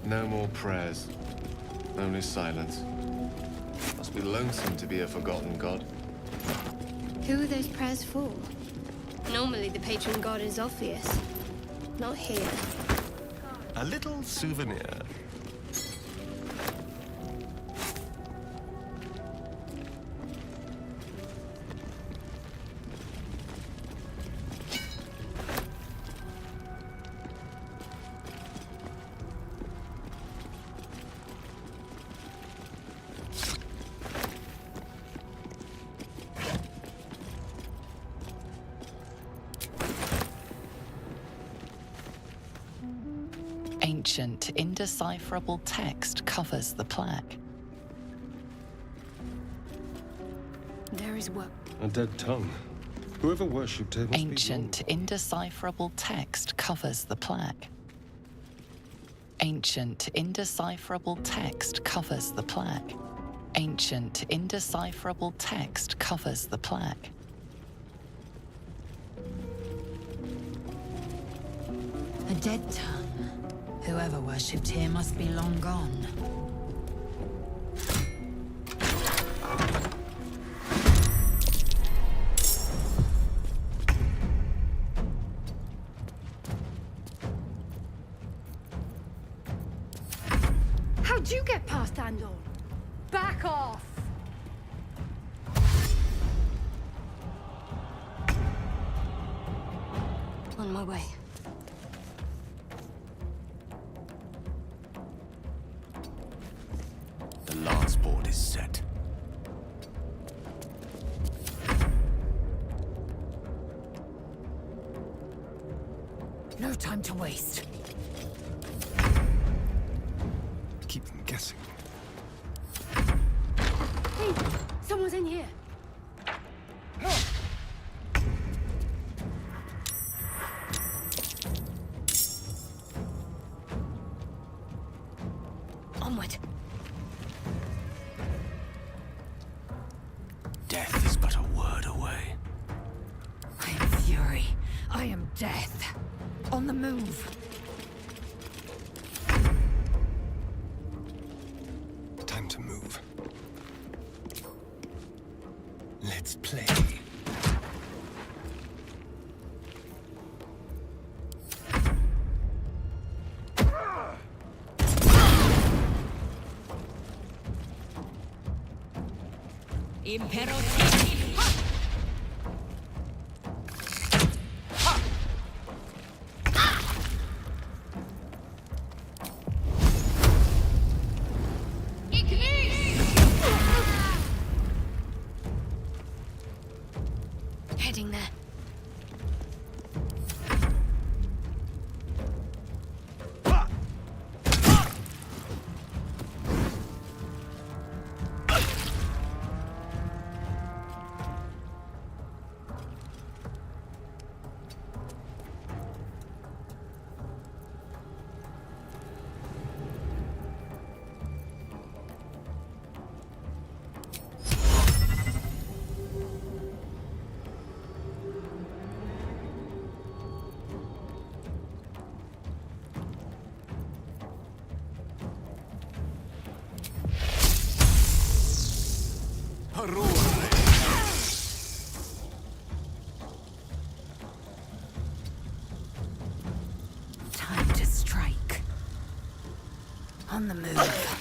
No more prayers. Only silence. Must be lonesome to be a forgotten god. Who are those prayers for? Normally the patron god is Orpheus. Not here. A little souvenir. Ancient, indecipherable text covers the plaque. There is what? A dead tongue. Whoever worshipped it must Ancient, indecipherable text covers the plaque. Ancient, indecipherable text covers the plaque. Ancient, indecipherable text covers the plaque. A dead tongue. Whoever worshipped here must be long gone. How'd you get past Andor? Back off! On my way. The last board is set. No time to waste. keep them guessing. Hey, someone's in here. Onward. Death is but a word away. I am fury. I am death. On the move. Time to move. Let's play. Heading there. Time to strike. On the move.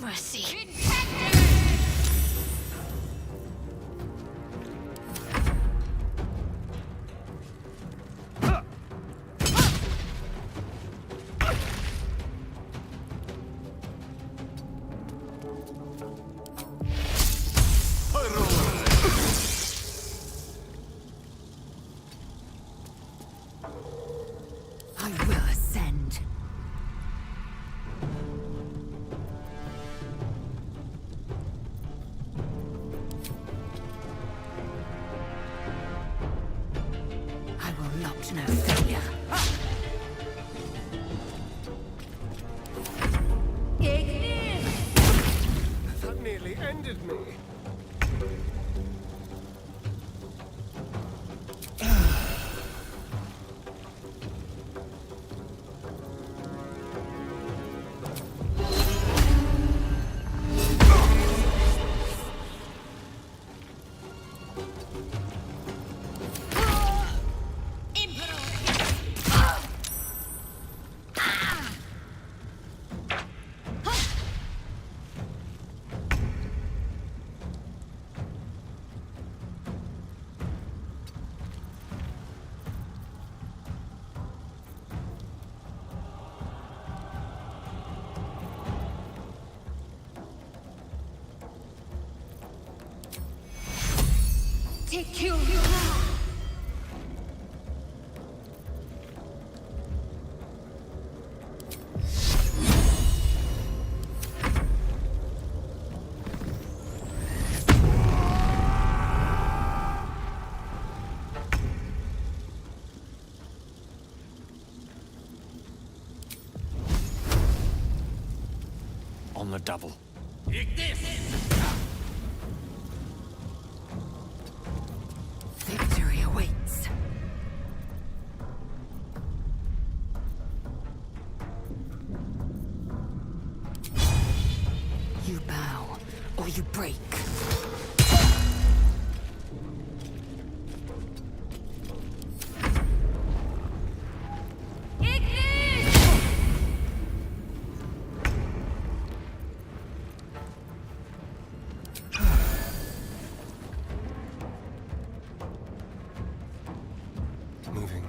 mercy. I will ascend. I will not know failure. That nearly ended me. Take you. On the double. Victory awaits. You bow, or you break. Moving.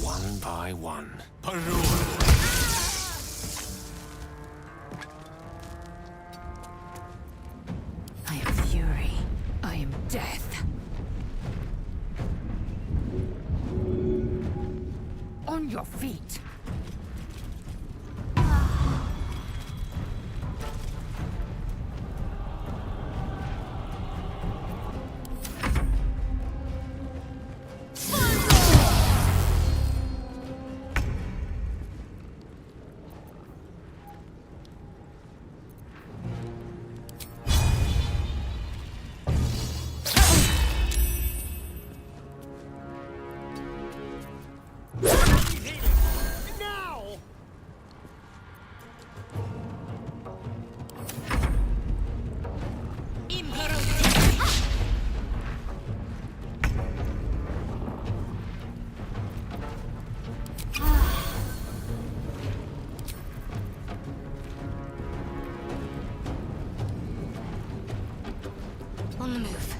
One by one. Parur! I am fury. I am death. On your feet. On the move.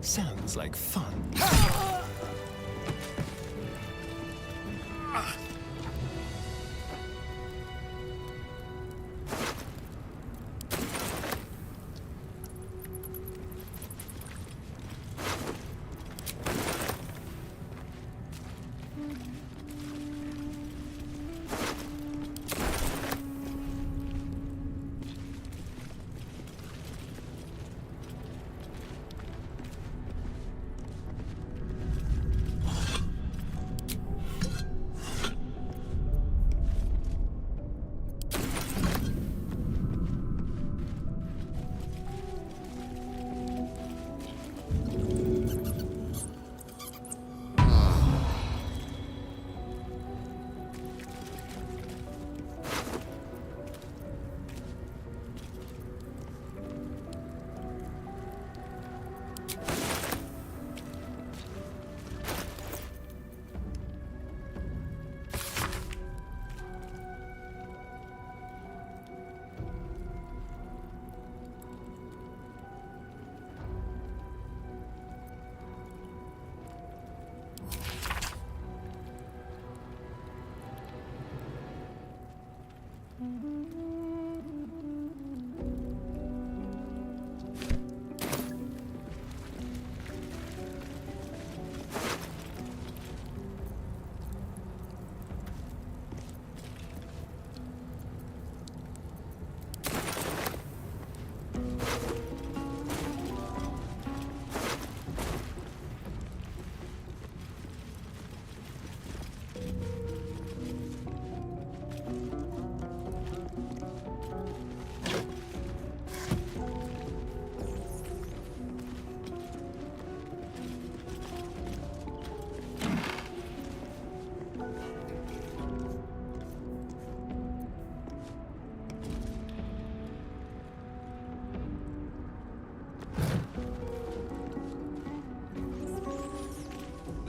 Sounds like fun.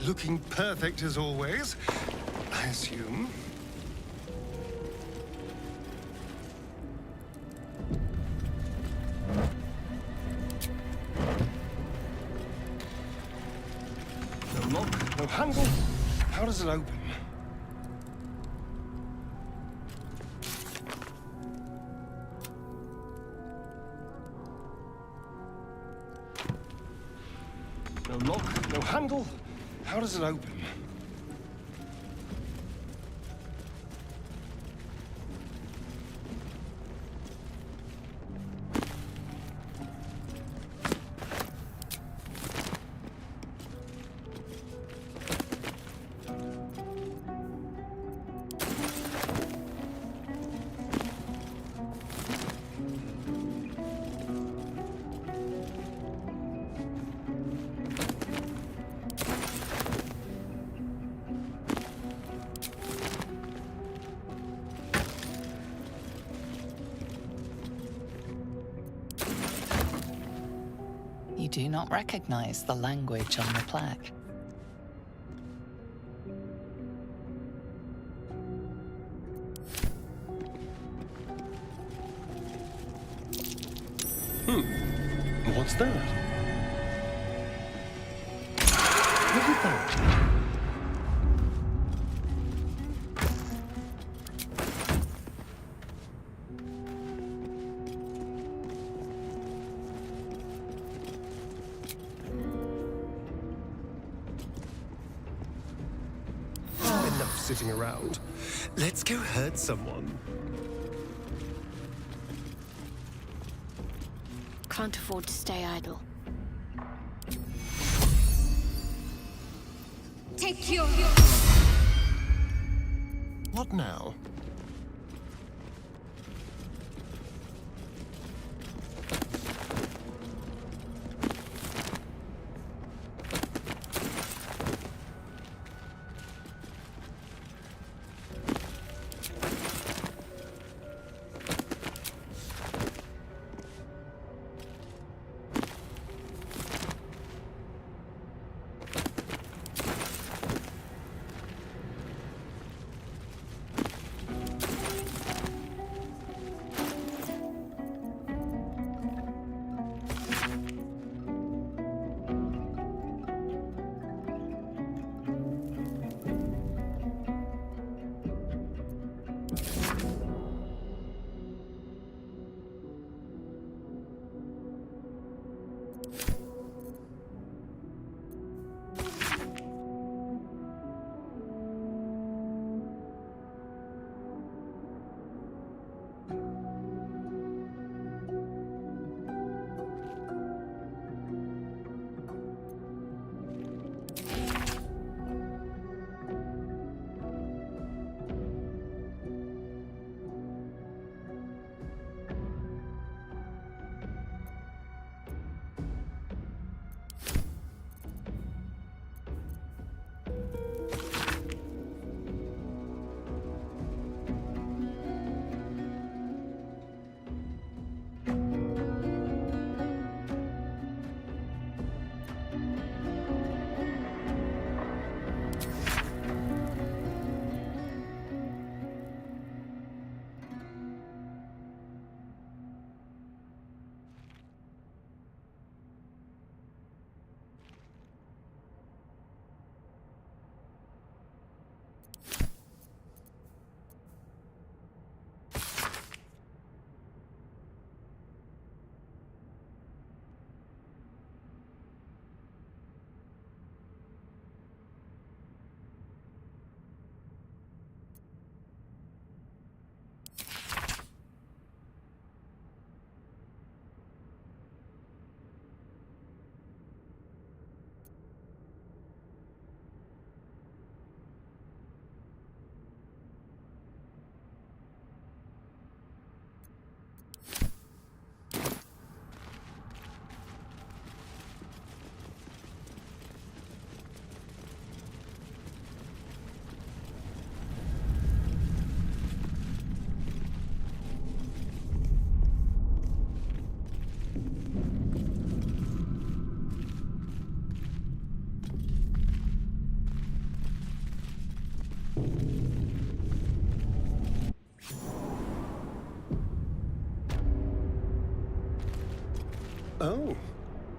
Looking perfect as always, I assume. No lock, no handle. How does it open? No lock, no handle. How does it open? You do not recognize the language on the plaque. What's that? Look at that. Enough sitting around. Let's go hurt someone. Can't afford to stay idle. Take your... What now? Oh,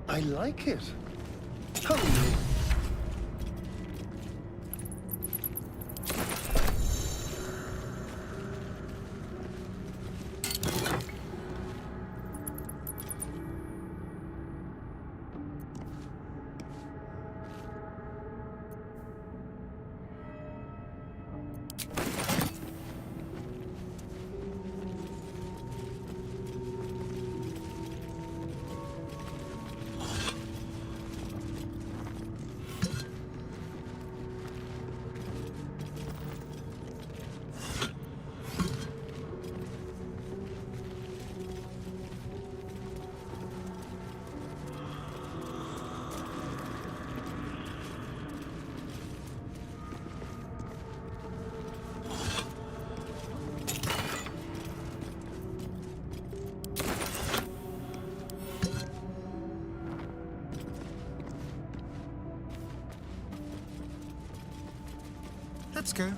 I like it. Holy. Let's go.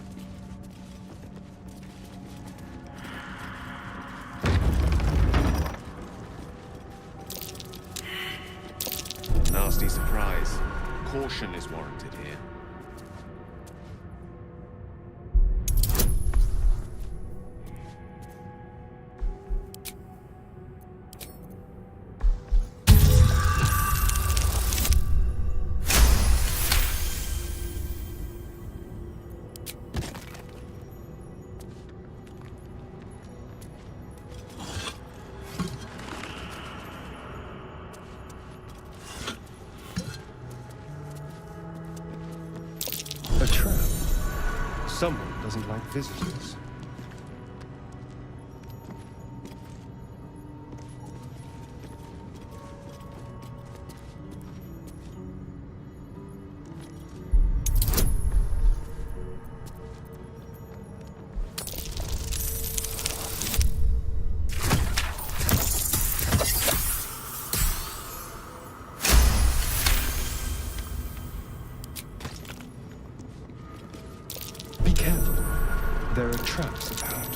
Nasty surprise. Caution is warranted here. A trap. Someone doesn't like visitors. Be careful. There are traps about.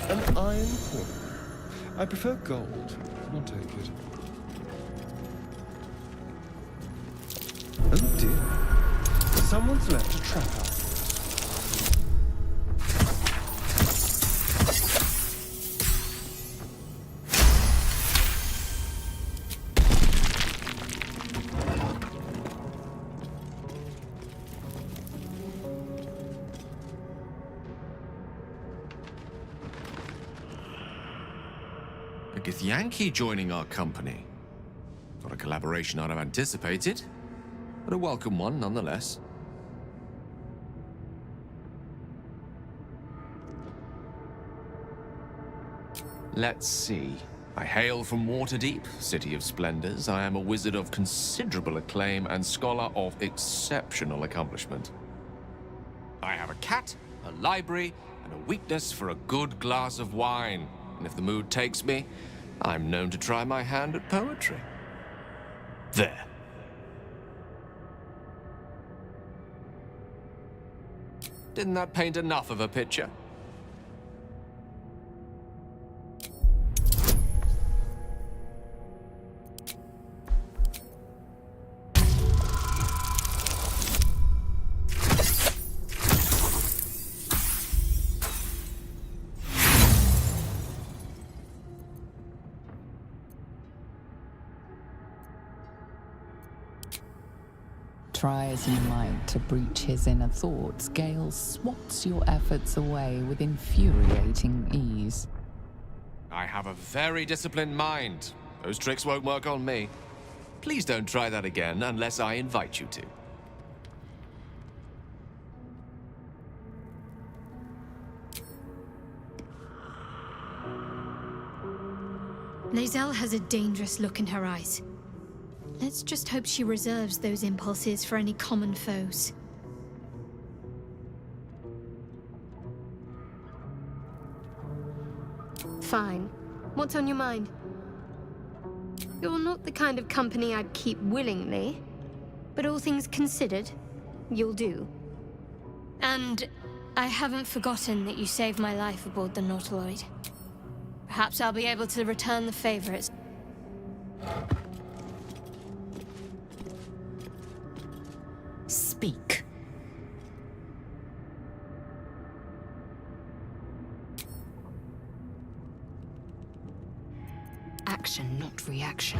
An iron coin. I prefer gold. I'll take it. Oh dear. Someone's left a trap out. A Githyanki joining our company. Not a collaboration I'd have anticipated, but a welcome one nonetheless. Let's see. I hail from Waterdeep, City of Splendors. I am a wizard of considerable acclaim and scholar of exceptional accomplishment. I have a cat, a library, and a weakness for a good glass of wine. And if the mood takes me, I'm known to try my hand at poetry. There. Didn't that paint enough of a picture? Try as you might to breach his inner thoughts, Gale swats your efforts away with infuriating ease. I have a very disciplined mind. Those tricks won't work on me. Please don't try that again unless I invite you to. Lae'zel has a dangerous look in her eyes. Let's just hope she reserves those impulses for any common foes. Fine. What's on your mind? You're not the kind of company I'd keep willingly, but all things considered, you'll do. And I haven't forgotten that you saved my life aboard the Nautiloid. Perhaps I'll be able to return the favor. Speak. Action, not reaction.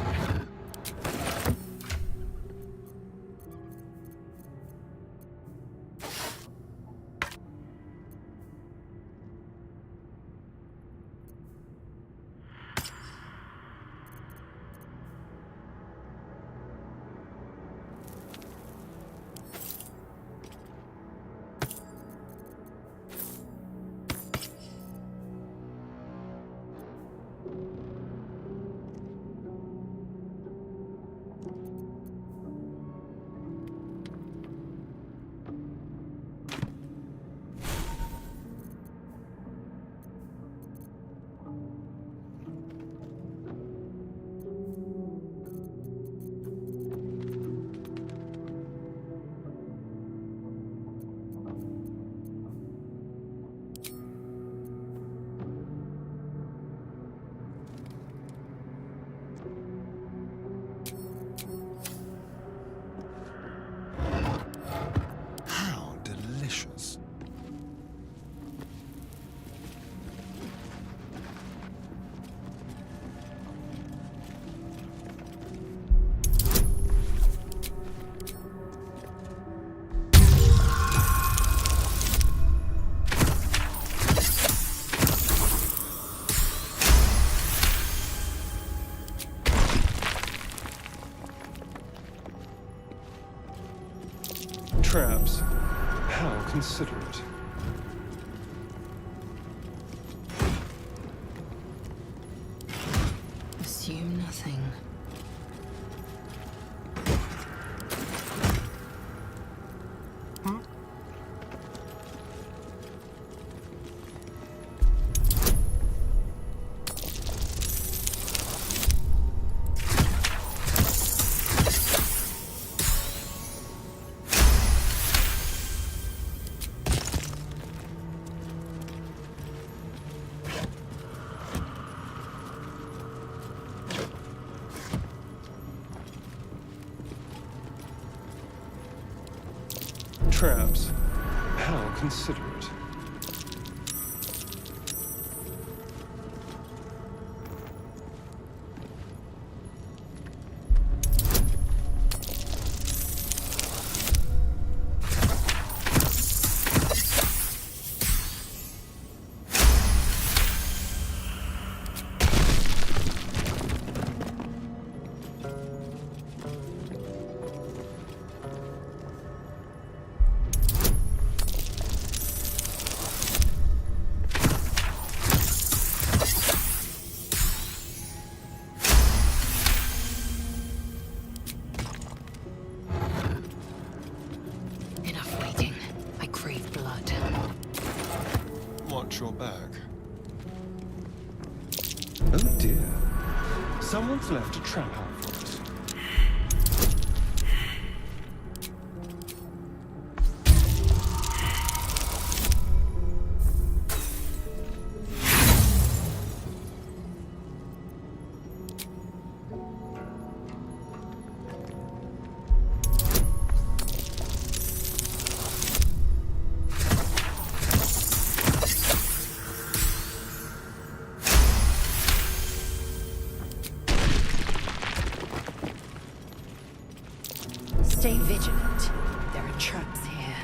Traps. How considerate. Assume nothing. Traps. How considerate. Enough waiting. I crave blood. Watch your back. Oh dear. Someone's left a trap out for us. Stay vigilant. There are traps here.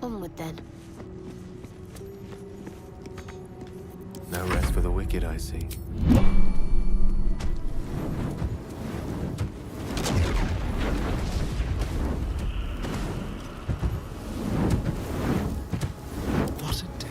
Onward then. No rest for the wicked, I see. What a day.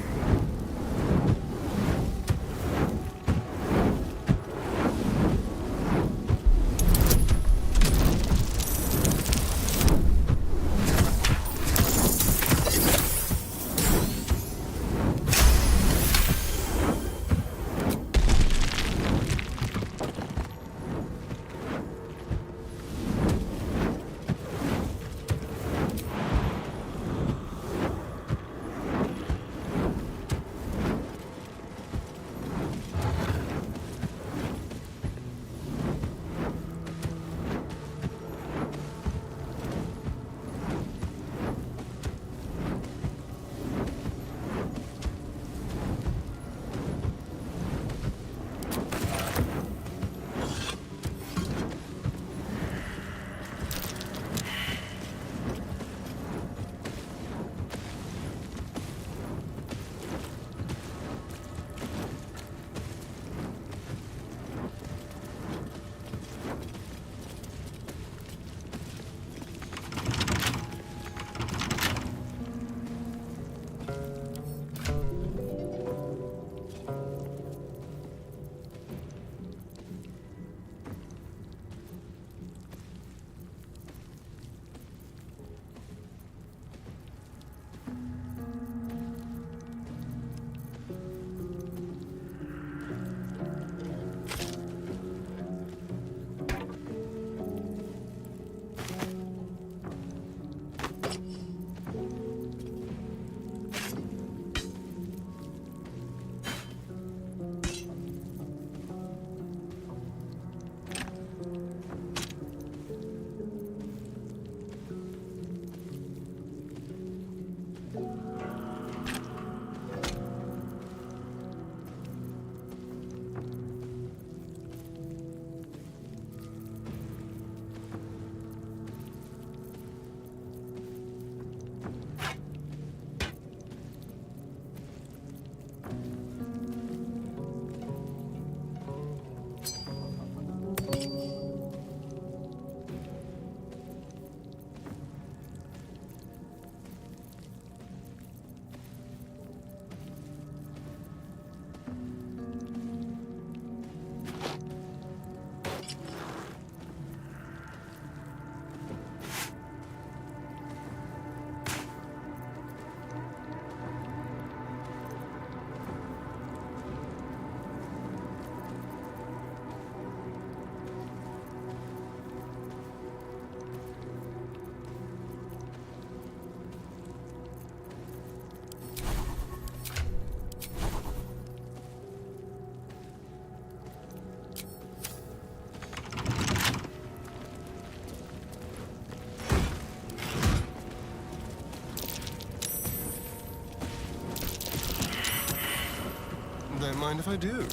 Don't mind if I do.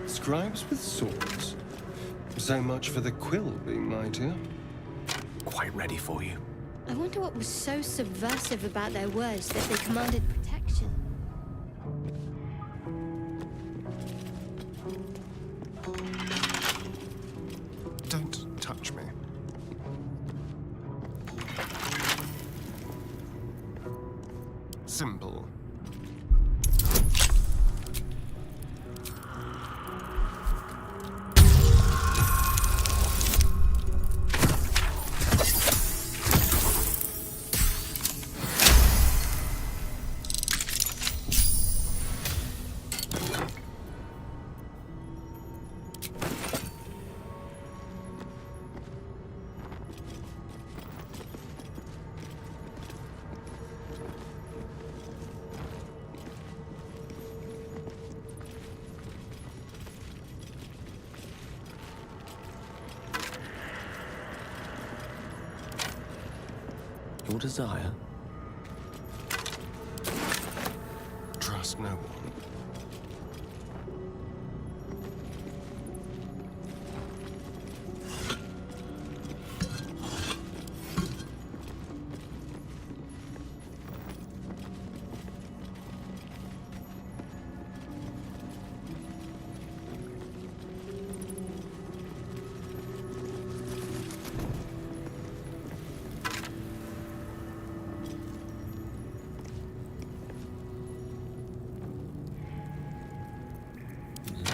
Scribes with swords. So much for the quill being mightier. Quite ready for you. I wonder what was so subversive about their words that they commanded protection. Don't touch me. Simple. Your desire? Trust no one.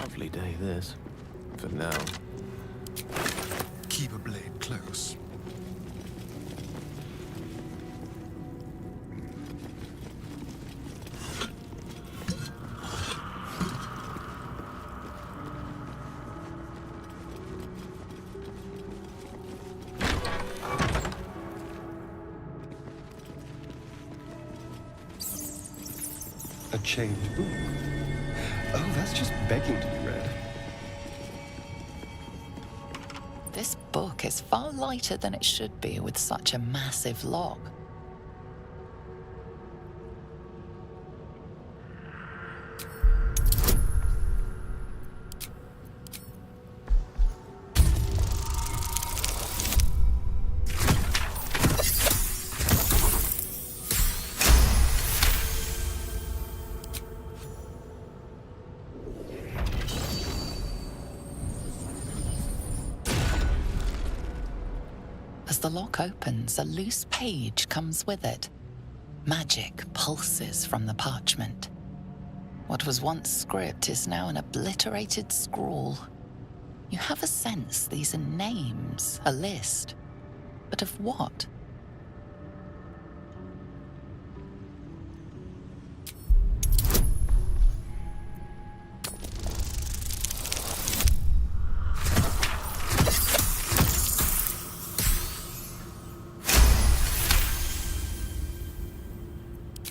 Lovely day, this. For now. Keep a blade close. A chained book. Oh, that's just begging to be read. This book is far lighter than it should be with such a massive lock. As the lock opens, a loose page comes with it. Magic pulses from the parchment. What was once script is now an obliterated scrawl. You have a sense these are names, a list. But of what?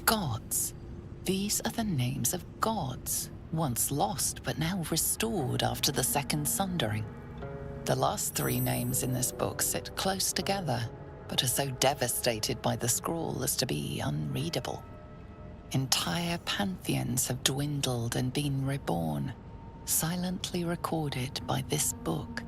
Gods. These are the names of gods, once lost but now restored after the Second Sundering. The last three names in this book sit close together, but are so devastated by the scrawl as to be unreadable. Entire pantheons have dwindled and been reborn, silently recorded by this book.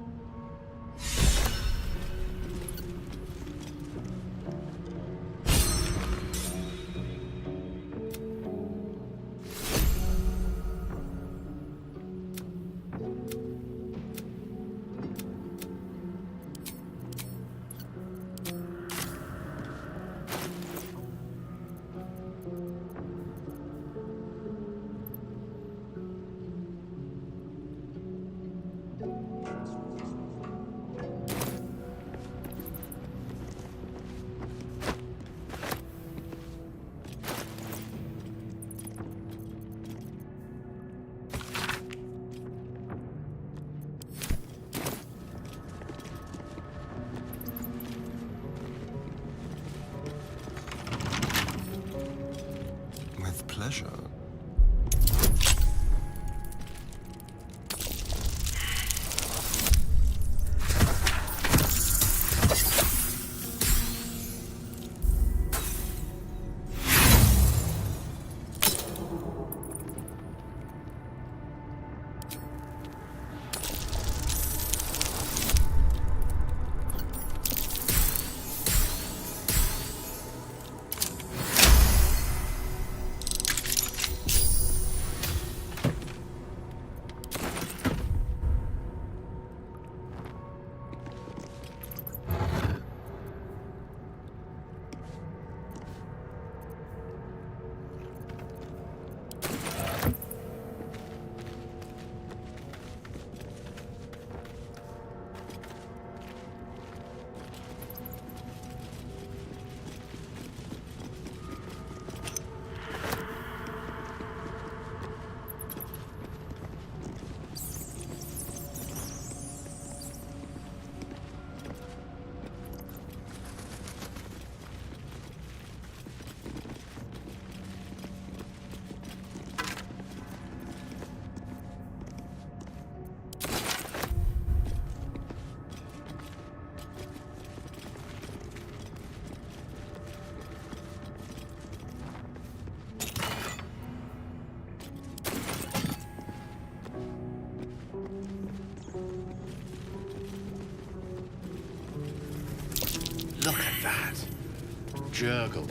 Jurgle,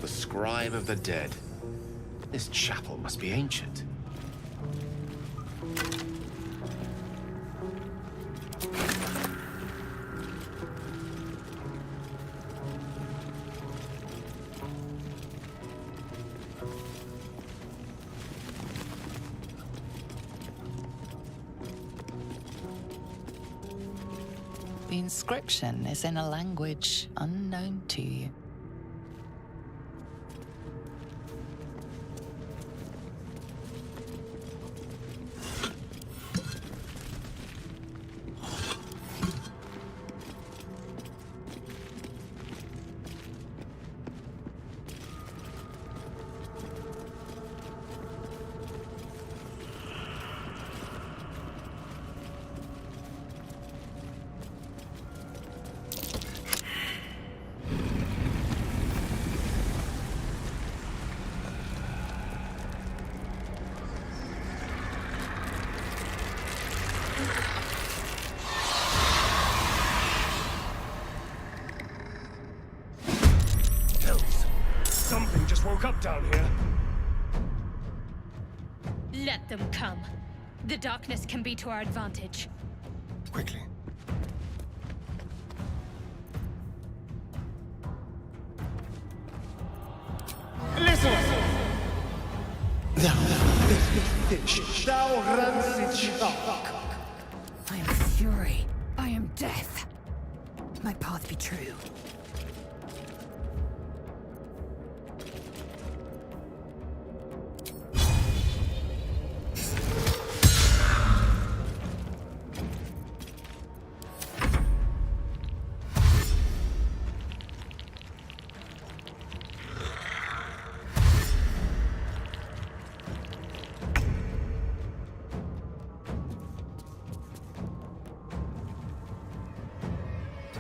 the scribe of the dead. This chapel must be ancient. The inscription is in a language unknown to you. Something just woke up down here. Let them come. The darkness can be to our advantage. Quickly. Thou rancid shark! I am fury. I am death. My path be true.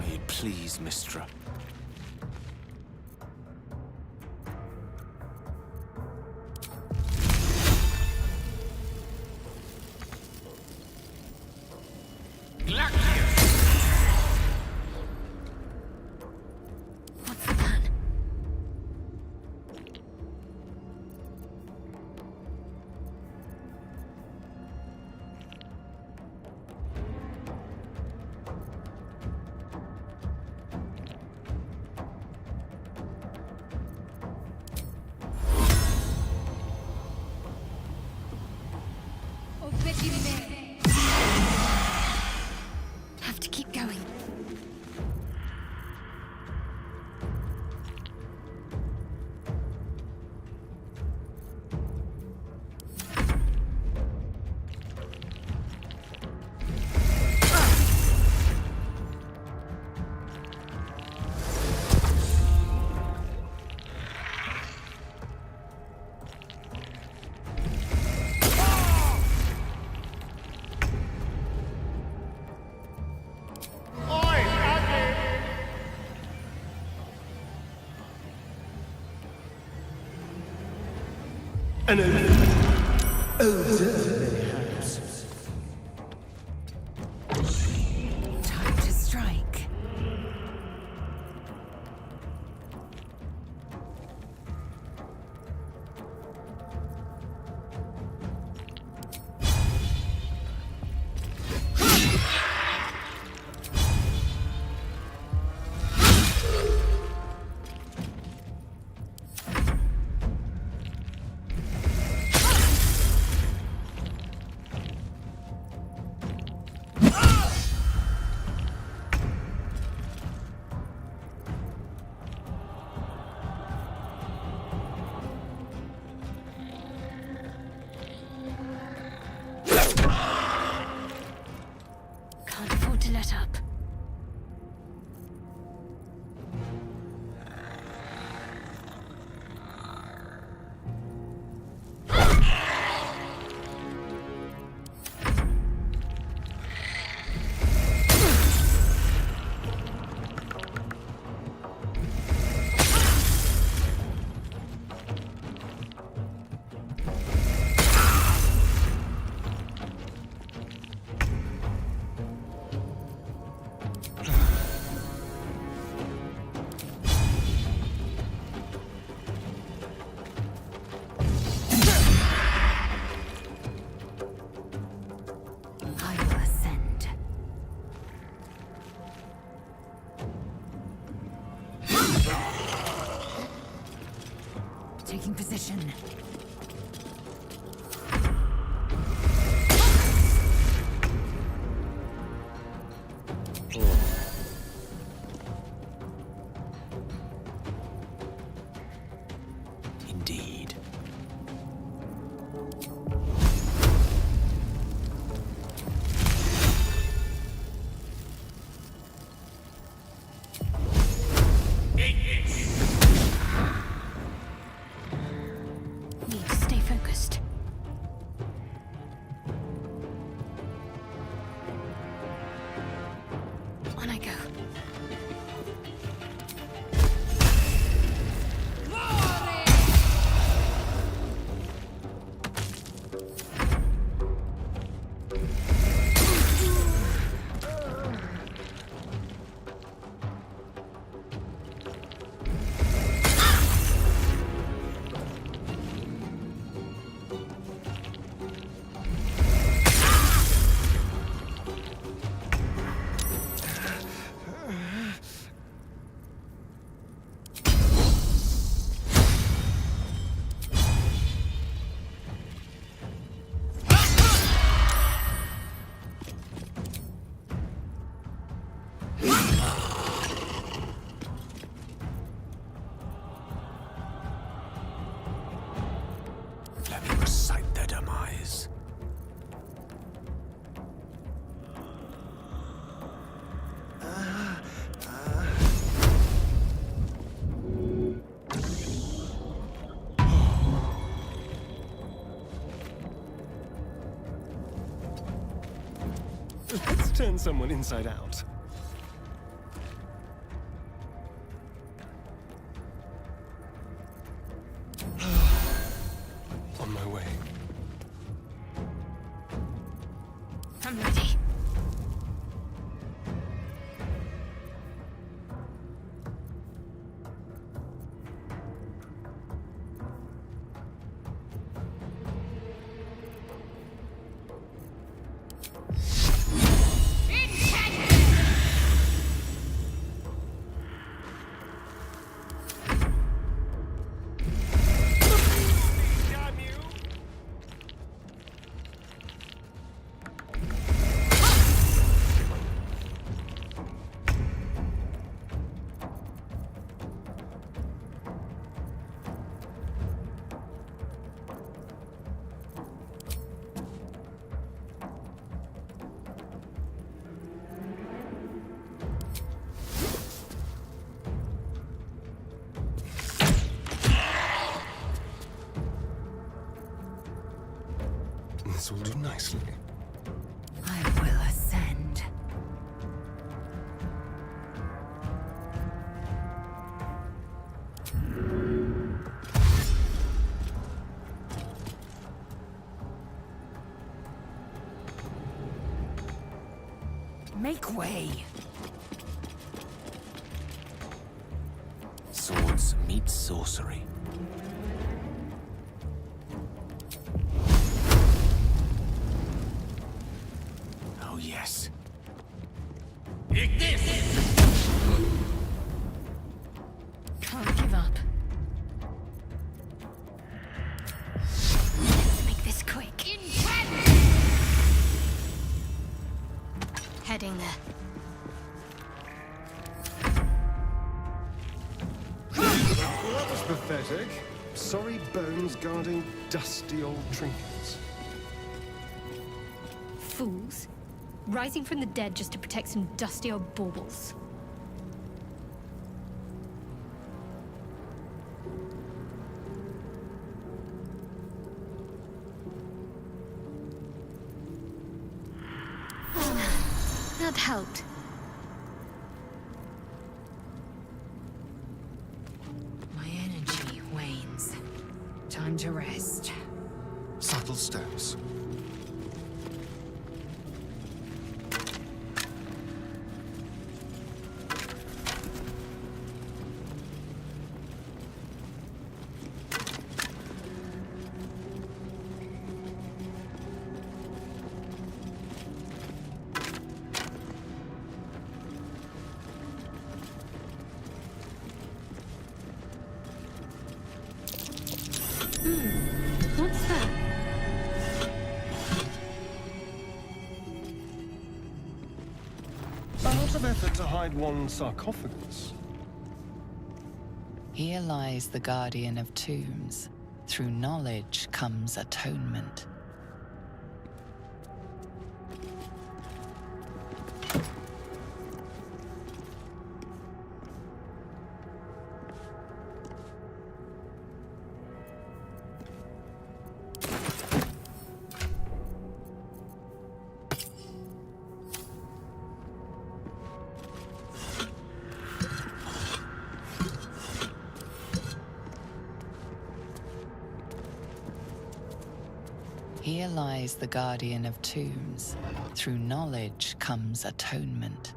May it please, Mystra. What's the plan? Have to keep going. An odor, perhaps. Time to strike. Can't afford to let up. Let's turn someone inside out. On my way. I'm ready. This will do nicely. I will ascend. Make way. Swords meet sorcery. Oh, yes. Can't give up. Let's make this quick. Heading there. That was pathetic. Sorry bones guarding dusty old trinkets. Fools. Rising from the dead just to protect some dusty old baubles. That helped. My energy wanes. Time to rest. Subtle steps. What's that? A lot of effort to hide one sarcophagus. Here lies the guardian of tombs. Through knowledge comes atonement. Here lies the guardian of tombs. Through knowledge comes atonement.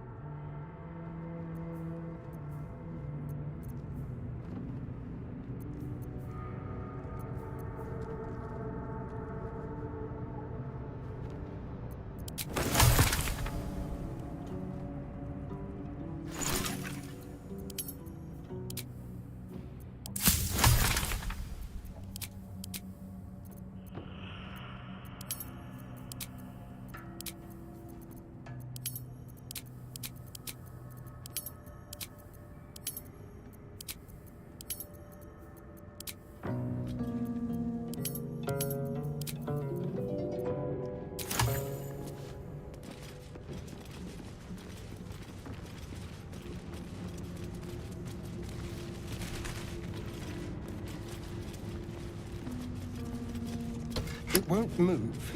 It won't move.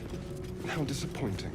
How disappointing.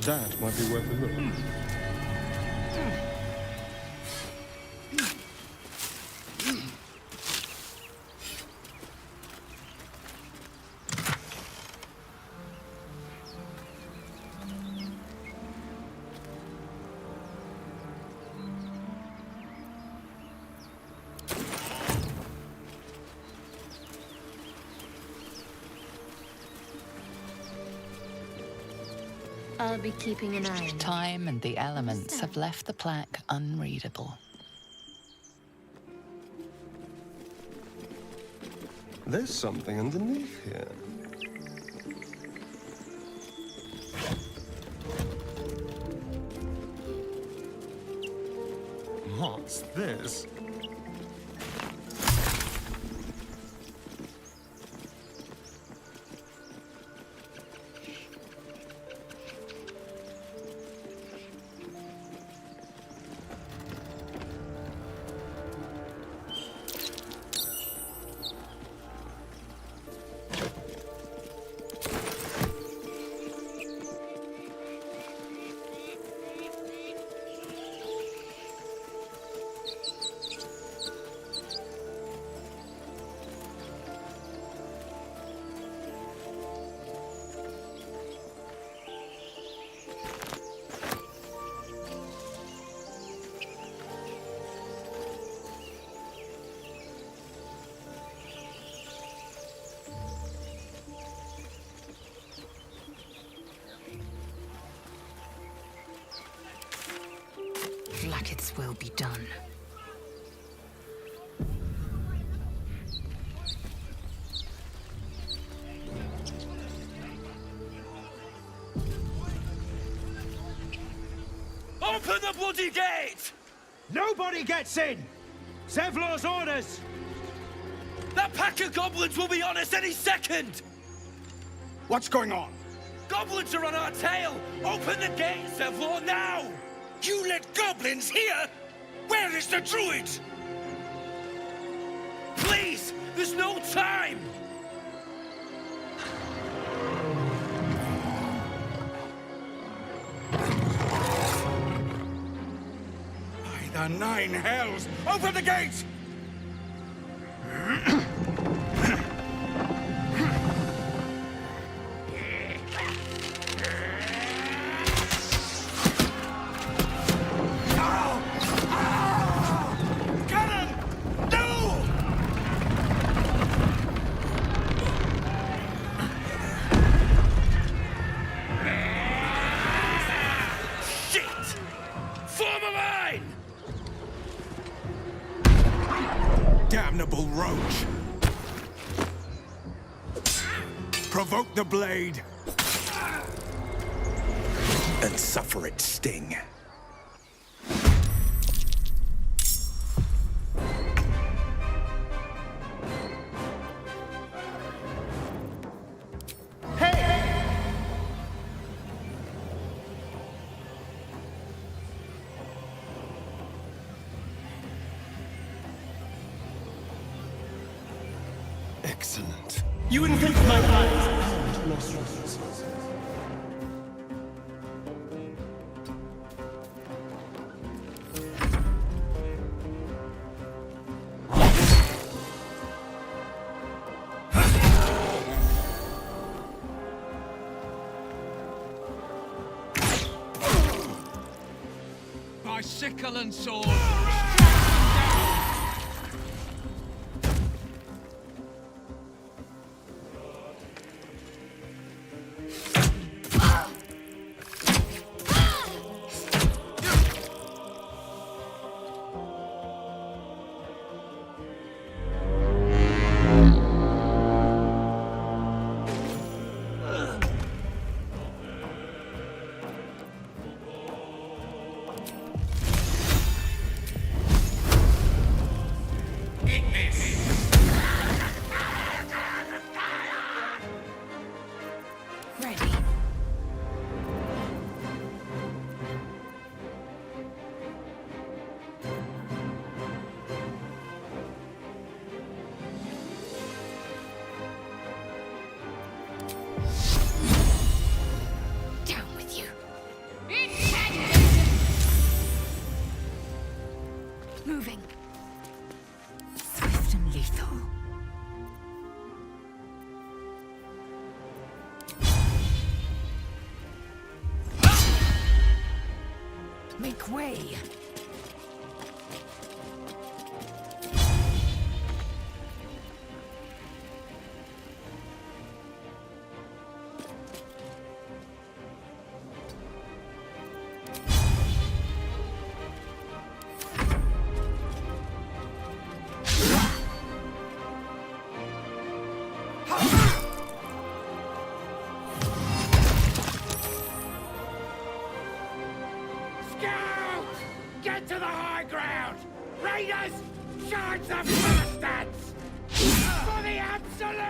That might be worth a look. I'll be keeping an eye on it. Time and the elements have left the plaque unreadable. There's something underneath here. What's this? Blacketh's will be done. Open the bloody gate! Nobody gets in! Zevlor's orders! That pack of goblins will be on us any second! What's going on? Goblins are on our tail! Open the gate, Zevlor, now! You let goblins here? Where is the druid? Please! There's no time! By the nine hells! Open the gate! Damnable roach! Provoke the blade and suffer its sting. Excellent. You infect my eyes and nostrils. By sickle and sword! Make way! Get to the high ground! Raiders! Charge the bastards! For the absolute!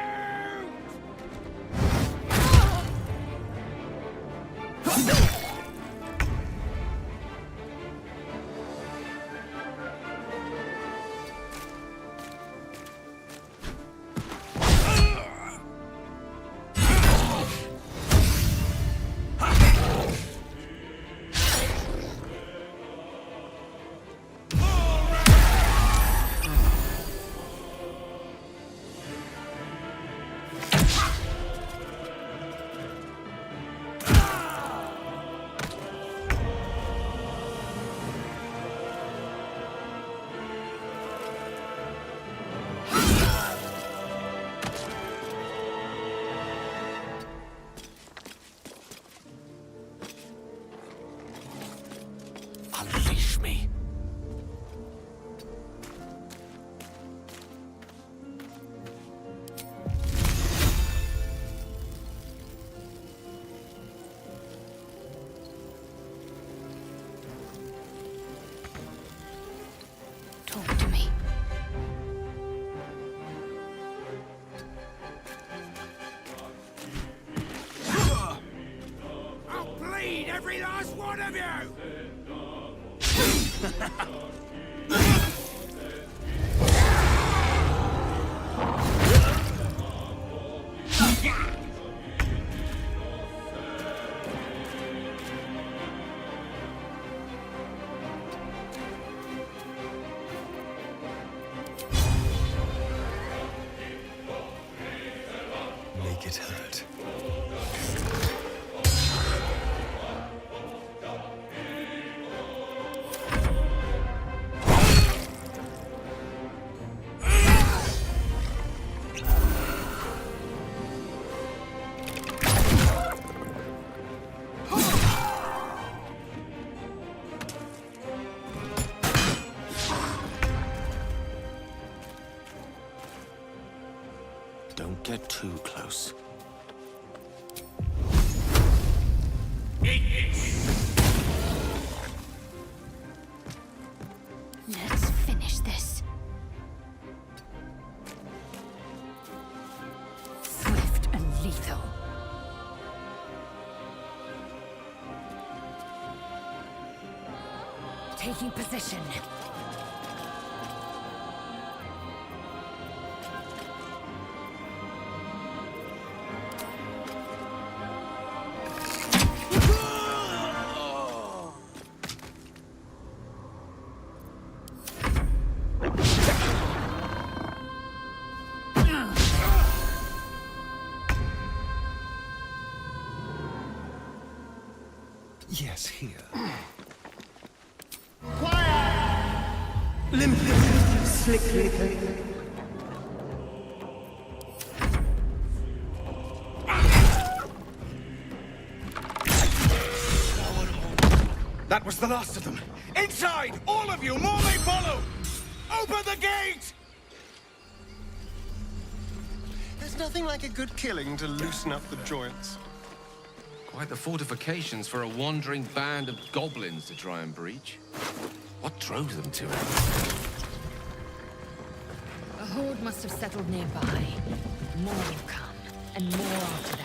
Unleash me. Talk to me. I'll bleed every last one of you! Make it hurt. Don't get too close. Let's finish this. Swift and lethal. Taking position. Yes, here. Limply, slickly. That was the last of them. Inside! All of you! More may follow! Open the gate! There's nothing like a good killing to loosen up the joints. Quite the fortifications for a wandering band of goblins to try and breach. What drove them to it? A horde must have settled nearby. More will come, and more after that.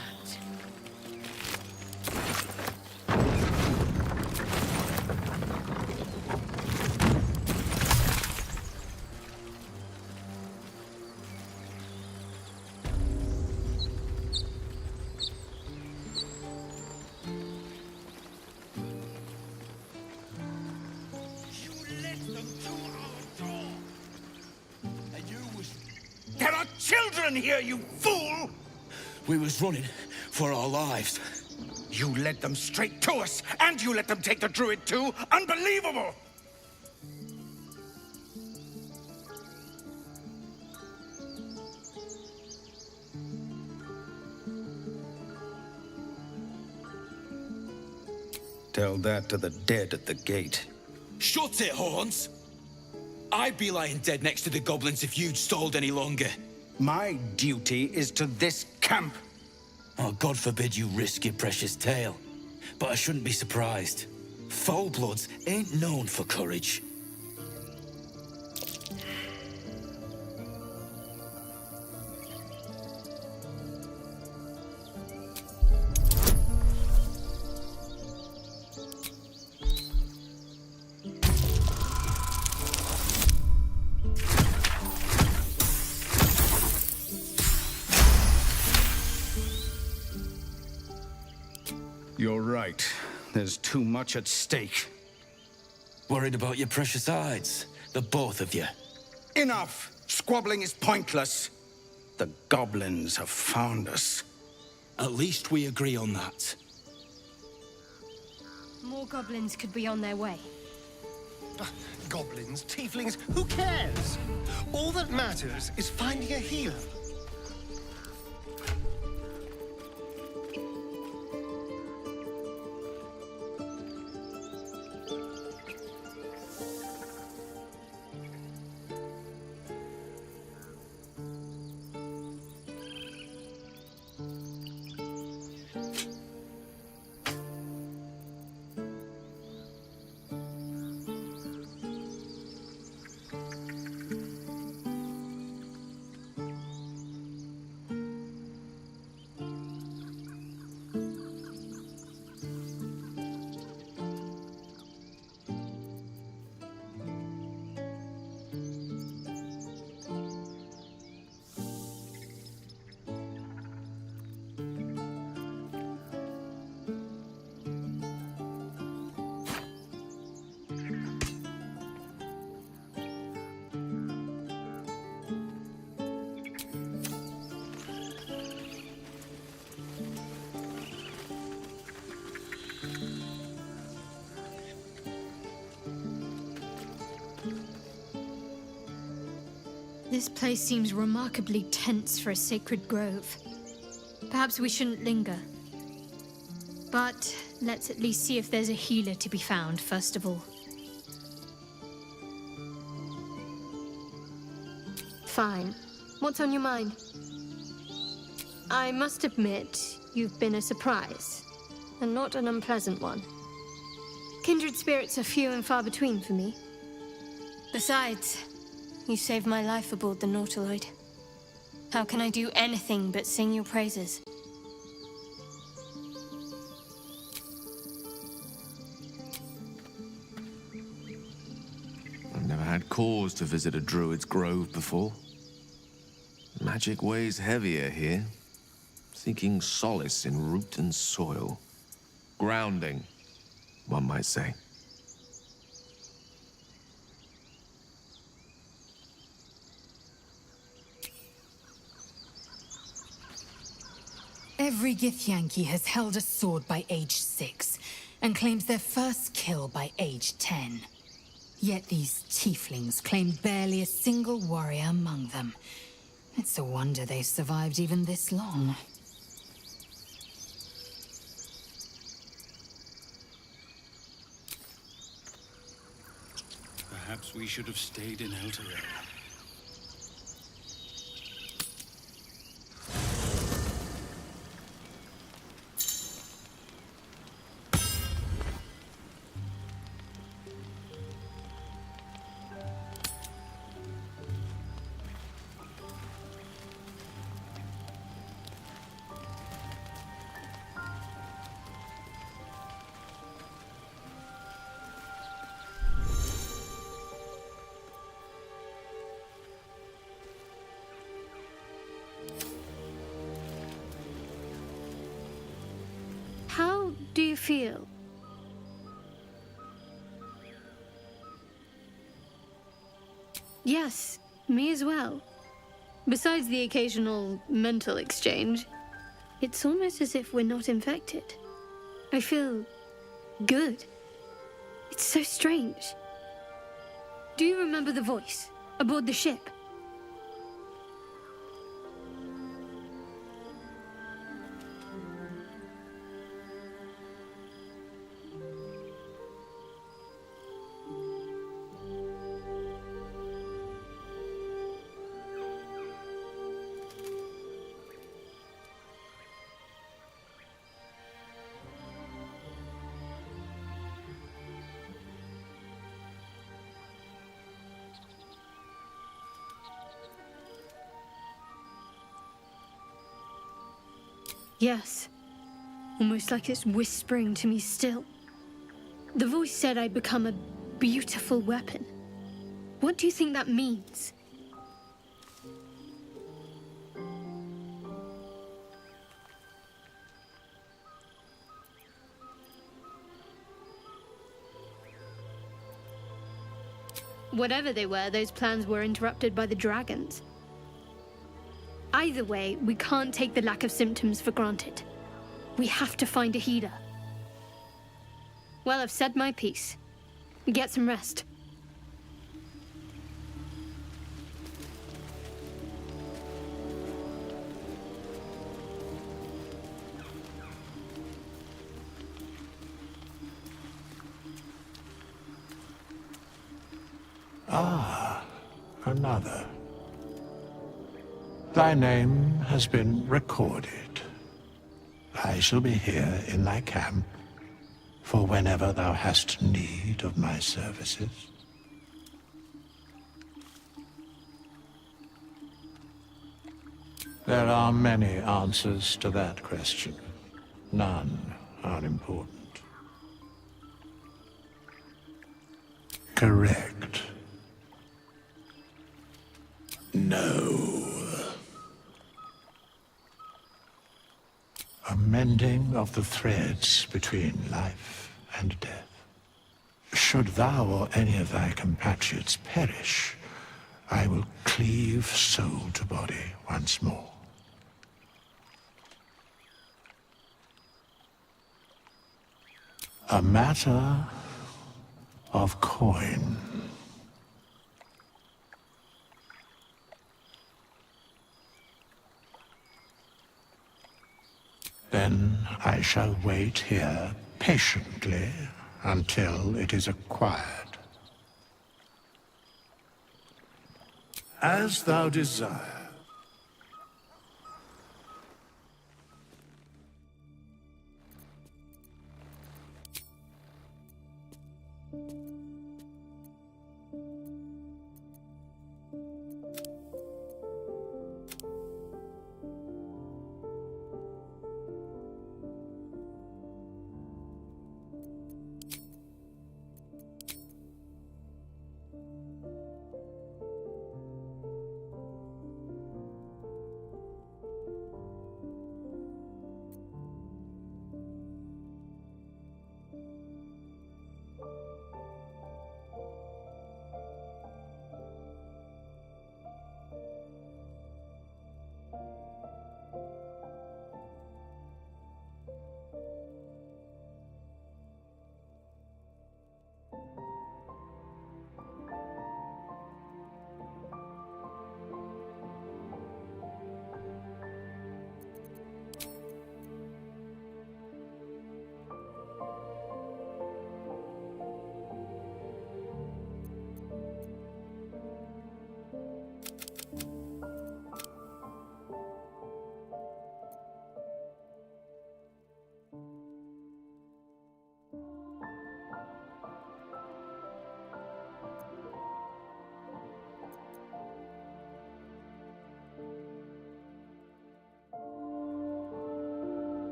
There are children here, you fool! We was running for our lives. You led them straight to us, and you let them take the druid too? Unbelievable! Tell that to the dead at the gate. Shut it, Horns! I'd be lying dead next to the goblins if you'd stalled any longer. My duty is to this camp. Oh, God forbid you risk your precious tail. But I shouldn't be surprised. Foulbloods ain't known for courage. You're right. There's too much at stake. Worried about your precious hides, the both of you. Enough! Squabbling is pointless. The goblins have found us. At least we agree on that. More goblins could be on their way. Goblins, tieflings, who cares? All that matters is finding a healer. This place seems remarkably tense for a sacred grove. Perhaps we shouldn't linger. But let's at least see if there's a healer to be found, first of all. Fine. What's on your mind? I must admit, you've been a surprise, and not an unpleasant one. Kindred spirits are few and far between for me. Besides, you saved my life aboard the Nautiloid. How can I do anything but sing your praises? I've never had cause to visit a druid's grove before. Magic weighs heavier here, seeking solace in root and soil. Grounding, one might say. Every Githyanki has held a sword by age 6, and claims their first kill by age 10. Yet these tieflings claim barely a single warrior among them. It's a wonder they've survived even this long. Perhaps we should have stayed in Elturel. How do you feel? Yes, me as well. Besides the occasional mental exchange, it's almost as if we're not infected. I feel good. It's so strange. Do you remember the voice aboard the ship? Yes. Almost like it's whispering to me still. The voice said I'd become a beautiful weapon. What do you think that means? Whatever they were, those plans were interrupted by the dragons. Either way, we can't take the lack of symptoms for granted. We have to find a healer. Well, I've said my piece. Get some rest. Ah, another. Thy name has been recorded. I shall be here in thy camp for whenever thou hast need of my services. There are many answers to that question. None are important. Correct. No. A mending of the threads between life and death. Should thou or any of thy compatriots perish, I will cleave soul to body once more. A matter of coin. Then I shall wait here patiently until it is acquired. As thou desire.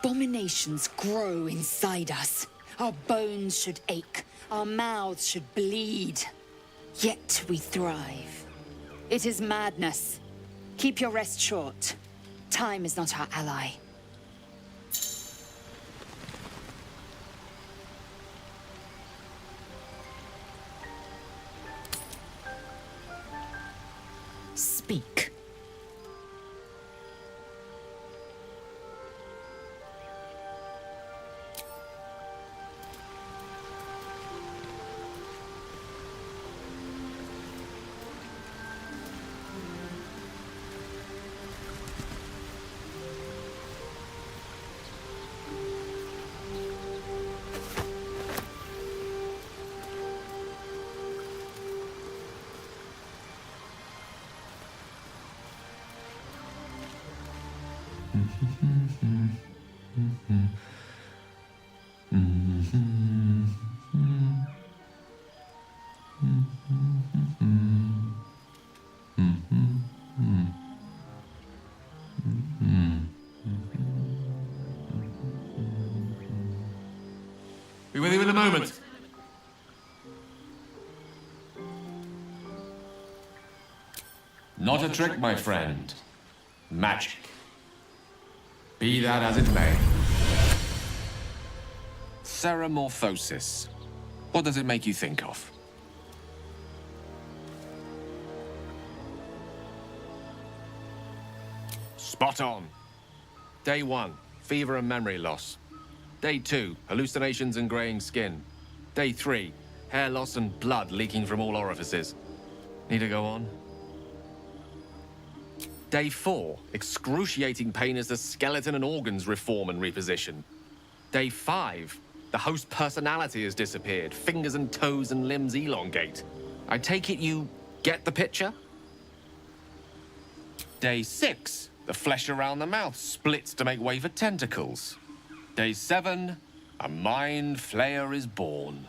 Abominations grow inside us. Our bones should ache, our mouths should bleed. Yet we thrive. It is madness. Keep your rest short. Time is not our ally. Speak. Be with you in a moment. Not a trick, my friend. Magic. Be that as it may. Ceramorphosis. What does it make you think of? Spot on. Day 1, fever and memory loss. Day 2, hallucinations and graying skin. Day 3, hair loss and blood leaking from all orifices. Need to go on? Day 4, excruciating pain as the skeleton and organs reform and reposition. Day 5, the host personality has disappeared. Fingers and toes and limbs elongate. I take it you get the picture? Day 6, the flesh around the mouth splits to make way for tentacles. Day 7, a mind flayer is born.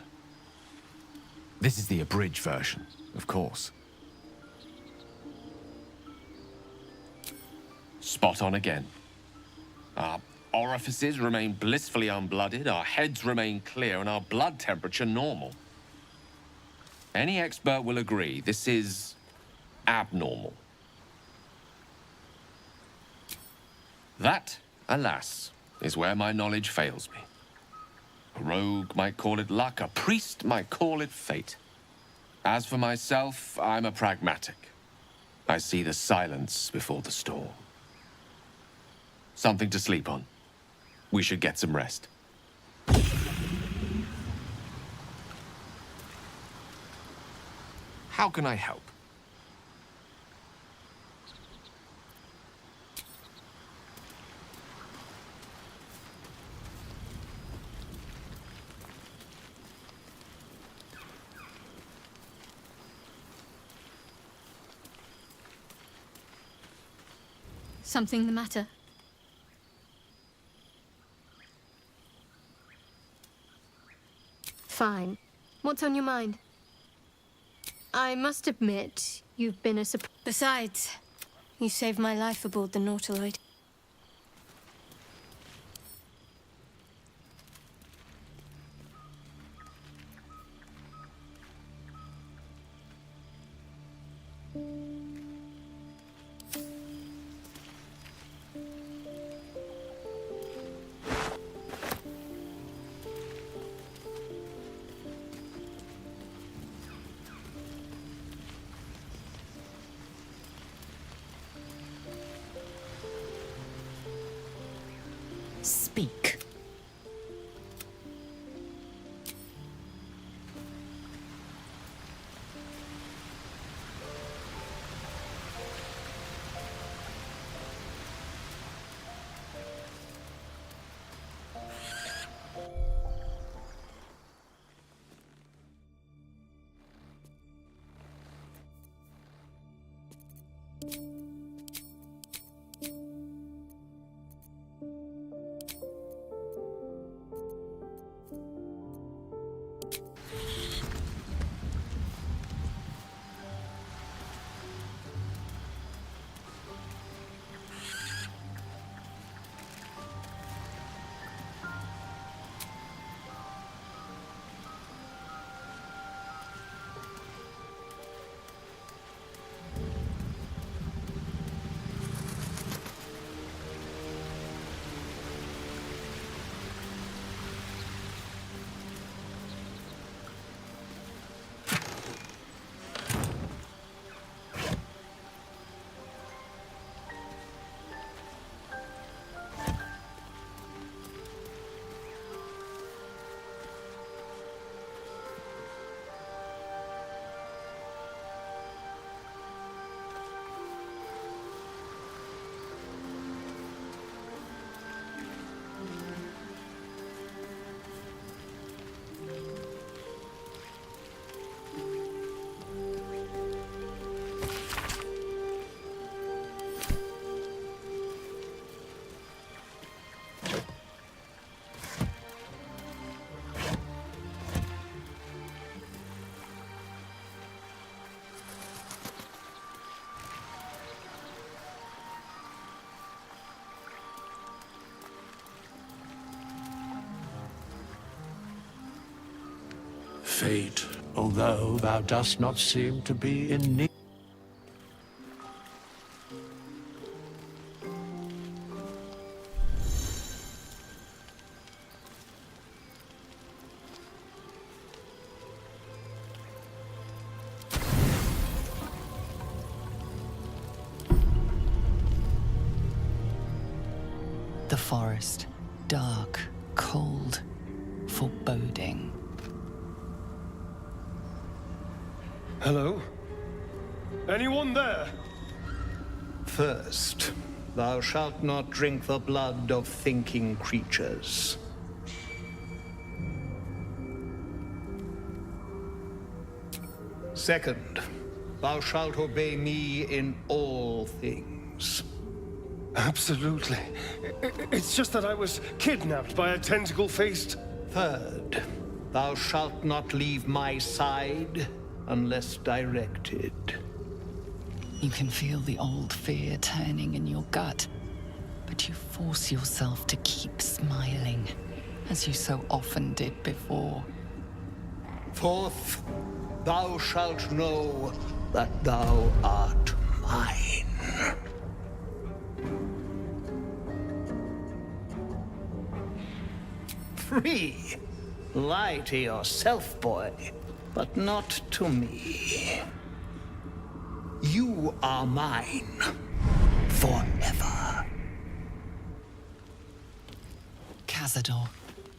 This is the abridged version, of course. Spot on again. Our orifices remain blissfully unblooded, our heads remain clear, and our blood temperature normal. Any expert will agree this is abnormal. That, alas, is where my knowledge fails me. A rogue might call it luck, a priest might call it fate. As for myself, I'm a pragmatic. I see the silence before the storm. Something to sleep on. We should get some rest. How can I help? Something the matter? Fine. What's on your mind? I must admit, you've been a surprise. Besides, you saved my life aboard the Nautiloid. Speak. Fate, although thou dost not seem to be in need. The forest, dark, cold, foreboding. Hello? Anyone there? First, thou shalt not drink the blood of thinking creatures. Second, thou shalt obey me in all things. Absolutely. It's just that I was kidnapped by a tentacle-faced... Third, thou shalt not leave my side unless directed. You can feel the old fear turning in your gut, but you force yourself to keep smiling, as you so often did before. Fourth, thou shalt know that thou art mine. free. Lie to yourself, boy, but not to me. You are mine. Forever. Cazador,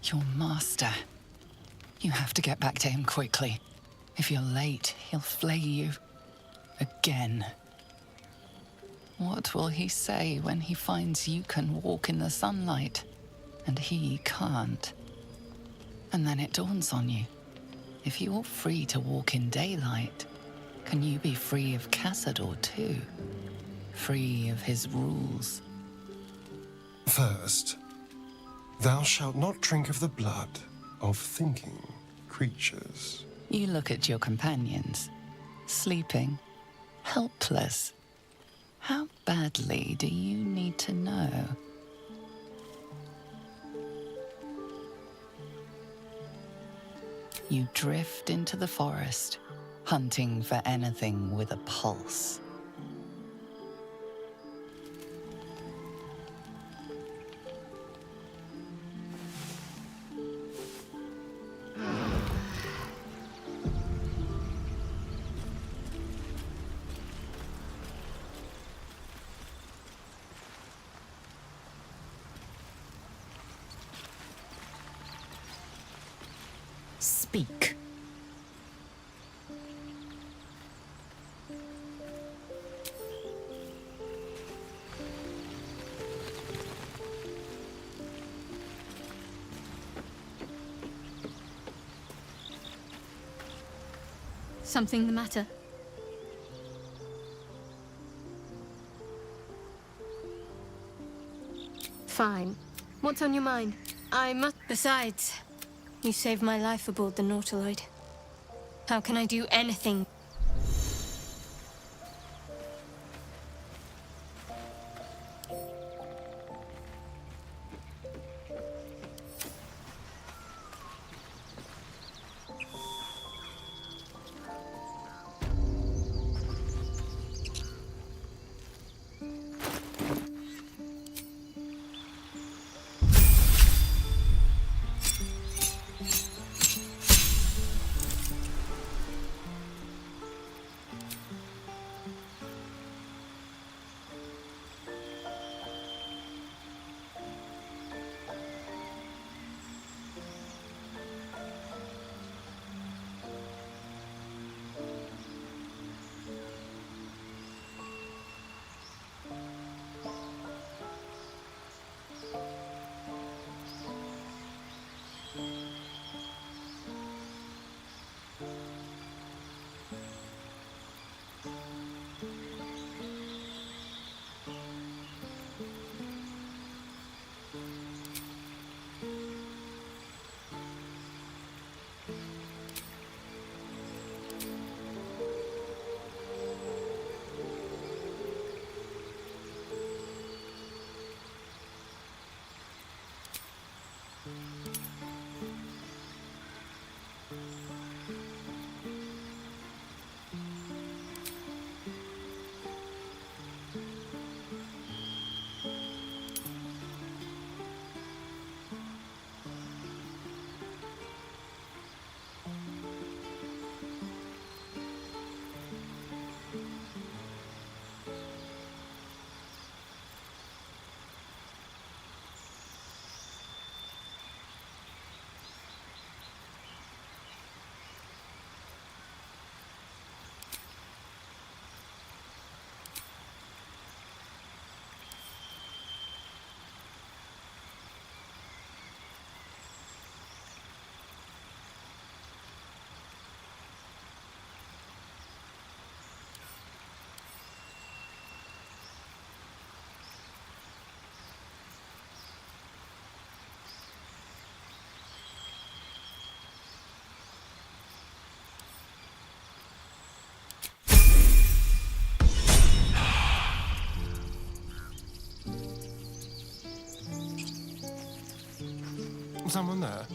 your master. You have to get back to him quickly. If you're late, he'll flay you. Again. What will he say when he finds you can walk in the sunlight, and he can't? And then it dawns on you. If you're free to walk in daylight, can you be free of Cazador too? Free of his rules? First, thou shalt not drink of the blood of thinking creatures. You look at your companions, sleeping, helpless. How badly do you need to know? You drift into the forest, hunting for anything with a pulse. Speak. Something the matter? Fine. What's on your mind? I must... Besides, you saved my life aboard the Nautiloid. How can I do anything? Someone there?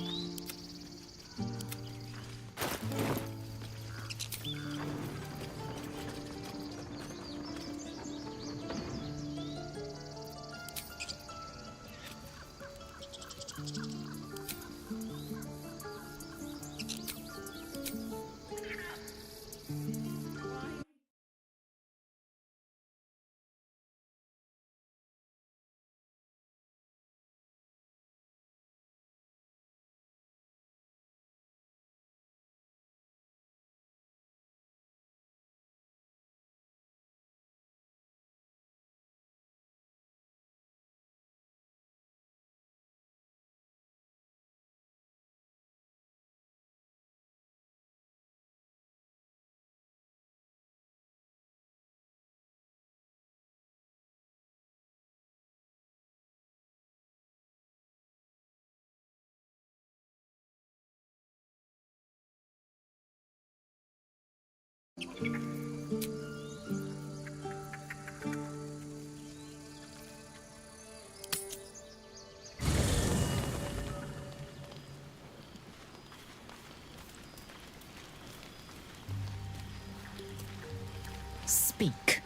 Speak.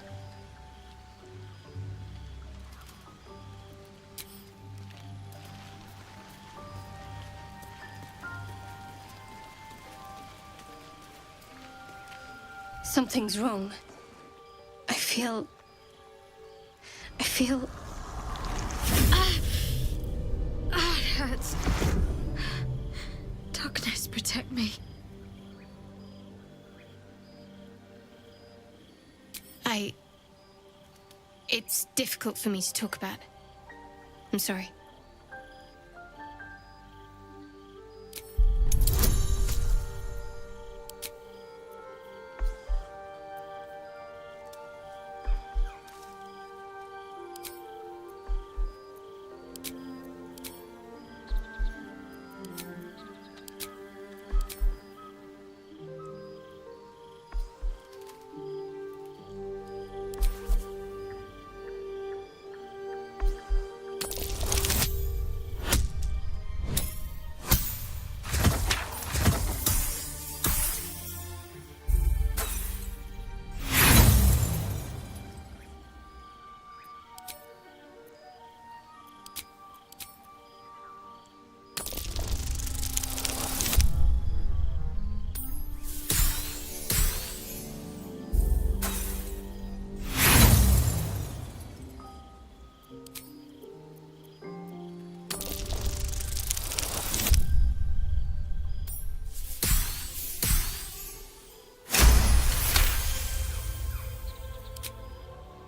Something's wrong. I feel... it hurts. Darkness, protect me. It's difficult for me to talk about. I'm sorry.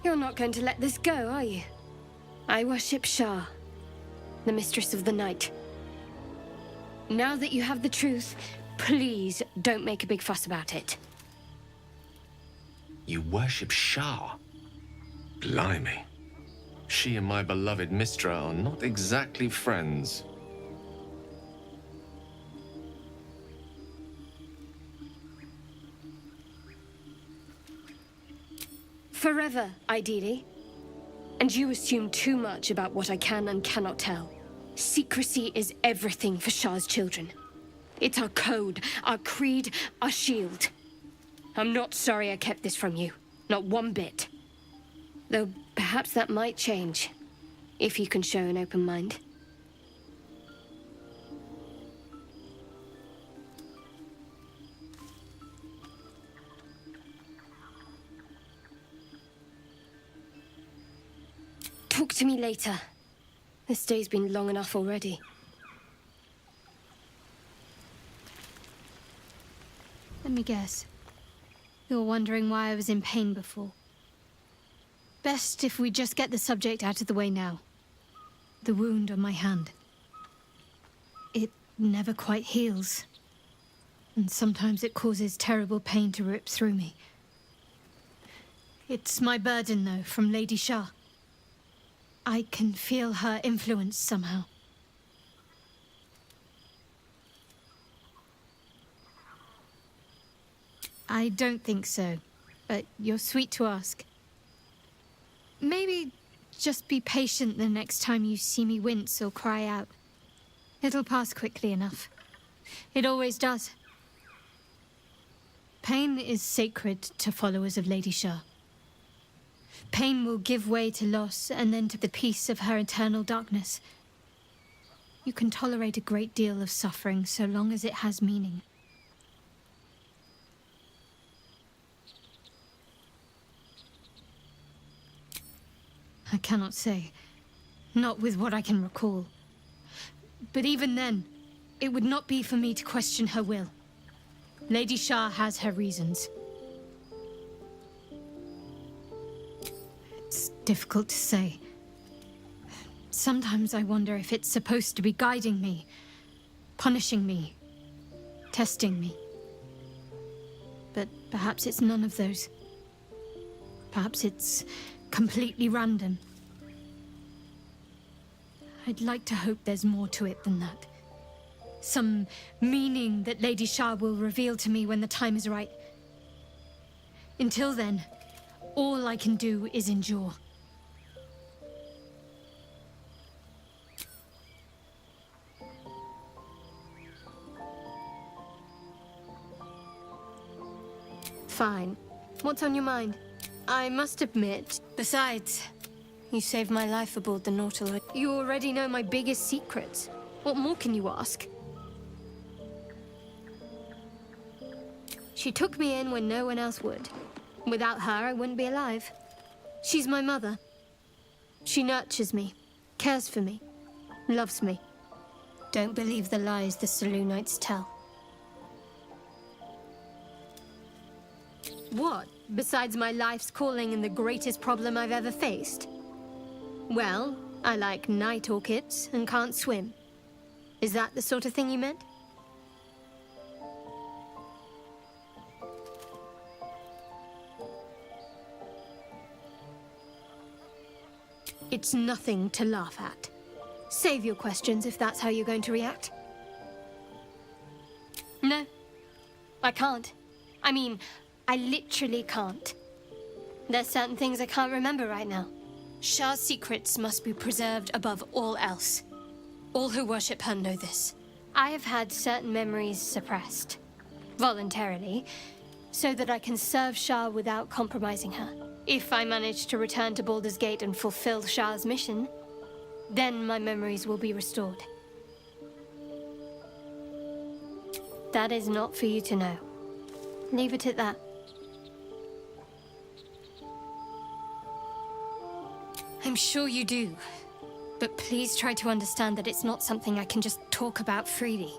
You're not going to let this go, are you? I worship Shah, the Mistress of the Night. Now that you have the truth, please don't make a big fuss about it. You worship Shah? Blimey. She and my beloved Mistra are not exactly friends. Forever, ideally. And you assume too much about what I can and cannot tell. Secrecy is everything for Shah's children. It's our code, our creed, our shield. I'm not sorry I kept this from you. Not one bit. Though perhaps that might change, if you can show an open mind. Talk to me later. This day's been long enough already. Let me guess. You're wondering why I was in pain before. Best if we just get the subject out of the way now. The wound on my hand. It never quite heals. And sometimes it causes terrible pain to rip through me. It's my burden, though, from Lady Shah. I can feel her influence somehow. I don't think so, but you're sweet to ask. Maybe just be patient the next time you see me wince or cry out. It'll pass quickly enough. It always does. Pain is sacred to followers of Lady Shah. Pain will give way to loss and then to the peace of her eternal darkness. You can tolerate a great deal of suffering so long as it has meaning. I cannot say. Not with what I can recall. But even then, it would not be for me to question her will. Lady Shah has her reasons. It's difficult to say. Sometimes I wonder if it's supposed to be guiding me, punishing me, testing me. But perhaps it's none of those. Perhaps it's completely random. I'd like to hope there's more to it than that. Some meaning that Lady Shah will reveal to me when the time is right. Until then, all I can do is endure. Fine. What's on your mind? I must admit. Besides, you saved my life aboard the Nautilus. You already know my biggest secrets. What more can you ask? She took me in when no one else would. Without her, I wouldn't be alive. She's my mother. She nurtures me, cares for me, loves me. Don't believe the lies the Selûnites tell. What, besides my life's calling and the greatest problem I've ever faced? Well, I like night orchids and can't swim. Is that the sort of thing you meant? It's nothing to laugh at. Save your questions if that's how you're going to react. No, I can't. I mean, I literally can't. There's certain things I can't remember right now. Shah's secrets must be preserved above all else. All who worship her know this. I have had certain memories suppressed, voluntarily, so that I can serve Shah without compromising her. If I manage to return to Baldur's Gate and fulfill Shah's mission, then my memories will be restored. That is not for you to know. Leave it at that. I'm sure you do, but please try to understand that it's not something I can just talk about freely.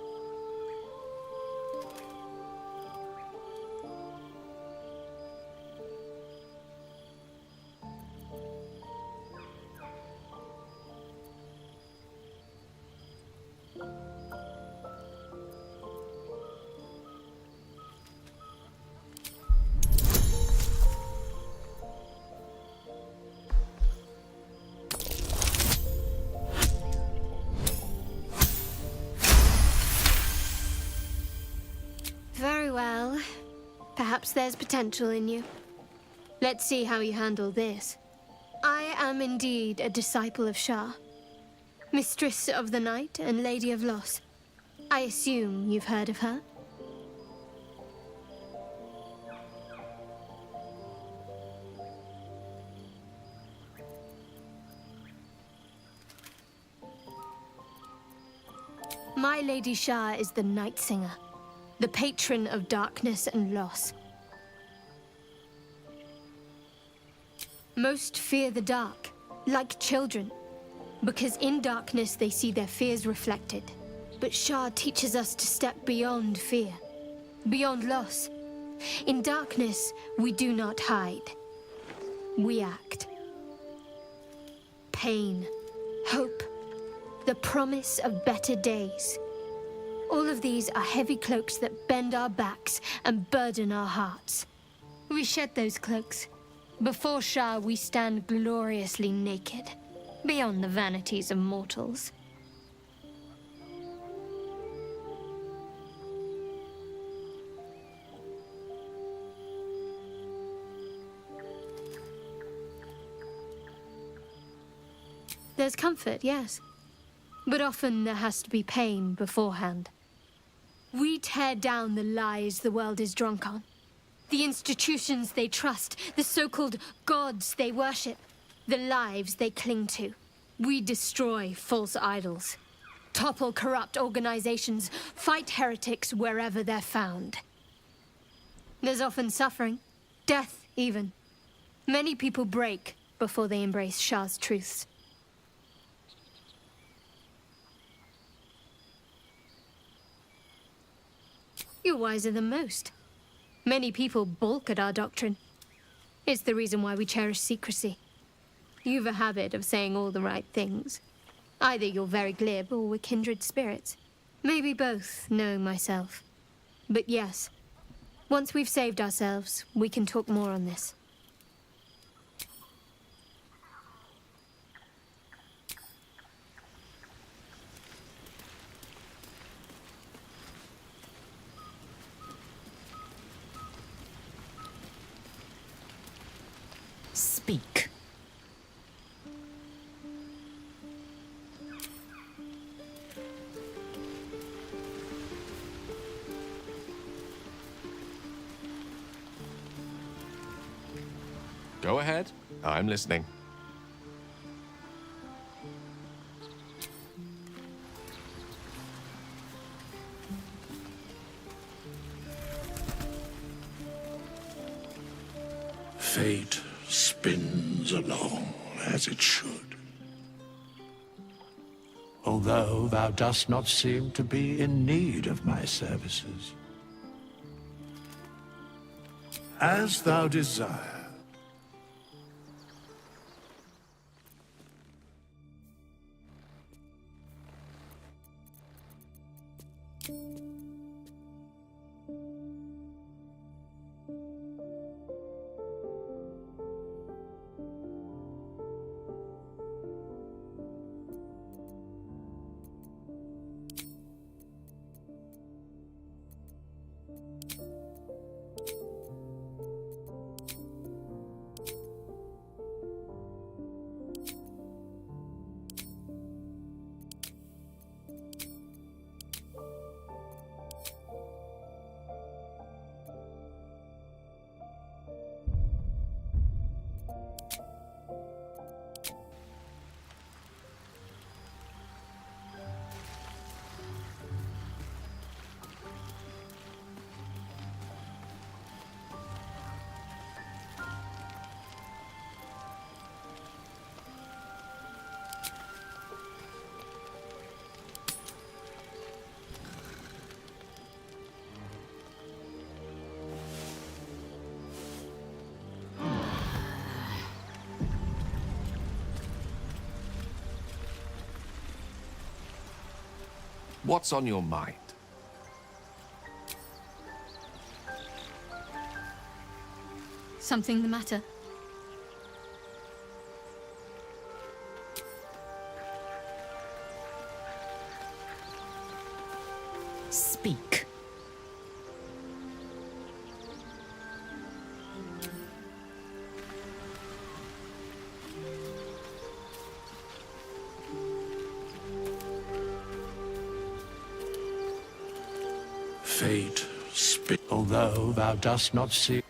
Very well. Perhaps there's potential in you. Let's see how you handle this. I am indeed a disciple of Shah, Mistress of the Night and Lady of Loss. I assume you've heard of her? My Lady Shah is the Night Singer, the patron of darkness and loss. Most fear the dark, like children, because in darkness they see their fears reflected. But Shah teaches us to step beyond fear, beyond loss. In darkness, we do not hide. We act. Pain, hope, the promise of better days. All of these are heavy cloaks that bend our backs and burden our hearts. We shed those cloaks. Before Shah, we stand gloriously naked, beyond the vanities of mortals. There's comfort, yes. But often there has to be pain beforehand. We tear down the lies the world is drunk on. The institutions they trust, the so-called gods they worship, the lives they cling to. We destroy false idols, topple corrupt organizations, fight heretics wherever they're found. There's often suffering, death even. Many people break before they embrace Shah's truths. You're wiser than most. Many people balk at our doctrine. It's the reason why we cherish secrecy. You've a habit of saying all the right things. Either you're very glib or we're kindred spirits. Maybe both, knowing myself. But yes, once we've saved ourselves, we can talk more on this. Speak. Go ahead. I'm listening. Fate spins along as it should. Although thou dost not seem to be in need of my services. As thou desire. What's on your mind? Something the matter? Speak. Fate although thou dost not see.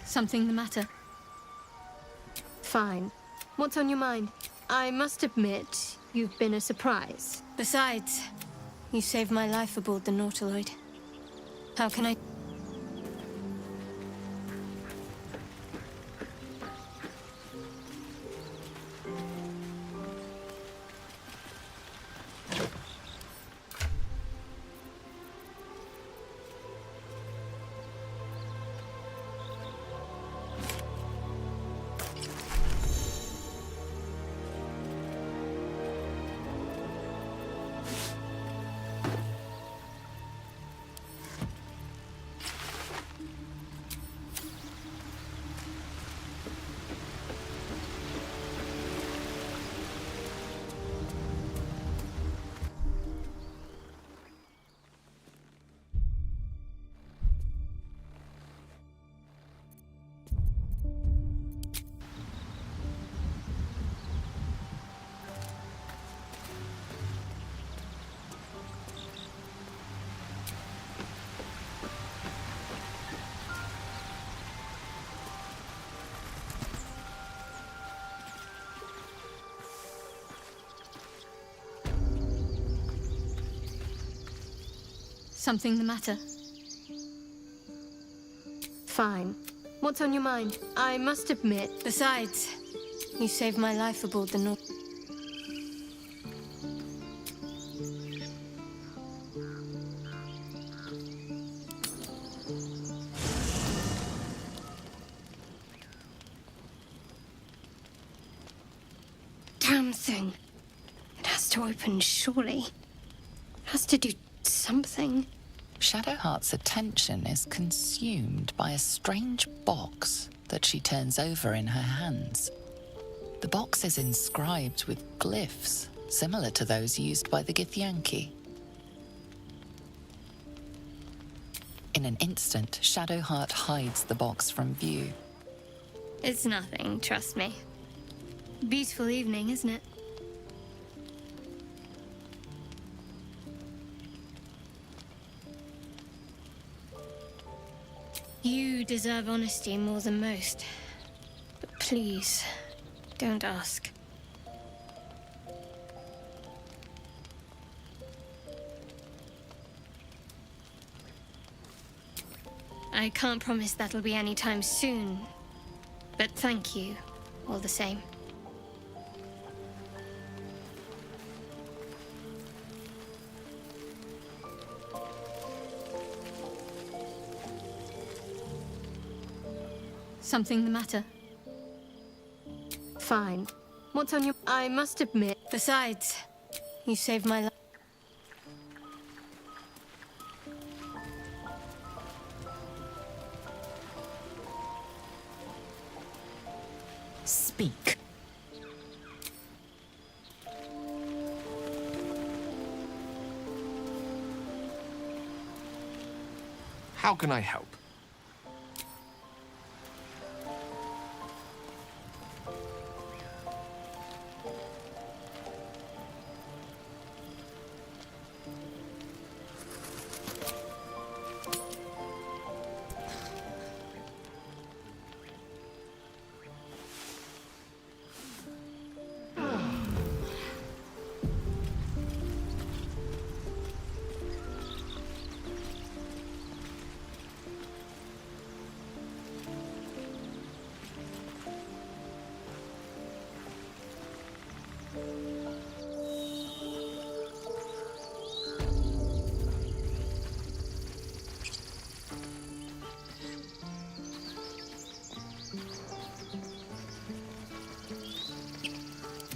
Something the matter? Fine. What's on your mind? I must admit, you've been a surprise. Besides, you saved my life aboard the Nautiloid. How can I... Something the matter? Fine. What's on your mind? I must admit... Besides, you saved my life aboard the Nautiloid. Damn thing. It has to open, surely. It has to do something. Shadowheart's attention is consumed by a strange box that she turns over in her hands. The box is inscribed with glyphs similar to those used by the Githyanki. In an instant, Shadowheart hides the box from view. It's nothing, trust me. Beautiful evening, isn't it? You deserve honesty more than most. But please, don't ask. I can't promise that'll be anytime soon, but thank you, all the same. Something the matter? Fine. What's on your... I must admit... Besides, you saved my life. Speak. How can I help?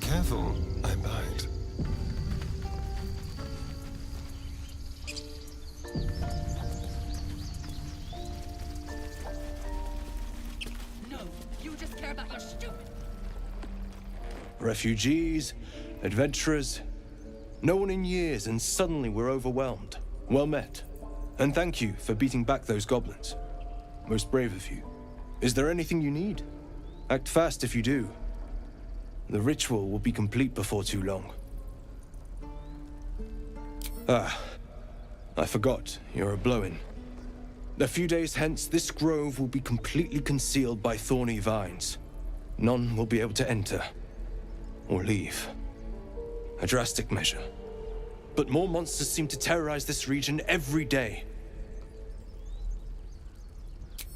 Careful, I bite. No, you just care about your stupid... Refugees, adventurers, no one in years, and suddenly we're overwhelmed. Well met. And thank you for beating back those goblins. Most brave of you. Is there anything you need? Act fast if you do. The ritual will be complete before too long. Ah, I forgot, you're a blow-in. A few days hence, this grove will be completely concealed by thorny vines. None will be able to enter or leave. A drastic measure. But more monsters seem to terrorize this region every day.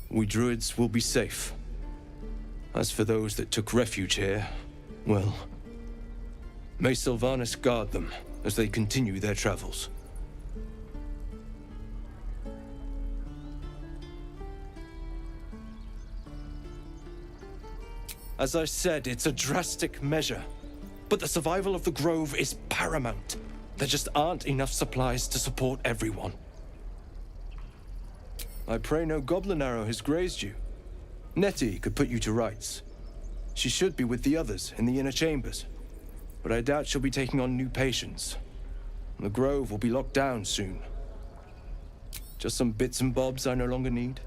We druids will be safe. As for those that took refuge here, well, may Sylvanas guard them as they continue their travels. As I said, it's a drastic measure, but the survival of the grove is paramount. There just aren't enough supplies to support everyone. I pray no goblin arrow has grazed you. Nettie could put you to rights. She should be with the others in the inner chambers, but I doubt she'll be taking on new patients. The grove will be locked down soon. Just some bits and bobs I no longer need.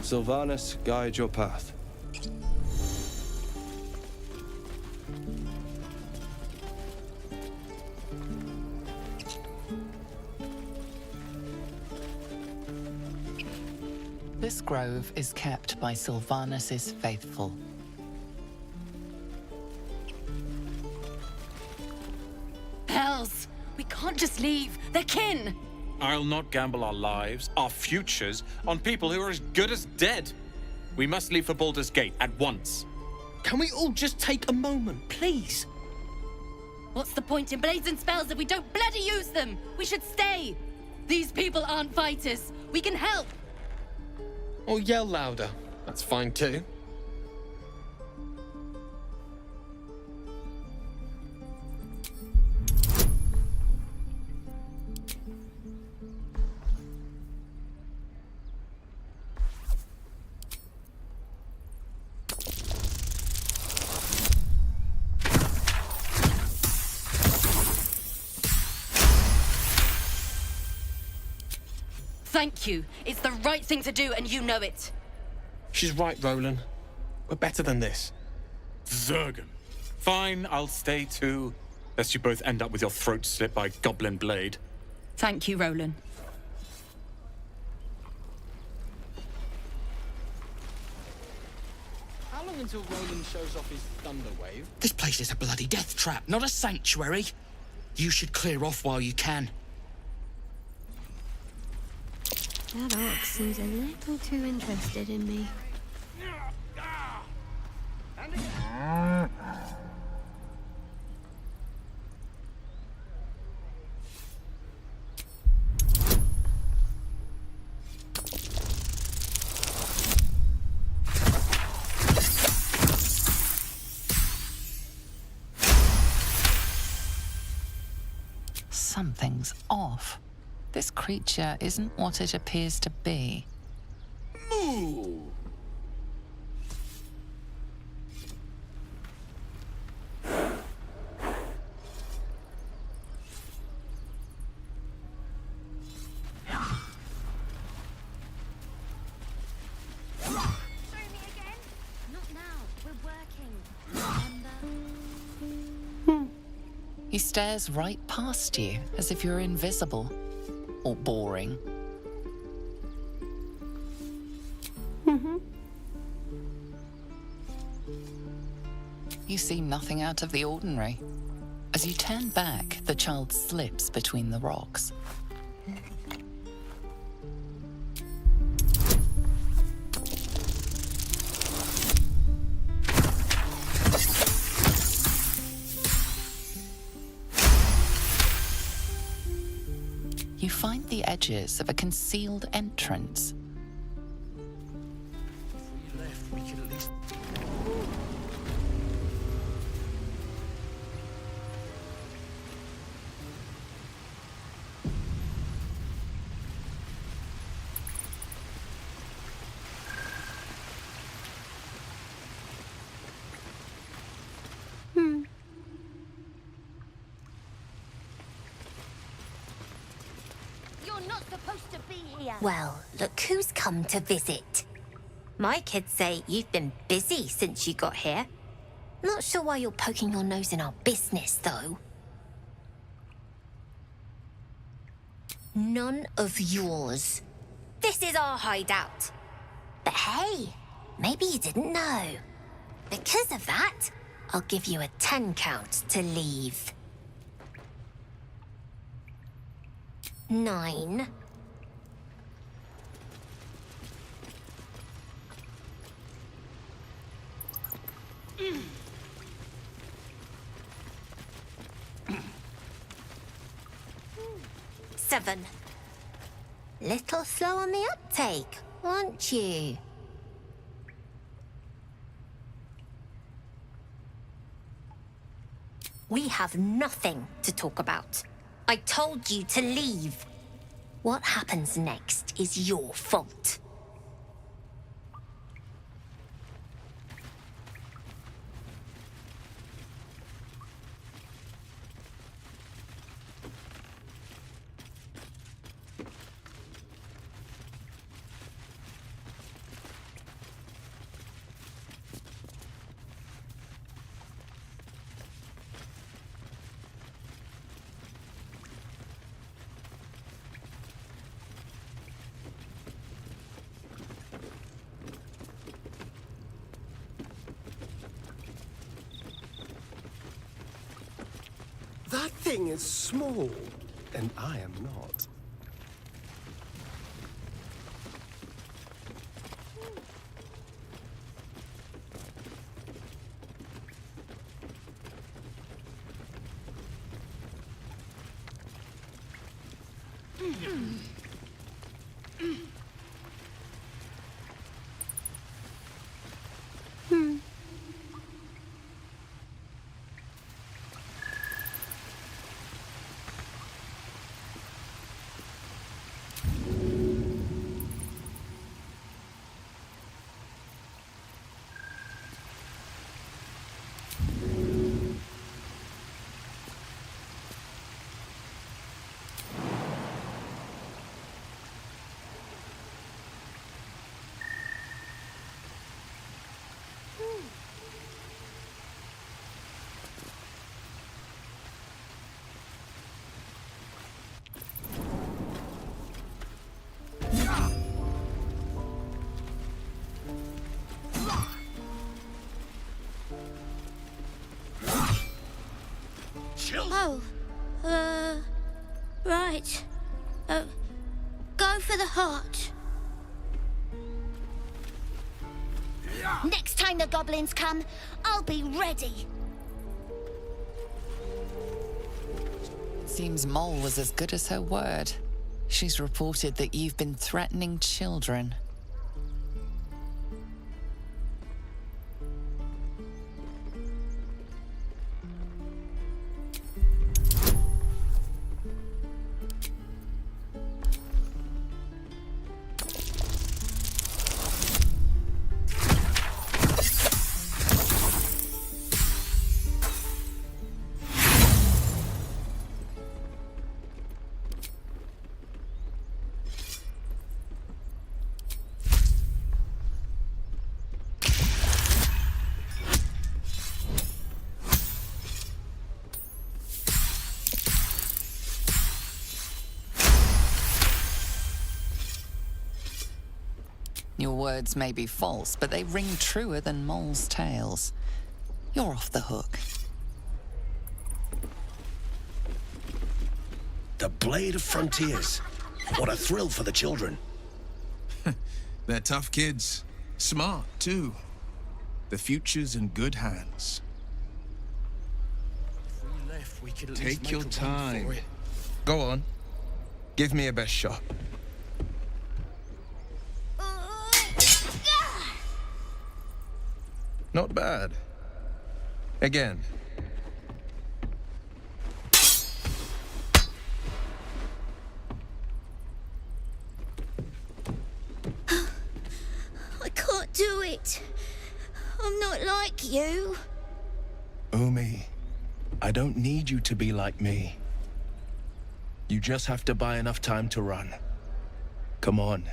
Sylvanas, guide your path. This grove is kept by Sylvanas's faithful. Hells! We can't just leave. They're kin! I'll not gamble our lives, our futures, on people who are as good as dead. We must leave for Baldur's Gate at once. Can we all just take a moment, please? What's the point in blades and spells if we don't bloody use them? We should stay! These people aren't fighters. We can help! Or yell louder. That's fine too. Thank you. It's the right thing to do, and you know it. She's right, Roland. We're better than this. Zurgen. Fine, I'll stay too. Lest you both end up with your throats slit by Goblin Blade. Thank you, Roland. How long until Roland shows off his thunder wave? This place is a bloody death trap, not a sanctuary. You should clear off while you can. That orc seems a little too interested in me. Something's off. This creature isn't what it appears to be. Moo! He stares right past you, as if you're invisible. Or boring. You see nothing out of the ordinary. As you turn back, the child slips between the rocks. You find the edges of a concealed entrance. If we left, we could at least... Well, look who's come to visit. My kids say you've been busy since you got here. Not sure why you're poking your nose in our business, though. None of yours. This is our hideout. But hey, maybe you didn't know. Because of that, I'll give you a 10 count to leave. 9. 7. Little slow on the uptake, aren't you? We have nothing to talk about. I told you to leave. What happens next is your fault. Everything is small, and I am not. Oh, right. Go for the heart. Next time the goblins come, I'll be ready. Seems Mole was as good as her word. She's reported that you've been threatening children. Your words may be false, but they ring truer than Mole's tales. You're off the hook. The Blade of Frontiers. What a thrill for the children. They're tough kids. Smart, too. The future's in good hands. Take your time. Go on. Give me a best shot. Not bad. Again. I can't do it. I'm not like you. Umi, I don't need you to be like me. You just have to buy enough time to run. Come on.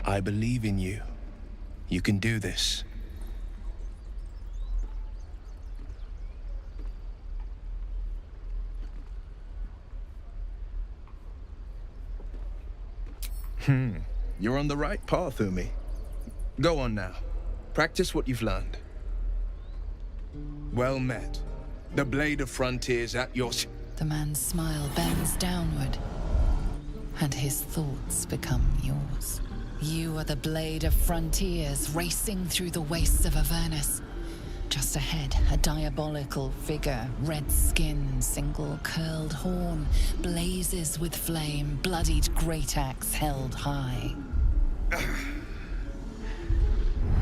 I believe in you. You can do this. You're on the right path, Umi. Go on now. Practice what you've learned. Well met. The Blade of Frontiers at your... The man's smile bends downward, and his thoughts become yours. You are the Blade of Frontiers, racing through the wastes of Avernus. Just ahead, a diabolical figure, red skin, single curled horn, blazes with flame, bloodied great axe held high.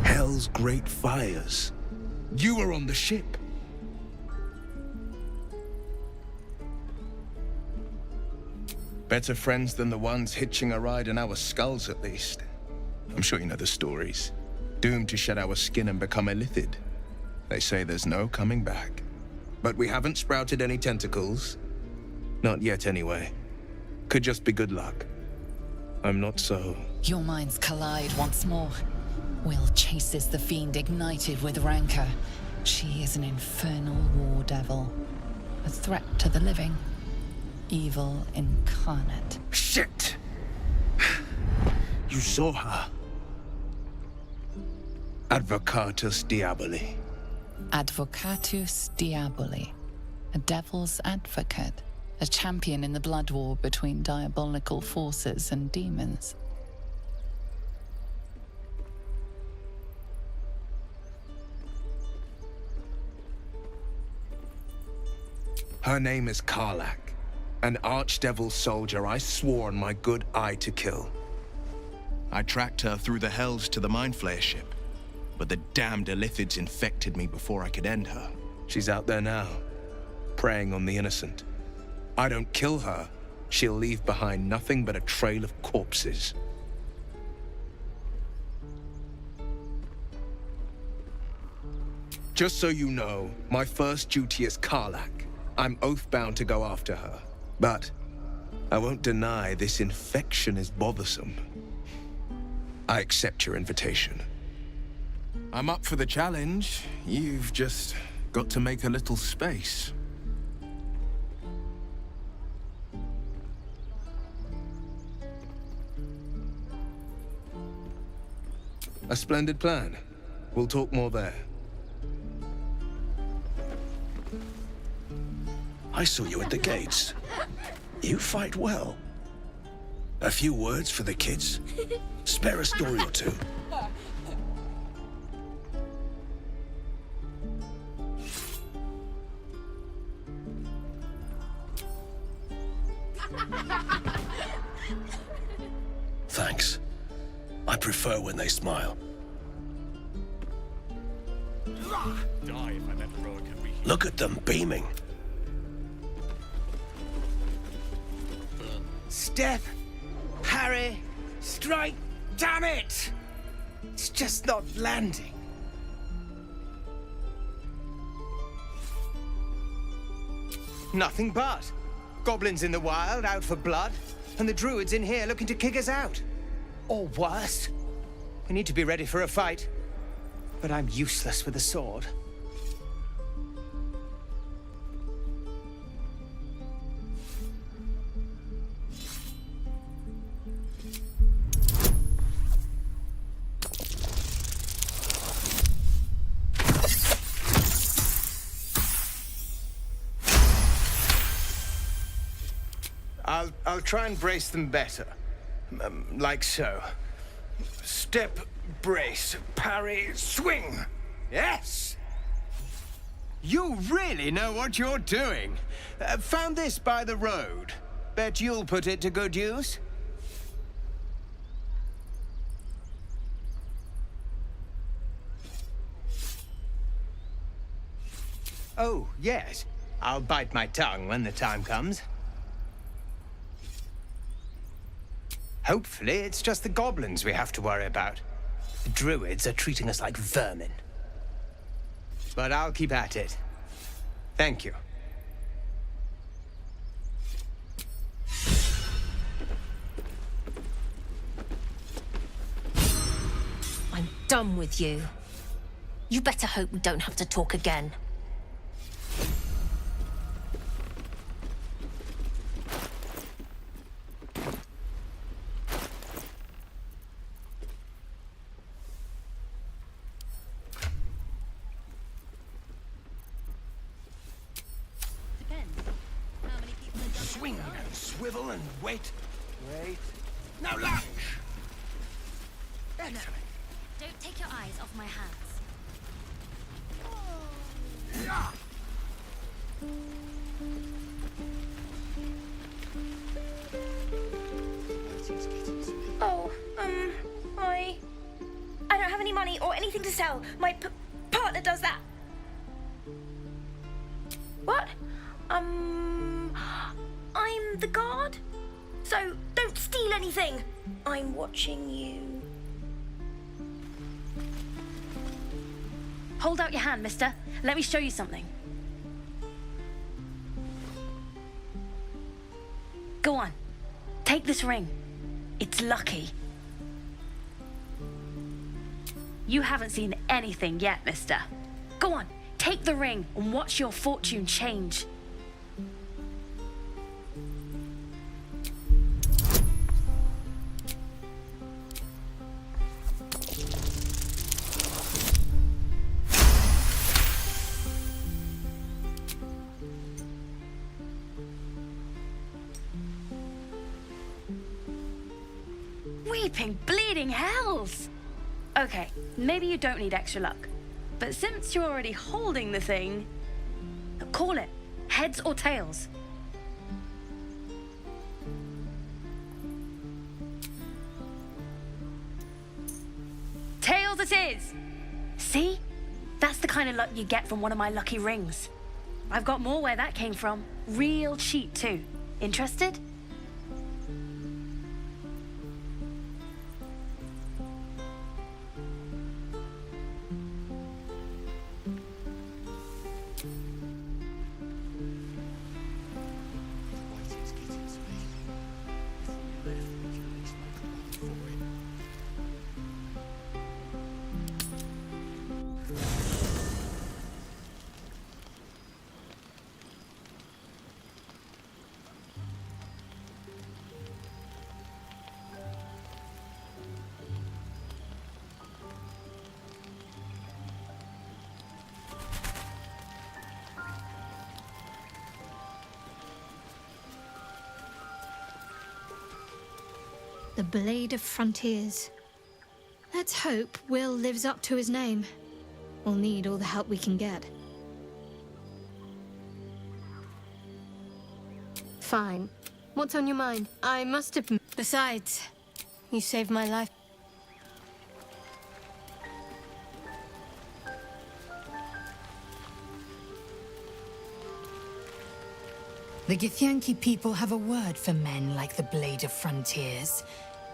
Hell's great fires. You were on the ship. Better friends than the ones hitching a ride in our skulls, at least. I'm sure you know the stories. Doomed to shed our skin and become illithid. They say there's no coming back. But we haven't sprouted any tentacles. Not yet, anyway. Could just be good luck. I'm not so... Your minds collide once more. Will chases the fiend ignited with rancor. She is an infernal war devil. A threat to the living. Evil incarnate. Shit! You saw her. Advocatus Diaboli. Advocatus Diaboli. A devil's advocate. A champion in the blood war between diabolical forces and demons. Her name is Karlach, an archdevil soldier I swore on my good eye to kill. I tracked her through the Hells to the Mindflayer ship, but the damned Illithids infected me before I could end her. She's out there now, preying on the innocent. I don't kill her, she'll leave behind nothing but a trail of corpses. Just so you know, my first duty is Karlach. I'm oath-bound to go after her. But I won't deny this infection is bothersome. I accept your invitation. I'm up for the challenge. You've just got to make a little space. A splendid plan. We'll talk more there. I saw you at the gates. You fight well. A few words for the kids? Spare a story or two. Thanks. I prefer when they smile. Look at them beaming. Step, parry, strike, damn it! It's just not landing. Nothing but. Goblins in the wild, out for blood, and the druids in here looking to kick us out. Or worse. We need to be ready for a fight. But I'm useless with a sword. I'll try and brace them better. Like so. Step, brace, parry, swing. Yes! You really know what you're doing. Found this by the road. Bet you'll put it to good use. Oh, yes. I'll bite my tongue when the time comes. Hopefully, it's just the goblins we have to worry about. The druids are treating us like vermin. But I'll keep at it. Thank you. I'm done with you. You better hope we don't have to talk again. Swing and swivel and wait. Wait. Now lunge! Excellent. Don't take your eyes off my hands. Oh, I don't have any money or anything to sell. My partner does that. What? I'm the guard. So don't steal anything. I'm watching you. Hold out your hand, mister. Let me show you something. Go on. Take this ring. It's lucky. You haven't seen anything yet, mister. Go on. Take the ring and watch your fortune change. Weeping, bleeding hells! Okay, maybe you don't need extra luck. But since you're already holding the thing, call it. Heads or tails. Tails it is! See? That's the kind of luck you get from one of my lucky rings. I've got more where that came from. Real cheap too. Interested? The Blade of Frontiers. Let's hope Will lives up to his name. We'll need all the help we can get. Fine. What's on your mind? I must have... Besides, you saved my life. The Githyanki people have a word for men like the Blade of Frontiers.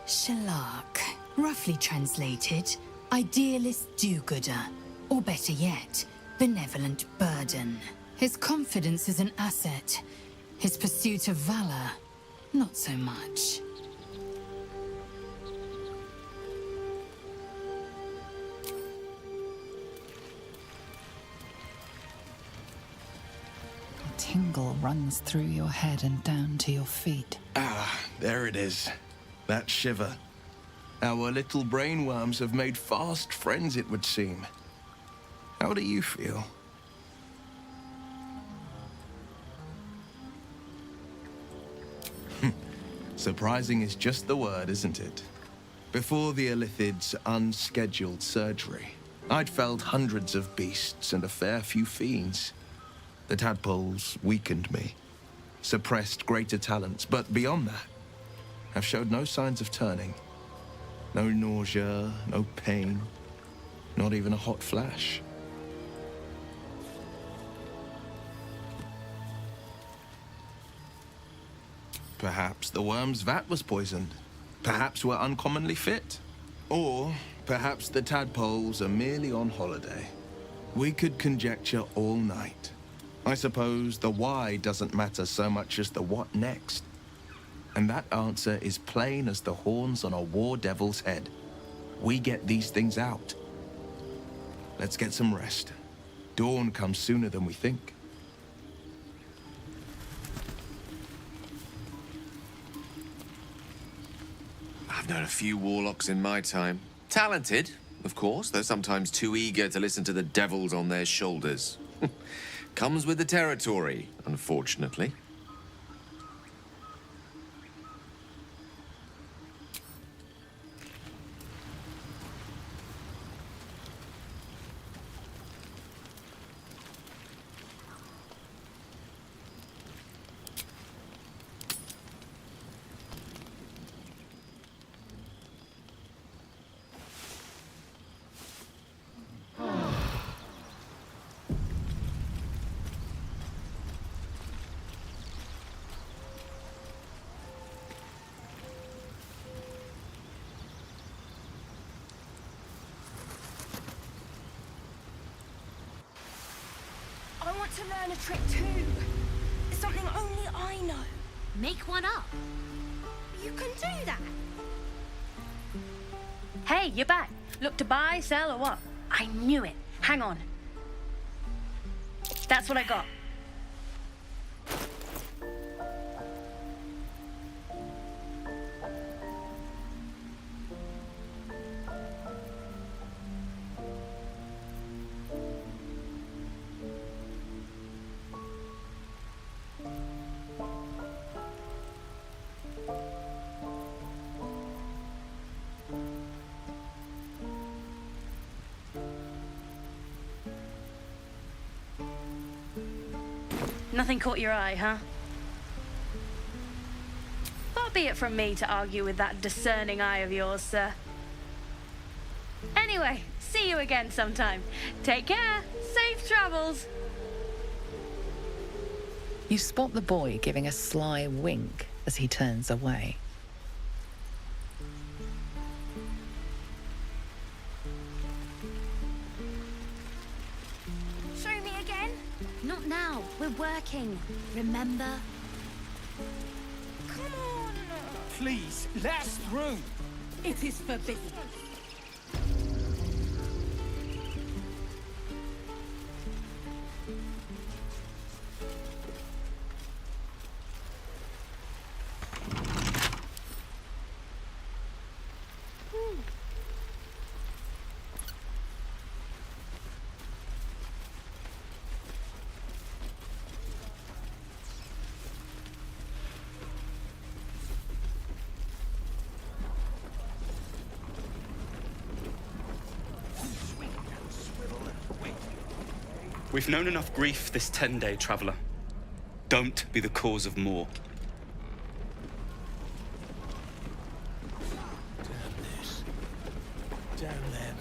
Shalak. Roughly translated, idealist do-gooder. Or better yet, benevolent burden. His confidence is an asset. His pursuit of valor, not so much. A tingle runs through your head and down to your feet. Ah, there it is. That shiver. Our little brainworms have made fast friends, it would seem. How do you feel? Surprising is just the word, isn't it? Before the Illithid's unscheduled surgery, I'd felled hundreds of beasts and a fair few fiends. The tadpoles weakened me, suppressed greater talents, but beyond that, I've showed no signs of turning. No nausea, no pain, not even a hot flash. Perhaps the worm's vat was poisoned. Perhaps we're uncommonly fit. Or perhaps the tadpoles are merely on holiday. We could conjecture all night. I suppose the why doesn't matter so much as the what next. And that answer is plain as the horns on a war devil's head. We get these things out. Let's get some rest. Dawn comes sooner than we think. I've known a few warlocks in my time. Talented, of course, though sometimes too eager to listen to the devils on their shoulders. Comes with the territory, unfortunately. I want to learn a trick too. It's something only I know. Make one up. You can do that. Hey, you're back. Look to buy, sell, or what? I knew it. Hang on. That's what I got. Nothing caught your eye, huh? Far be it from me to argue with that discerning eye of yours, sir. Anyway, see you again sometime. Take care. Safe travels. You spot the boy giving a sly wink as he turns away. Show me again? Not now. We're working. Remember? Come on! Please, let us through. It is forbidden. We've known enough grief this 10-day traveler. Don't be the cause of more. Damn them.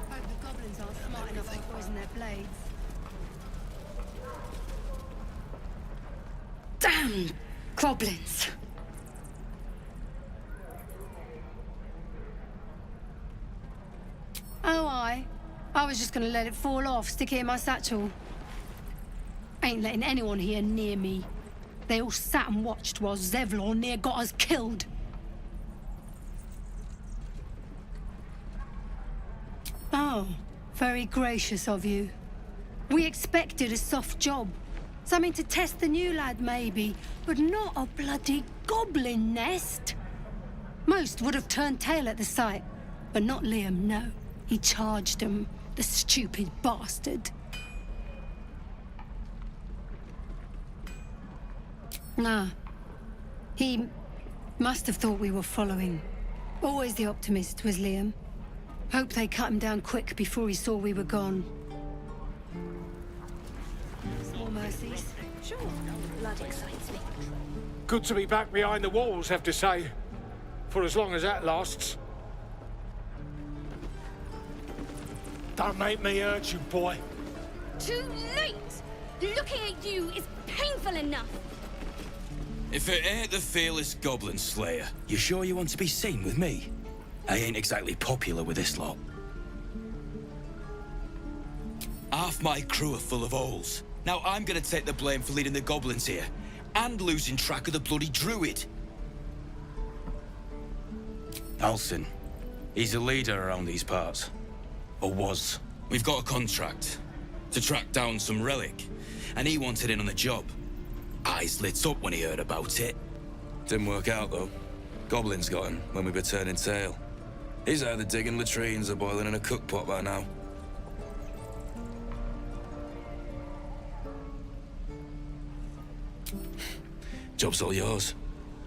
Hope the goblins aren't smart enough to poison their blades. Damn goblins! Oh, I was just gonna let it fall off, stick it in my satchel. Ain't letting anyone here near me. They all sat and watched while Zevlor near got us killed. Oh, very gracious of you. We expected a soft job. Something to test the new lad, maybe, but not a bloody goblin nest. Most would have turned tail at the sight, but not Liam, no. He charged him, the stupid bastard. Nah. He must have thought we were following. Always the optimist was Liam. Hope they cut him down quick before he saw we were gone. Small mercies. Sure, blood excites me. Good to be back behind the walls, have to say. For as long as that lasts. Don't make me hurt you, boy. Too late! Looking at you is painful enough. If it ain't the fearless Goblin Slayer, you sure you want to be seen with me? I ain't exactly popular with this lot. Half my crew are full of holes. Now I'm gonna take the blame for leading the goblins here, and losing track of the bloody druid. Alcyn. He's a leader around these parts. Or was. We've got a contract to track down some relic, and he wanted in on the job. Eyes lit up when he heard about it. Didn't work out, though. Goblins got him when we were turning tail. He's either digging latrines or boiling in a cookpot by now. Job's all yours,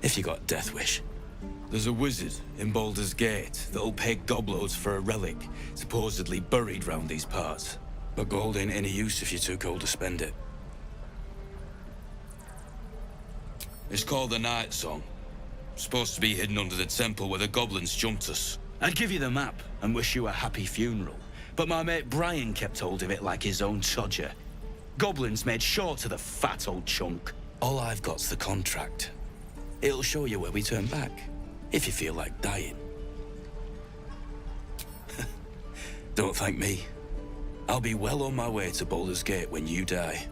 if you got a death wish. There's a wizard in Baldur's Gate that'll pay gobloads for a relic supposedly buried round these parts. But gold ain't any use if you're too cold to spend it. It's called the Night Song. Supposed to be hidden under the temple where the goblins jumped us. I'd give you the map and wish you a happy funeral, but my mate Brian kept hold of it like his own Todger. Goblins made short to the fat old chunk. All I've got's the contract. It'll show you where we turn back, if you feel like dying. Don't thank me. I'll be well on my way to Baldur's Gate when you die.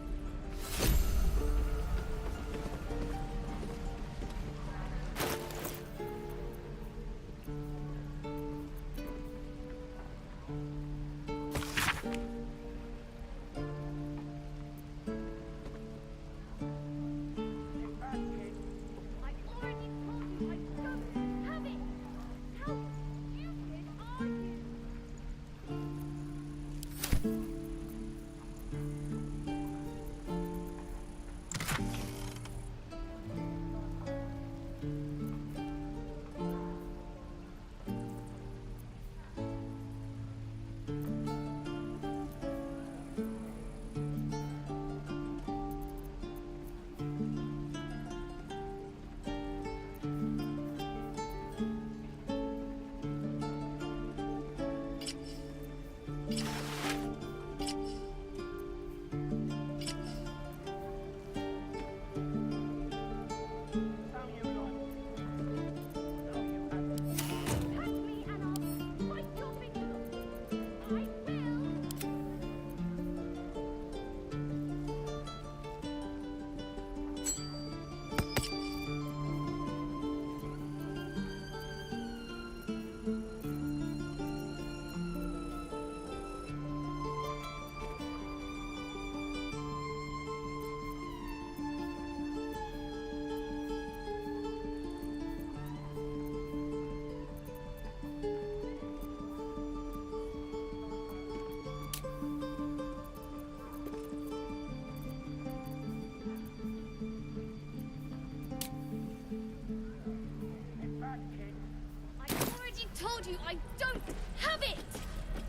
told you I don't have it!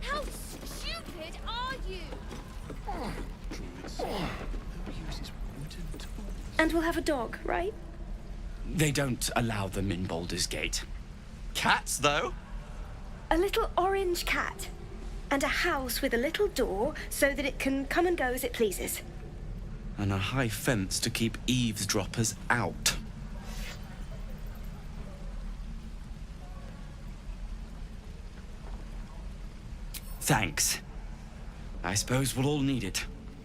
How stupid are you? And we'll have a dog, right? They don't allow them in Baldur's Gate. Cats, though? A little orange cat. And a house with a little door so that it can come and go as it pleases. And a high fence to keep eavesdroppers out. Thanks. I suppose we'll all need it.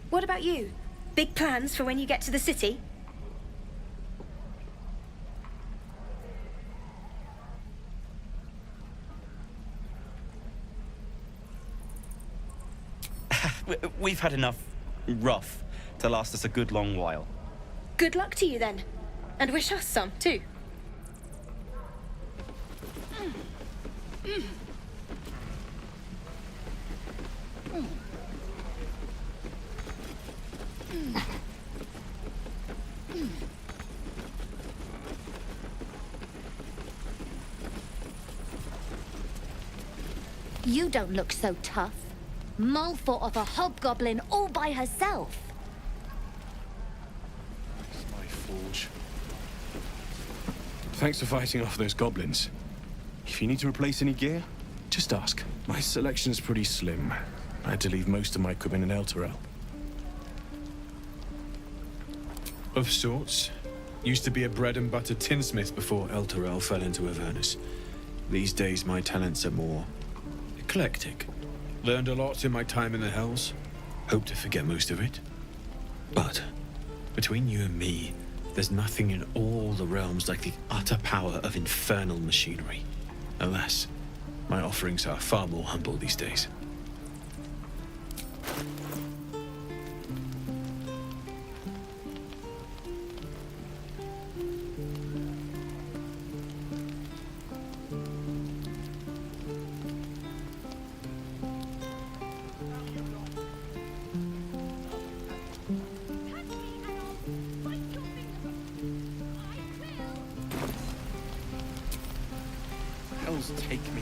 What about you? Big plans for when you get to the city? We've had enough rough to last us a good long while. Good luck to you then. And wish us some, too. You don't look so tough. Mull fought off a hobgoblin all by herself. It's my forge. Thanks for fighting off those goblins. If you need to replace any gear, just ask. My selection's pretty slim. I had to leave most of my equipment in Elturel. Of sorts. Used to be a bread-and-butter tinsmith before Elturel fell into Avernus. These days, my talents are more eclectic. Learned a lot in my time in the Hells. Hope to forget most of it. But, between you and me, there's nothing in all the realms like the utter power of infernal machinery. Alas, my offerings are far more humble these days. Take me.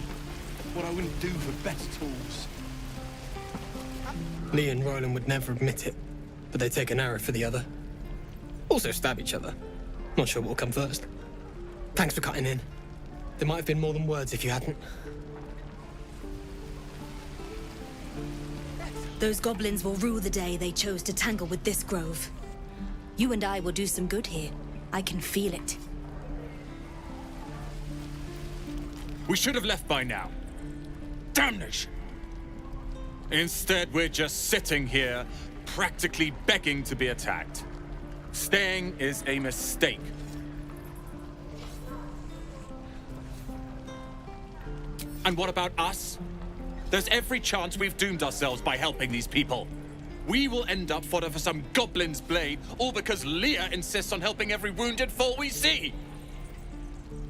What I wouldn't do for better tools. Lee and Roland would never admit it, but they take an arrow for the other. Also stab each other. Not sure what will come first. Thanks for cutting in. There might have been more than words if you hadn't. Those goblins will rue the day they chose to tangle with this grove. You and I will do some good here. I can feel it. We should have left by now. Damnation! Instead, we're just sitting here, practically begging to be attacked. Staying is a mistake. And what about us? There's every chance we've doomed ourselves by helping these people. We will end up fodder for some goblin's blade, all because Leah insists on helping every wounded foe we see.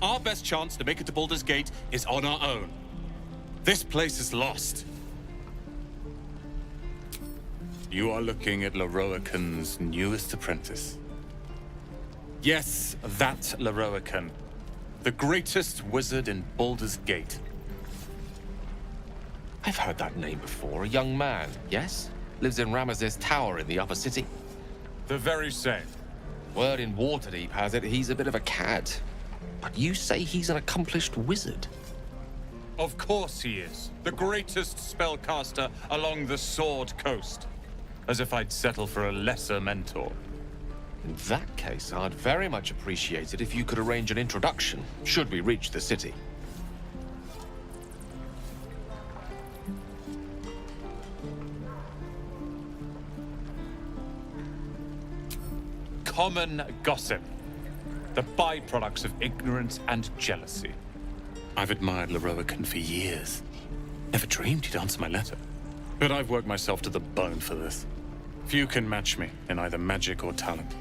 Our best chance to make it to Baldur's Gate is on our own. This place is lost. You are looking at Lorroakan's newest apprentice. Yes, that Lorroakan. The greatest wizard in Baldur's Gate. I've heard that name before. A young man, yes? Lives in Ramaz's Tower in the upper city. The very same. Word in Waterdeep has it he's a bit of a cad. But you say he's an accomplished wizard. Of course he is. The greatest spellcaster along the Sword Coast. As if I'd settle for a lesser mentor. In that case, I'd very much appreciate it if you could arrange an introduction, should we reach the city. Common gossip. The byproducts of ignorance and jealousy. I've admired Lorroakan for years. Never dreamed he'd answer my letter. But I've worked myself to the bone for this. Few can match me in either magic or talent.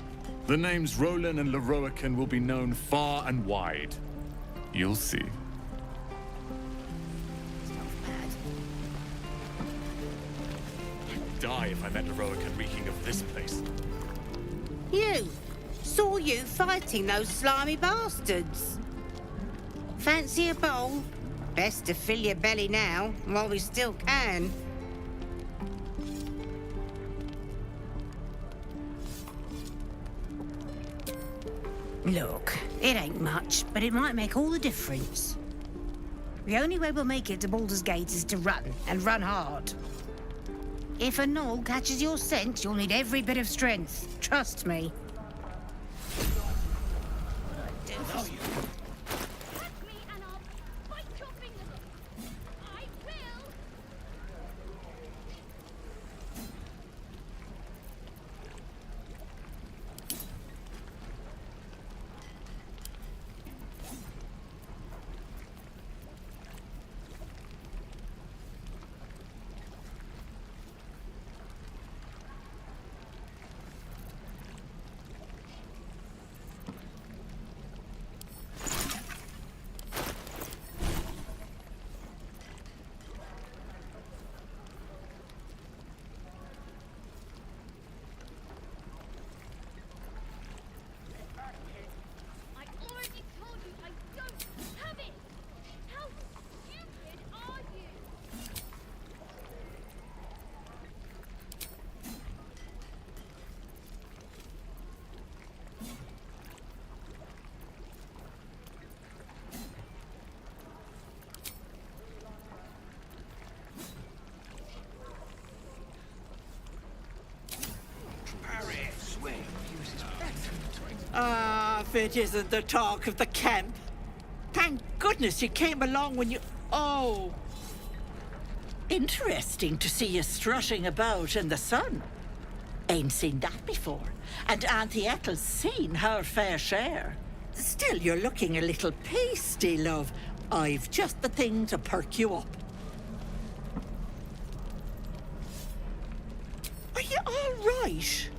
The names Roland and Lorroakan will be known far and wide. You'll see. I'd die if I met Lorroakan reeking of this place. You! Saw you fighting those slimy bastards. Fancy a bowl? Best to fill your belly now, while we still can. Look, it ain't much, but it might make all the difference. The only way we'll make it to Baldur's Gate is to run, and run hard. If a gnoll catches your scent, you'll need every bit of strength. Trust me. Ah, if it isn't the talk of the camp. Thank goodness you came along when you... Oh. Interesting to see you strutting about in the sun. Ain't seen that before. And Auntie Ethel's seen her fair share. Still, you're looking a little pasty, love. I've just the thing to perk you up. Are you all right?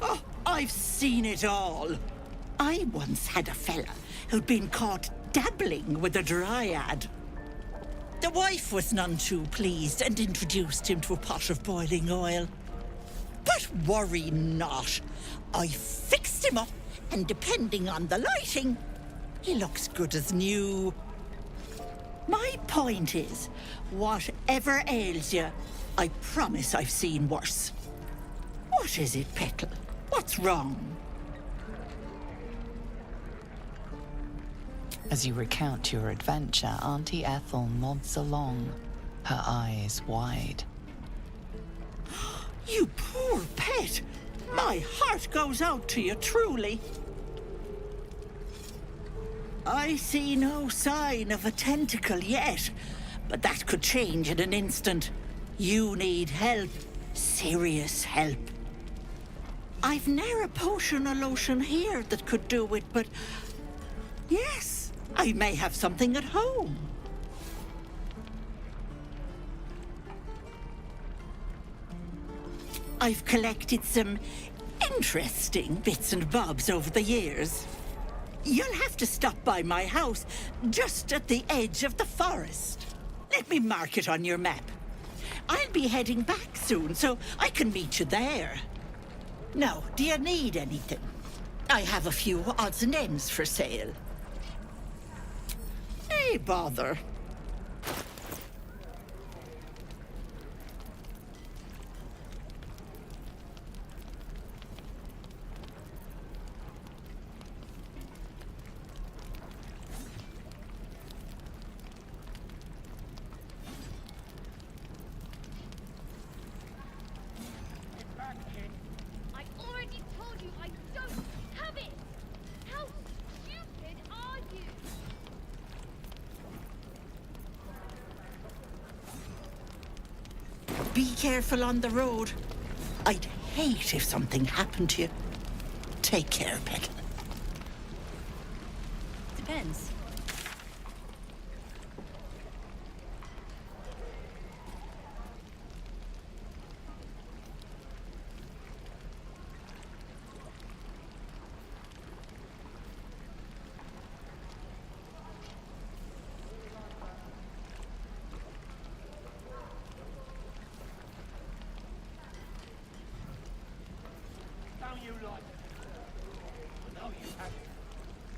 Oh, I've seen it all. I once had a fella who'd been caught dabbling with a dryad. The wife was none too pleased and introduced him to a pot of boiling oil. But worry not. I fixed him up, and depending on the lighting, he looks good as new. My point is, whatever ails you, I promise I've seen worse. What is it, Petal? What's wrong? As you recount your adventure, Auntie Ethel nods along, her eyes wide. You poor pet! My heart goes out to you, truly. I see no sign of a tentacle yet, but that could change in an instant. You need help. Serious help. I've ne'er a potion or lotion here that could do it, but... yes, I may have something at home. I've collected some interesting bits and bobs over the years. You'll have to stop by my house, just at the edge of the forest. Let me mark it on your map. I'll be heading back soon, so I can meet you there. Now, do you need anything? I have a few odds and ends for sale. Hey, bother. Be careful on the road. I'd hate if something happened to you. Take care, Petal. Depends.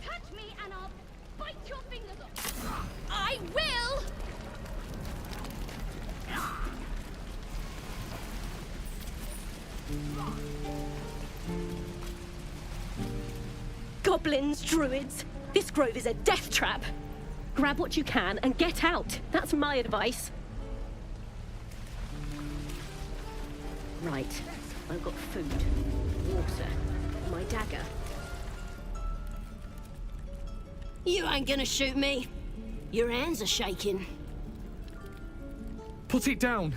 Touch me and I'll bite your fingers off. I will! Goblins, druids, this grove is a death trap. Grab what you can and get out. That's my advice. Right, I've got food, water, my dagger. You ain't gonna shoot me. Your hands are shaking. Put it down.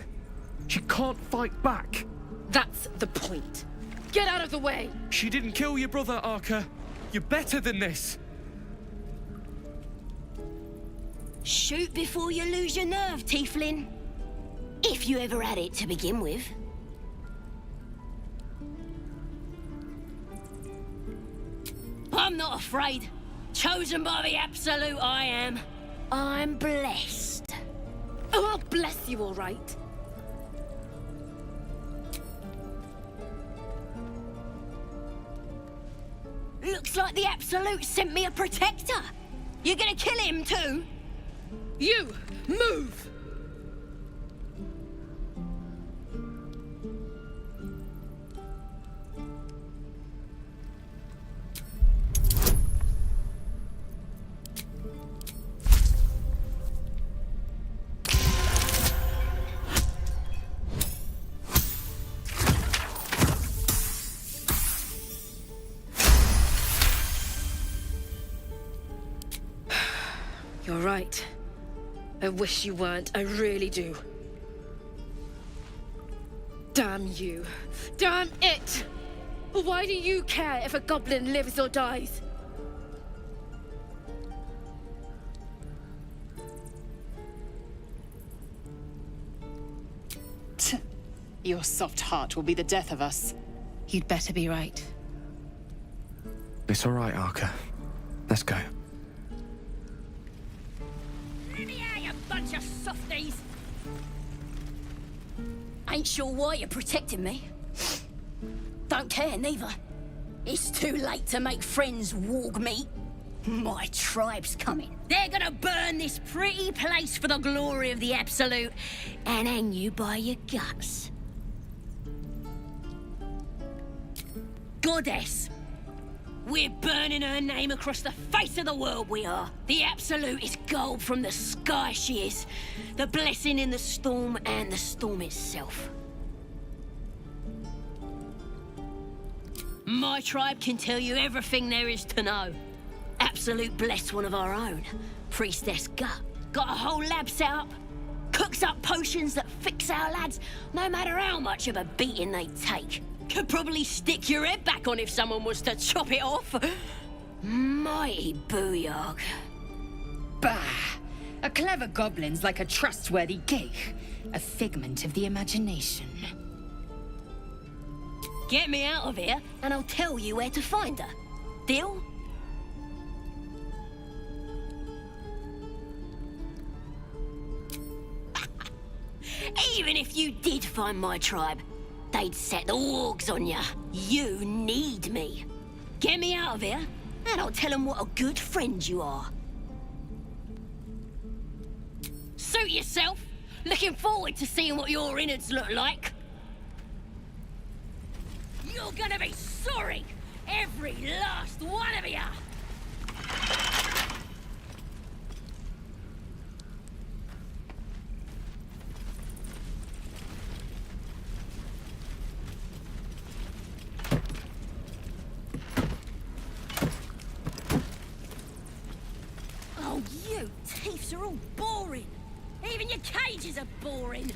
She can't fight back. That's the point. Get out of the way! She didn't kill your brother, Arka. You're better than this. Shoot before you lose your nerve, Tiefling. If you ever had it to begin with. I'm not afraid. Chosen by the Absolute, I am. I'm blessed. Oh, I'll bless you all right. Looks like the Absolute sent me a protector. You gonna kill him too? You, move! You're right. I wish you weren't, I really do. Damn you. Damn it! Why do you care if a goblin lives or dies? Your soft heart will be the death of us. You'd better be right. It's all right, Arka. Let's go. Let me out, you bunch of softies! Ain't sure why you're protecting me. Don't care, neither. It's too late to make friends, warg meat. My tribe's coming. They're gonna burn this pretty place for the glory of the Absolute and hang you by your guts. Goddess! We're burning her name across the face of the world, we are. The Absolute is gold from the sky, she is. The blessing in the storm and the storm itself. My tribe can tell you everything there is to know. Absolute bless one of our own. Priestess Gut. Got a whole lab set up. Cooks up potions that fix our lads, no matter how much of a beating they take. Could probably stick your head back on if someone was to chop it off. Mighty booyog. Bah! A clever goblin's like a trustworthy gig. A figment of the imagination. Get me out of here, and I'll tell you where to find her. Deal? Even if you did find my tribe, they'd set the wargs on ya. You need me. Get me out of here, and I'll tell them what a good friend you are. Suit yourself. Looking forward to seeing what your innards look like. You're gonna be sorry, every last one of ya. Oh, you thiefs are all boring. Even your cages are boring.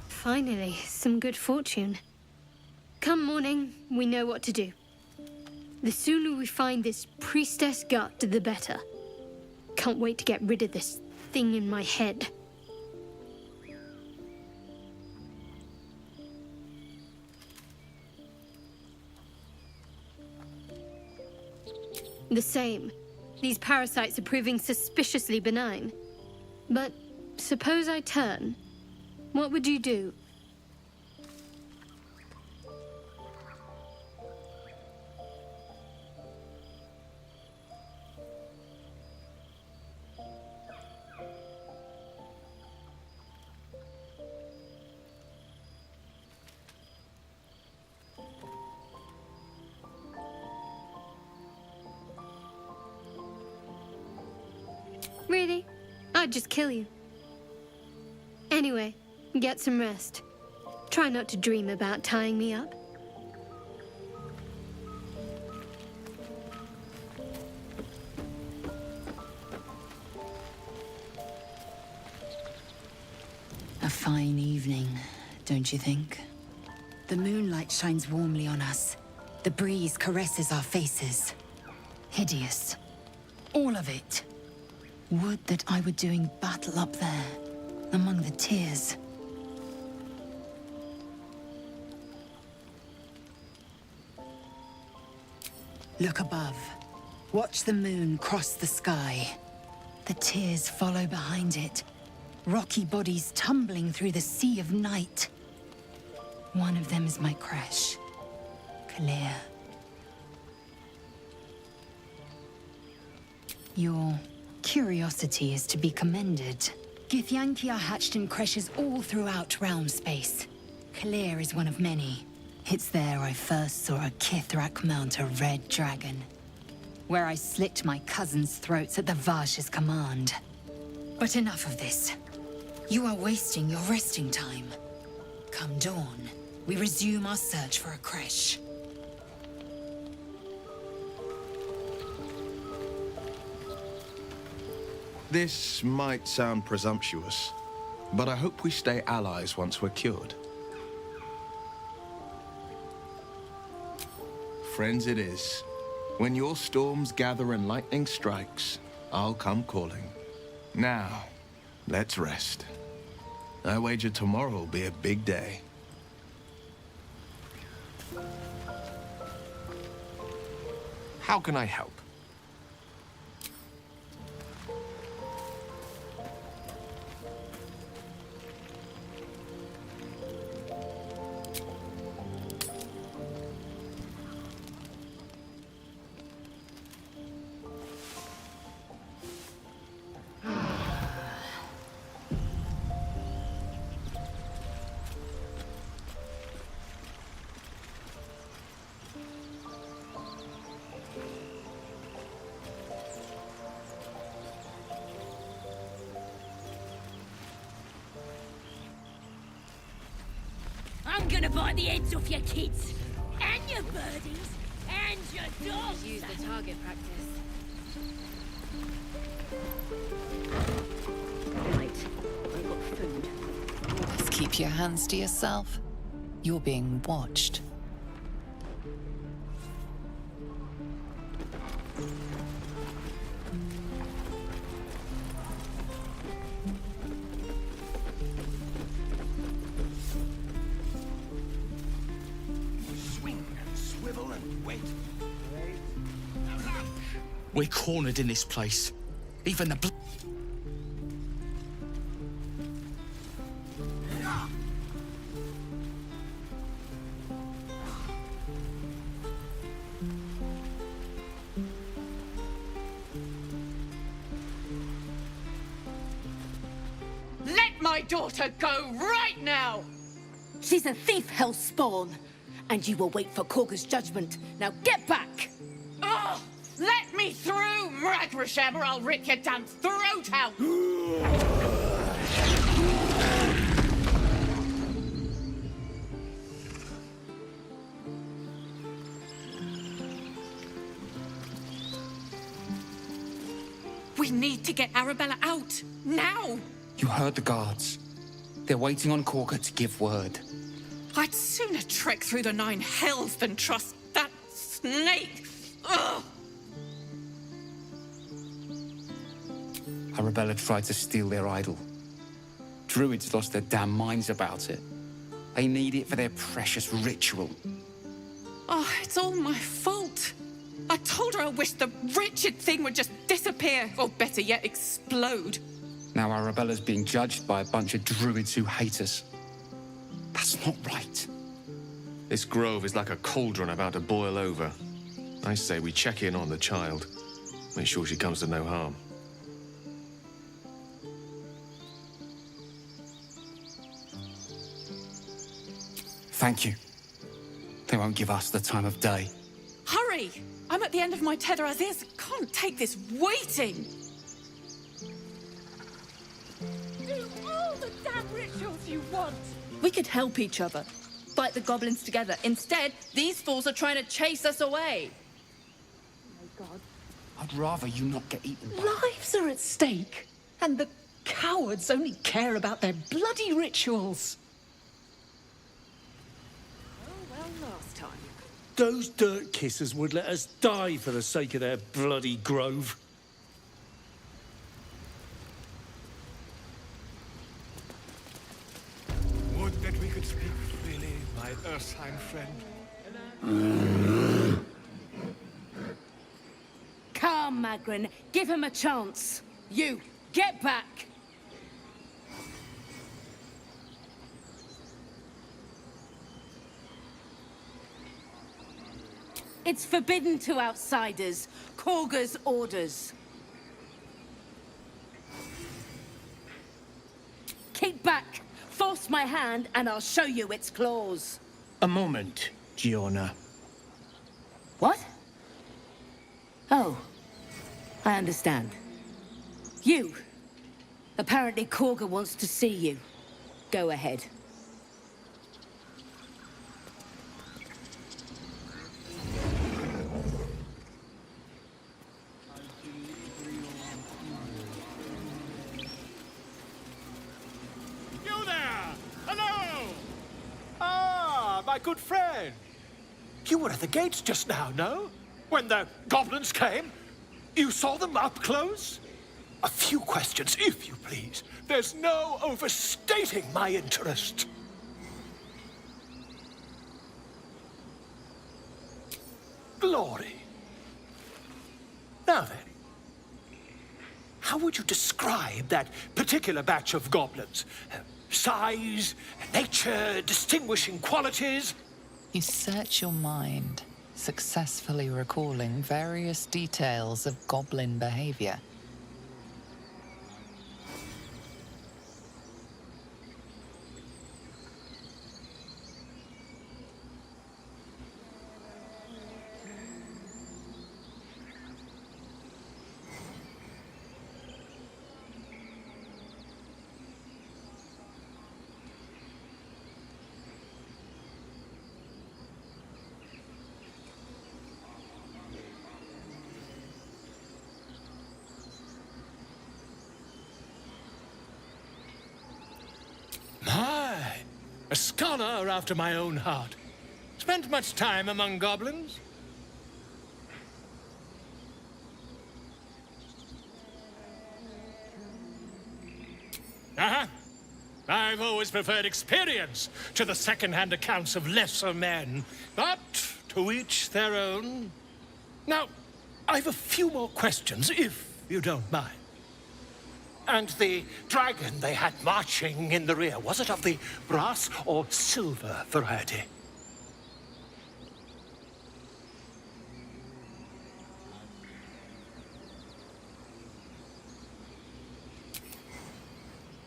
Finally, some good fortune. Come morning, we know what to do. The sooner we find this Priestess Gut, the better. Can't wait to get rid of this thing in my head. The same. These parasites are proving suspiciously benign. But suppose I turn. What would you do? Really? I'd just kill you. Anyway, get some rest. Try not to dream about tying me up. A fine evening, don't you think? The moonlight shines warmly on us. The breeze caresses our faces. Hideous. All of it. Would that I were doing battle up there, among the tears. Look above. Watch the moon cross the sky. The tears follow behind it. Rocky bodies tumbling through the sea of night. One of them is my crash. Kalir. Your curiosity is to be commended. Githyanki are hatched in creches all throughout realm space. Kalir is one of many. It's there I first saw a Kithrak mount a red dragon. Where I slit my cousins' throats at the Varsh's command. But enough of this. You are wasting your resting time. Come dawn, we resume our search for a creche. This might sound presumptuous, but I hope we stay allies once we're cured. Friends it is. When your storms gather and lightning strikes, I'll come calling. Now, let's rest. I wager tomorrow will be a big day. How can I help? I'm gonna bite the heads off your kids, and your birdies, and your dogs. Use the target practice. Right, I've got food. Just keep your hands to yourself. You're being watched. We're cornered in this place. Even the Let my daughter go right now! She's a thief, Hellspawn. And you will wait for Korga's judgment. Now get back! Oh, let me through, Mragrasham, or I'll rip your damn throat out! We need to get Arabella out, now! You heard the guards. They're waiting on Korga to give word. I'd sooner trek through the 9 hells than trust that snake! Ugh! Arabella tried to steal their idol. Druids lost their damn minds about it. They need it for their precious ritual. Oh, it's all my fault. I told her I wished the wretched thing would just disappear, or better yet, explode. Now Arabella's being judged by a bunch of druids who hate us. That's not right. This grove is like a cauldron about to boil over. I say we check in on the child. Make sure she comes to no harm. Thank you. They won't give us the time of day. Hurry! I'm at the end of my tether as is. Can't take this waiting. Do all the damn rituals you want. We could help each other. Fight the goblins together. Instead, these fools are trying to chase us away. Oh my god. I'd rather you not get eaten by... Lives are at stake, and the cowards only care about their bloody rituals. Oh, well, last time. Those dirt kissers would let us die for the sake of their bloody grove. Would that we could speak freely, my Ursine friend. Come, Magrin. Give him a chance. You, get back. It's forbidden to outsiders. Korga's orders. Keep back. Force my hand and I'll show you its claws. A moment, Giona. What? Oh, I understand. You. Apparently Korga wants to see you. Go ahead. You there! Hello! Ah, my good friend. You were at the gates just now, no? When the goblins came? You saw them up close? A few questions, if you please. There's no overstating my interest. Glory. Now then, how would you describe that particular batch of goblins? Size, nature, distinguishing qualities? You search your mind, successfully recalling various details of goblin behavior. My, a scholar after my own heart. Spent much time among goblins? Uh-huh. I've always preferred experience to the second-hand accounts of lesser men. But to each their own. Now, I've a few more questions, if you don't mind. And the dragon they had marching in the rear, was it of the brass or silver variety?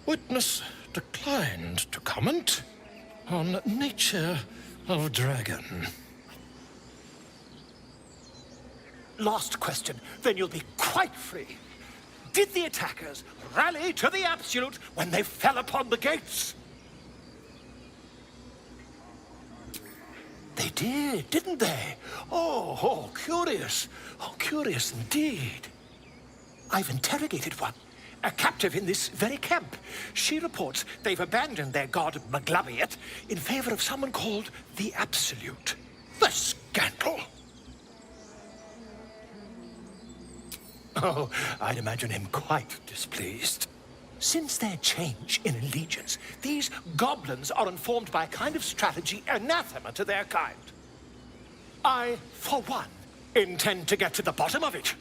Witness declined to comment on nature of dragon. Last question, then you'll be quite free. Did the attackers rally to the Absolute when they fell upon the gates? They did, didn't they? Oh, curious. Oh, curious indeed. I've interrogated one, a captive in this very camp. She reports they've abandoned their god Maglabiet in favor of someone called the Absolute. The scandal! Oh, I'd imagine him quite displeased. Since their change in allegiance, these goblins are informed by a kind of strategy anathema to their kind. I, for one, intend to get to the bottom of it.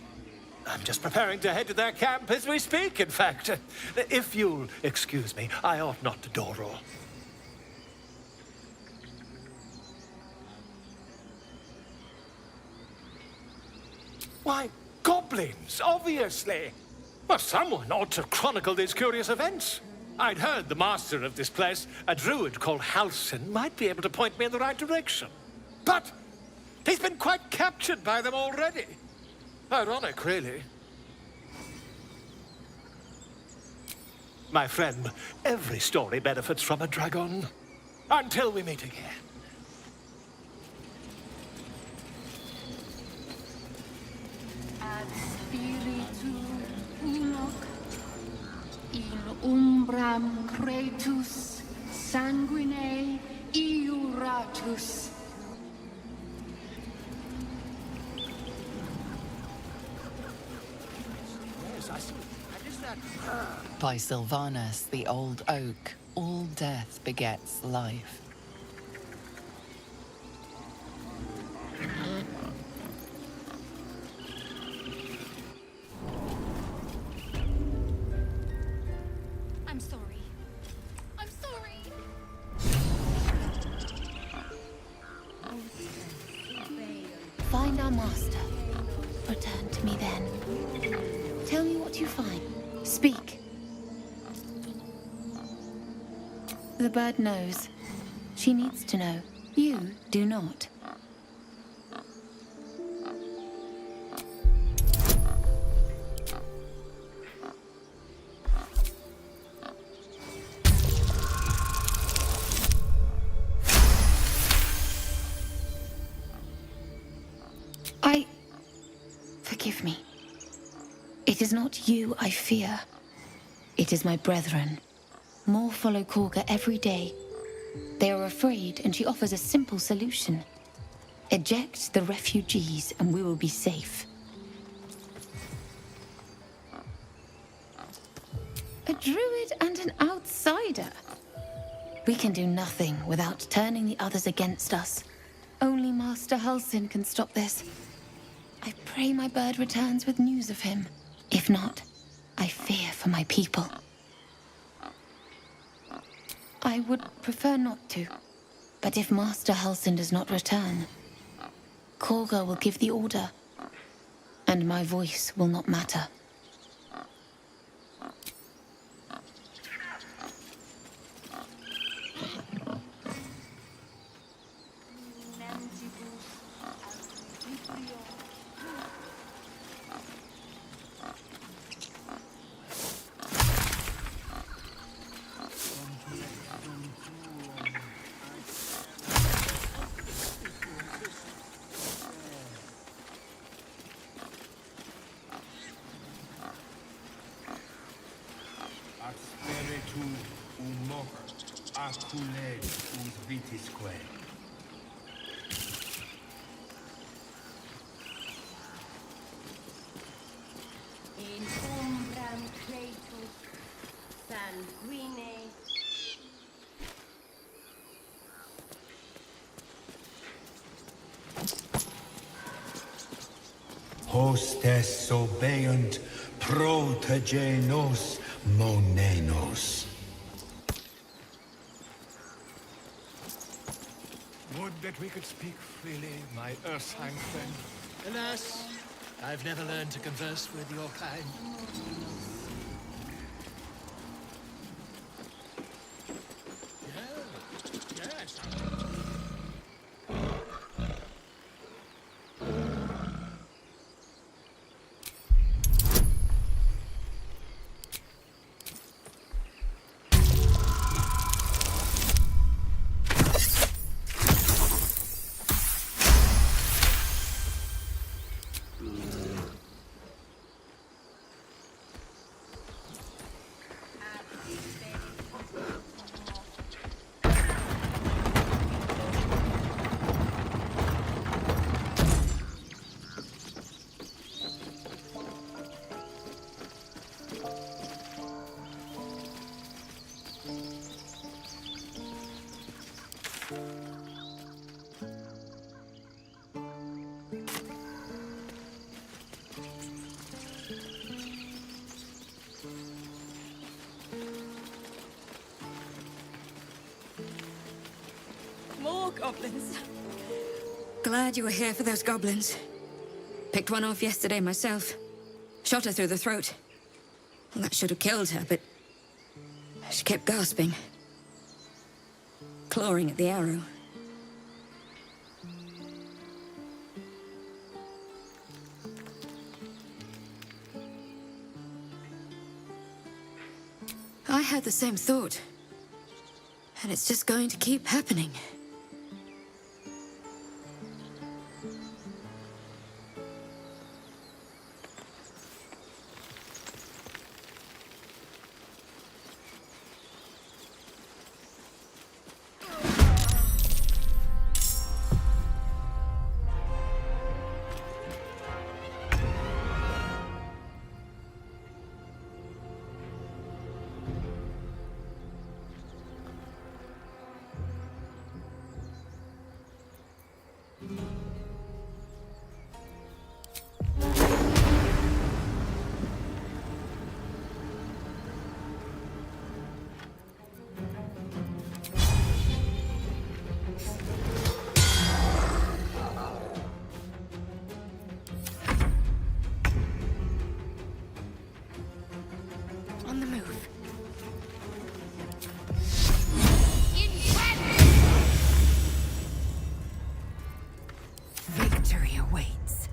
I'm just preparing to head to their camp as we speak, in fact. If you'll excuse me, I ought not to dawdle. Why, goblins, obviously. Well, someone ought to chronicle these curious events. I'd heard the master of this place, a druid called Halsin, might be able to point me in the right direction. But he's been quite captured by them already. Ironic, really. My friend, every story benefits from a dragon. Until we meet again. Ad spiritu unoc in umbram cretus sanguine iuratus. By Sylvanus, the old oak, all death begets life. I'm sorry. I'm sorry. Find our master. Return to me then. Tell me what you find. Speak. The bird knows. She needs to know. You do not. Forgive me. It is not you I fear. It is my brethren. More follow Korga every day. They are afraid, and she offers a simple solution. Eject the refugees, and we will be safe. A druid and an outsider. We can do nothing without turning the others against us. Only Master Halsin can stop this. I pray my bird returns with news of him. If not, I fear for my people. I would prefer not to. But if Master Halsin does not return, Korga will give the order, and my voice will not matter. In umbram cretus sanguine. Hostes obeunt protegenos monenos. Would that we could speak freely, my Ursine friend. Alas, I've never learned to converse with your kind. Yes. goblins. Glad you were here for those goblins. Picked one off yesterday myself. Shot her through the throat. Well, that should have killed her, but she kept gasping. Clawing at the arrow. I had the same thought. And it's just going to keep happening. On the move. Victory awaits.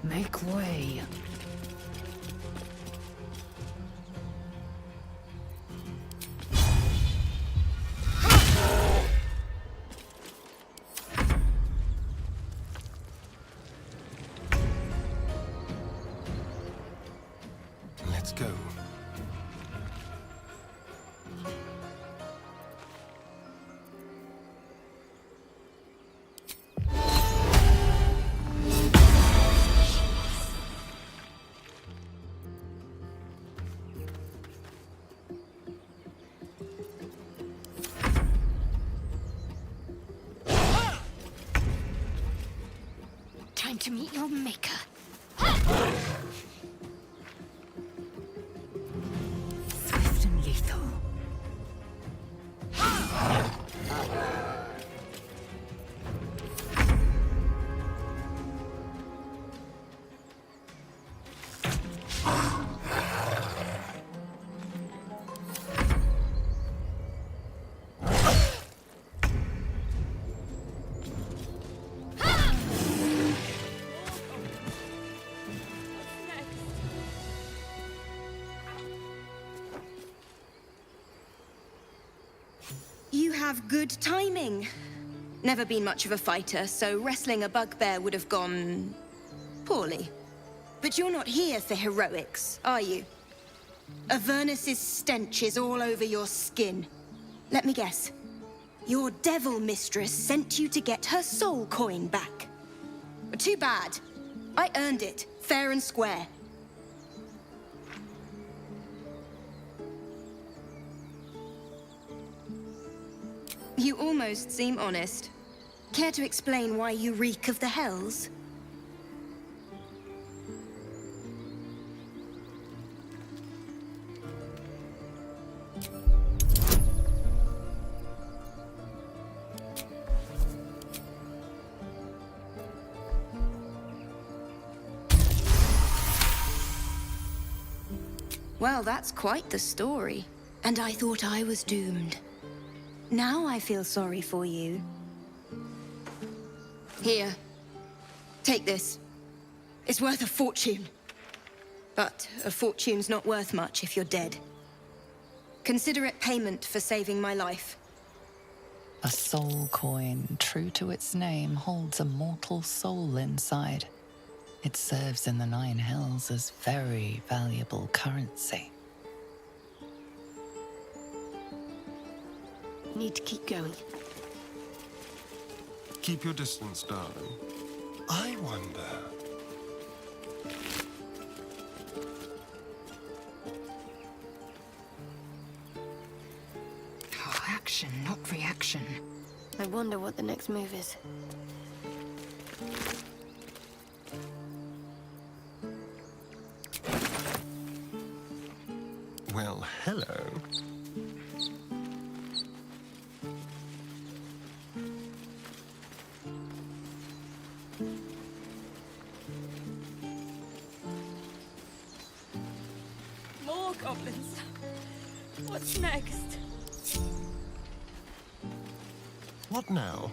Make way. Let's go. Time to meet your maker. Swift and lethal. You have good timing. Never been much of a fighter, so wrestling a bugbear would have gone poorly. But you're not here for heroics, are you? Avernus's stench is all over your skin. Let me guess. Your devil mistress sent you to get her soul coin back. Too bad. I earned it, fair and square. You almost seem honest. Care to explain why you reek of the hells? Well, that's quite the story. And I thought I was doomed. Now I feel sorry for you. Here. Take this. It's worth a fortune. But a fortune's not worth much if you're dead. Consider it payment for saving my life. A soul coin, true to its name, holds a mortal soul inside. It serves in the Nine Hells as very valuable currency. Need to keep going. Keep your distance, darling. I wonder. Oh, action, not reaction. I wonder what the next move is. hello. More goblins. What's next? What now?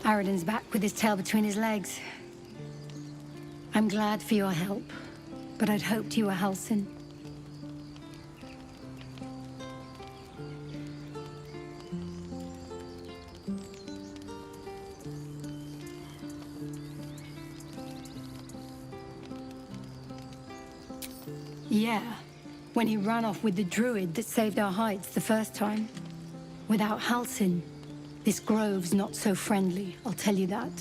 Aradin's back with his tail between his legs. I'm glad for your help, but I'd hoped you were Halsin. Yeah, when he ran off with the druid that saved our hides the first time. Without Halsin, this grove's not so friendly, I'll tell you that.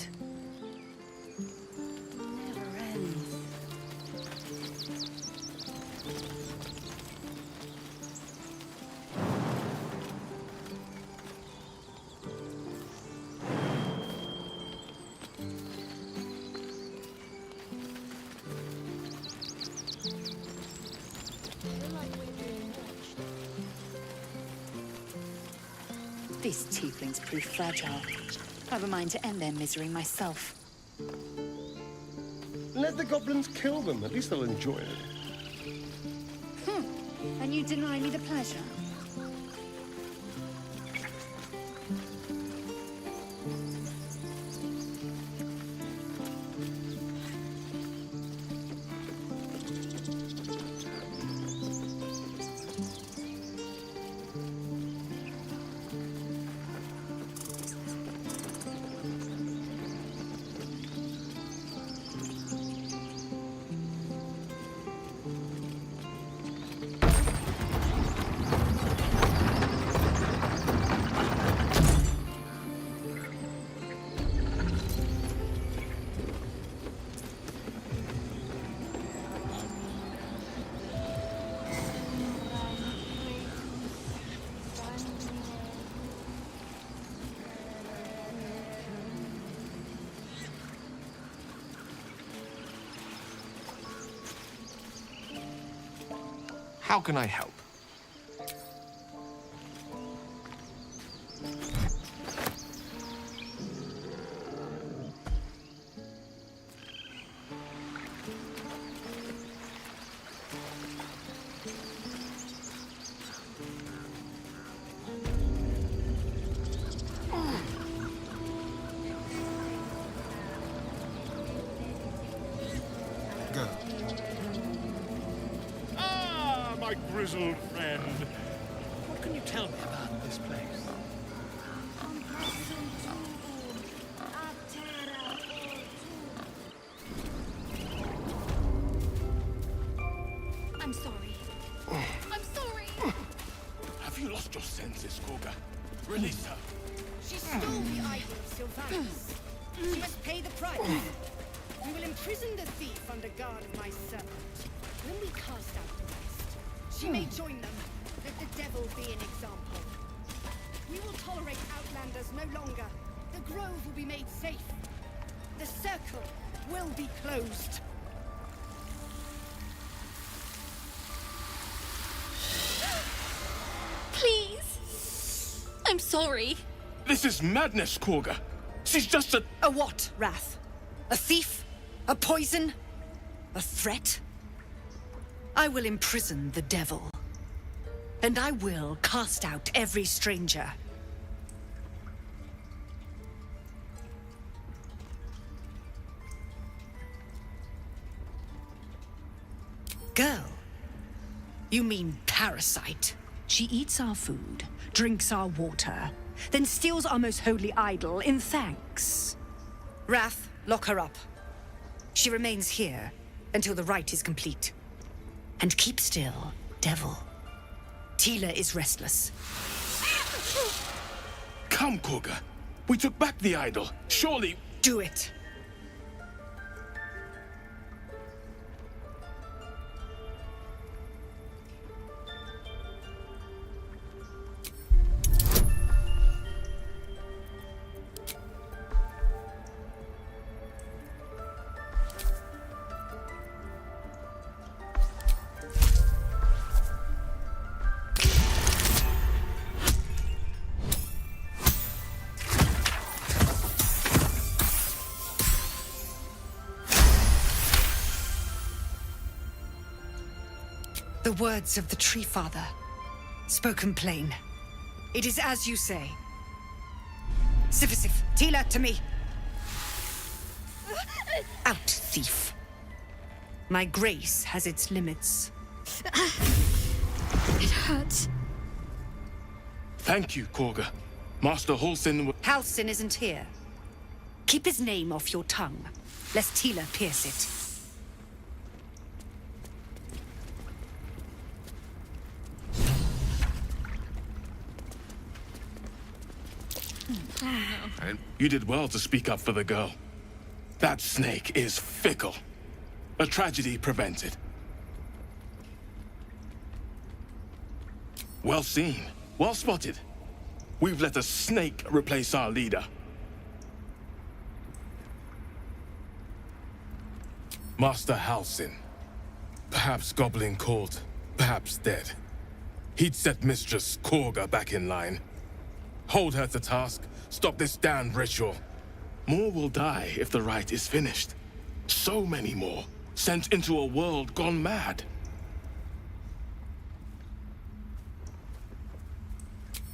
These tieflings prove fragile. I've a mind to end their misery myself. Let the goblins kill them. At least they'll enjoy it. And you deny me the pleasure? How can I help? Go. My grizzled friend. What can you tell me about this place? I'm sorry. I'm sorry. Have you lost your senses, Koga? Release her. She stole the idol of Sylvanus. She must pay the price. We will imprison the thief under guard of my servant. When we cast out the rest, she may join them. Let the devil be an example. We will tolerate outlanders no longer. The grove will be made safe. The circle will be closed. Please. I'm sorry. This is madness, Koga. She's just a... A what, Wrath? A thief? A poison? A threat? I will imprison the devil. And I will cast out every stranger. Girl? You mean parasite? She eats our food, drinks our water, then steals our most holy idol in thanks. Wrath, lock her up. She remains here until the rite is complete. And keep still, devil. Tila is restless. Come, Koga. We took back the idol. Surely... Do it. The words of the Tree Father, spoken plain. It is as you say. Sifisif, Tila, to me. Out, thief. My grace has its limits. It hurts. Thank you, Korga. Master Halsin. Halsin isn't here. Keep his name off your tongue, lest Tila pierce it. You did well to speak up for the girl. That snake is fickle. A tragedy prevented. Well seen. Well spotted. We've let a snake replace our leader. Master Halsin. Perhaps goblin caught, perhaps dead. He'd set Mistress Korga back in line. Hold her to task, stop this damned ritual. More will die if the rite is finished. So many more, sent into a world gone mad.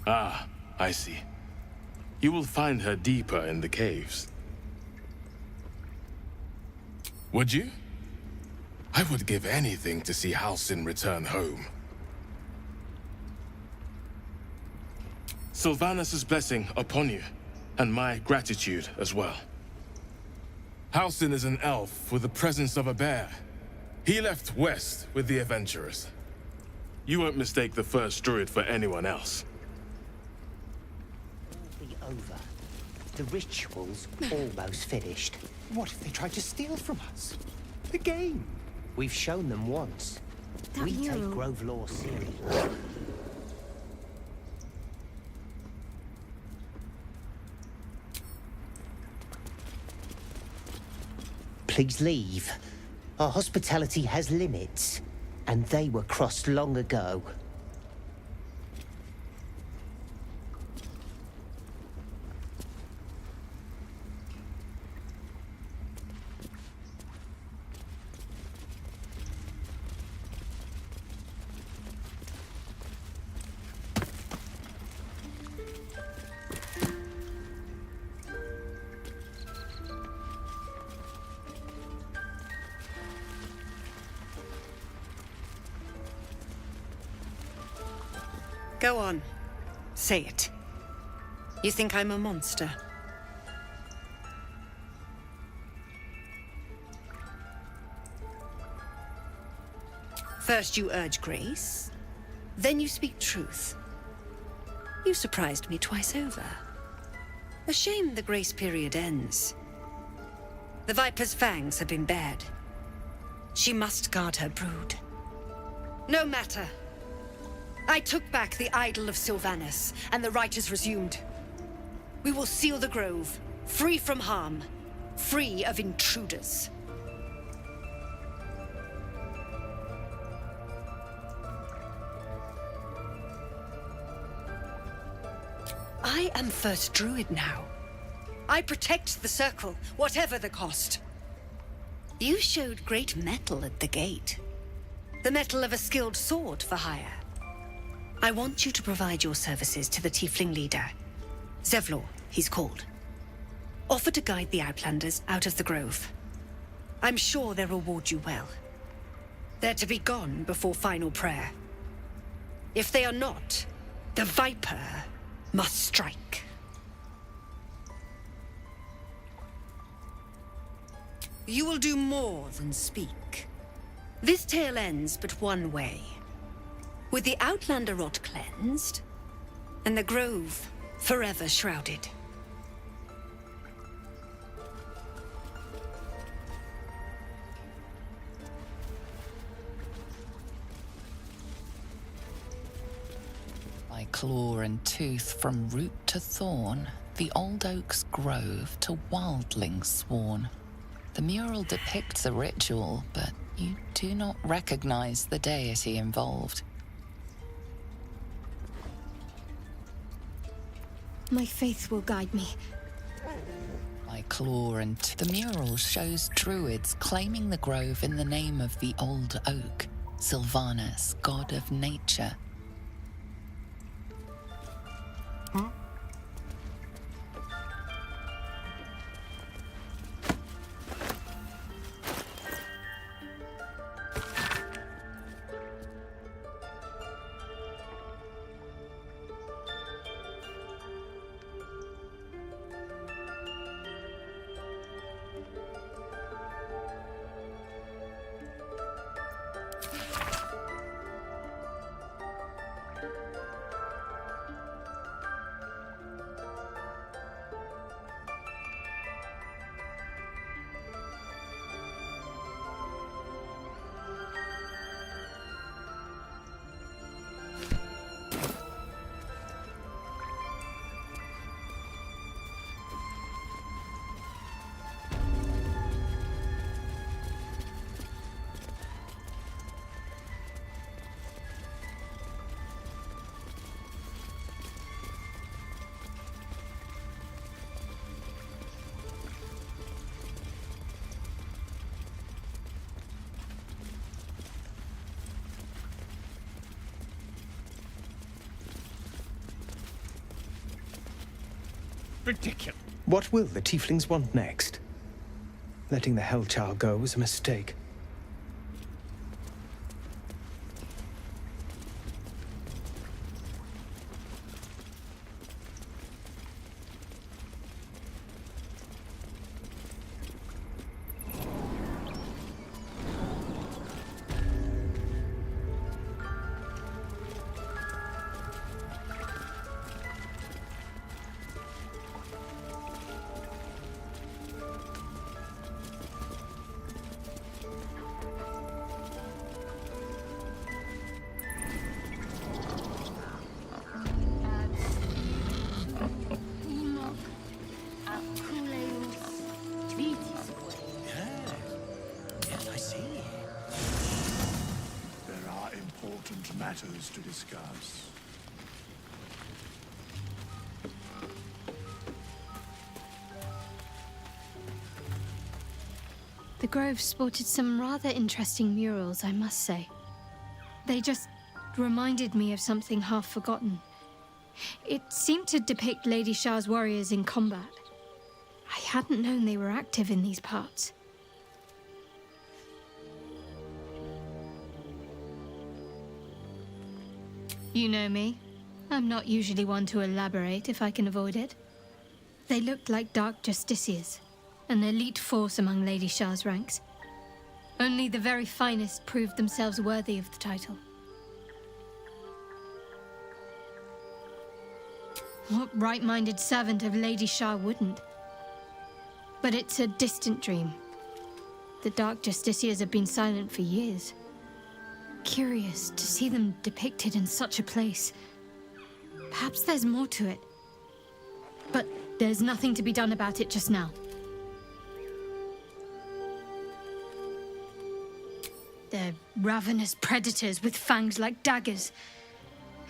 Ah, I see. You will find her deeper in the caves. Would you? I would give anything to see Halsin return home. Sylvanus' blessing upon you, and my gratitude as well. Halsin is an elf with the presence of a bear. He left west with the adventurers. You won't mistake the first druid for anyone else. Be over. The ritual's almost finished. What if they tried to steal from us? The game. We've shown them once. We take Grove law seriously. Please leave. Our hospitality has limits, and they were crossed long ago. Go on. Say it. You think I'm a monster? First you urge grace, then you speak truth. You surprised me twice over. A shame the grace period ends. The Viper's fangs have been bared. She must guard her brood. No matter. I took back the idol of Sylvanus, and the rite is resumed. We will seal the grove, free from harm, free of intruders. I am First Druid now. I protect the Circle, whatever the cost. You showed great mettle at the gate. The mettle of a skilled sword for hire. I want you to provide your services to the Tiefling leader. Zevlor, he's called. Offer to guide the Outlanders out of the grove. I'm sure they'll reward you well. They're to be gone before final prayer. If they are not, the Viper must strike. You will do more than speak. This tale ends but one way. With the Outlander rot cleansed, and the grove forever shrouded. By claw and tooth from root to thorn, the old oak's grove to wildlings sworn. The mural depicts a ritual, but you do not recognize the deity involved. My faith will guide me. By claw and the mural shows druids claiming the grove in the name of the old oak, Sylvanus, god of nature. ridiculous. What will the Tieflings want next? Letting the Hellchild go was a mistake. Yes, I see. There are important matters to discuss. The Grove sported some rather interesting murals, I must say. They just reminded me of something half forgotten. It seemed to depict Lady Shah's warriors in combat. I hadn't known they were active in these parts. You know me. I'm not usually one to elaborate if I can avoid it. They looked like Dark Justiciars, an elite force among Lady Shah's ranks. Only the very finest proved themselves worthy of the title. What right-minded servant of Lady Shah wouldn't? But it's a distant dream. The Dark Justiciars have been silent for years. Curious to see them depicted in such a place. Perhaps there's more to it. But there's nothing to be done about it just now. They're ravenous predators with fangs like daggers.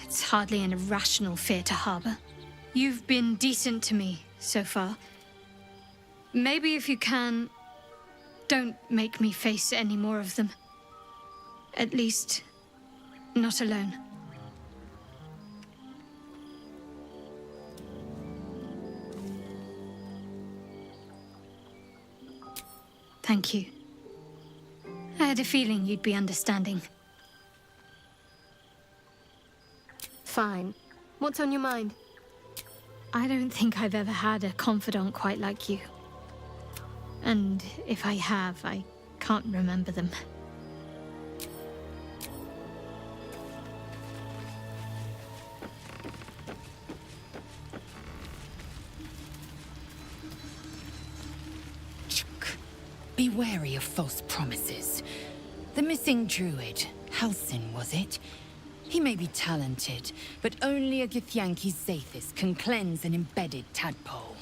It's hardly an irrational fear to harbor. You've been decent to me so far. Maybe if you can, don't make me face any more of them. At least, not alone. Thank you. I had a feeling you'd be understanding. Fine. What's on your mind? I don't think I've ever had a confidant quite like you. And if I have, I can't remember them. Be wary of false promises. The missing druid, Halsin, was it? He may be talented, but only a Githyanki Zaithis can cleanse an embedded tadpole.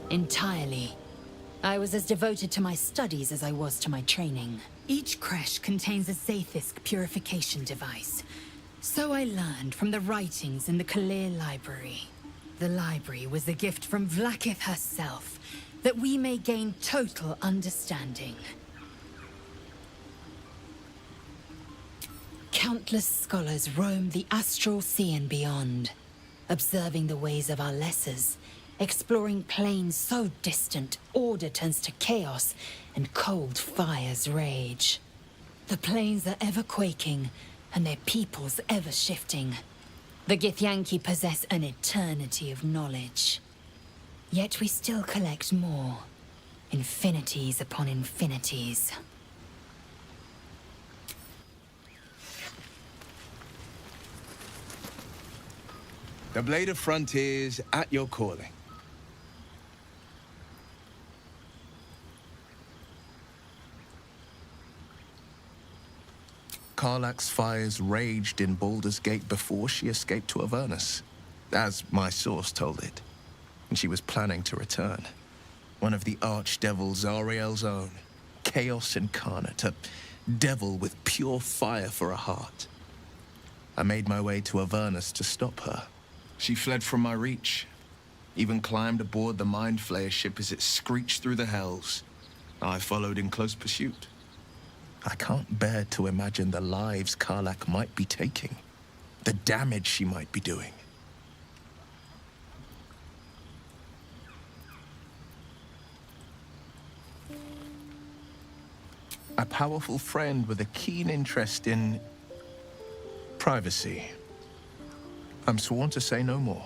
Entirely. I was as devoted to my studies as I was to my training. Each creche contains a Zaithisk purification device. So I learned from the writings in the Kalir Library. The library was a gift from Vlaakith herself, that we may gain total understanding. Countless scholars roam the astral sea and beyond, observing the ways of our lessers, exploring planes so distant, order turns to chaos, and cold fires rage. The planes are ever quaking, and their peoples ever shifting. The Githyanki possess an eternity of knowledge. Yet we still collect more. Infinities upon infinities. The Blade of Frontiers at your calling. Karlach's fires raged in Baldur's Gate before she escaped to Avernus, as my source told it, and she was planning to return. One of the archdevil Zariel's own, Chaos Incarnate, a devil with pure fire for a heart. I made my way to Avernus to stop her. She fled from my reach, even climbed aboard the Mind Flayer ship as it screeched through the hells. I followed in close pursuit. I can't bear to imagine the lives Karlach might be taking. The damage she might be doing. A powerful friend with a keen interest in privacy. I'm sworn to say no more.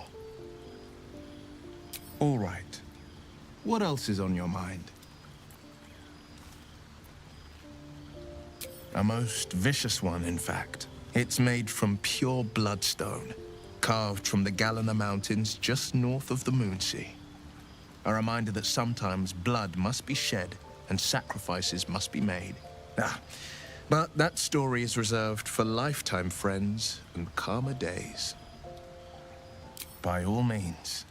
All right. What else is on your mind? A most vicious one, in fact. It's made from pure bloodstone, carved from the Galena Mountains just north of the Moonsea. A reminder that sometimes blood must be shed and sacrifices must be made. But that story is reserved for lifetime friends and calmer days. By all means.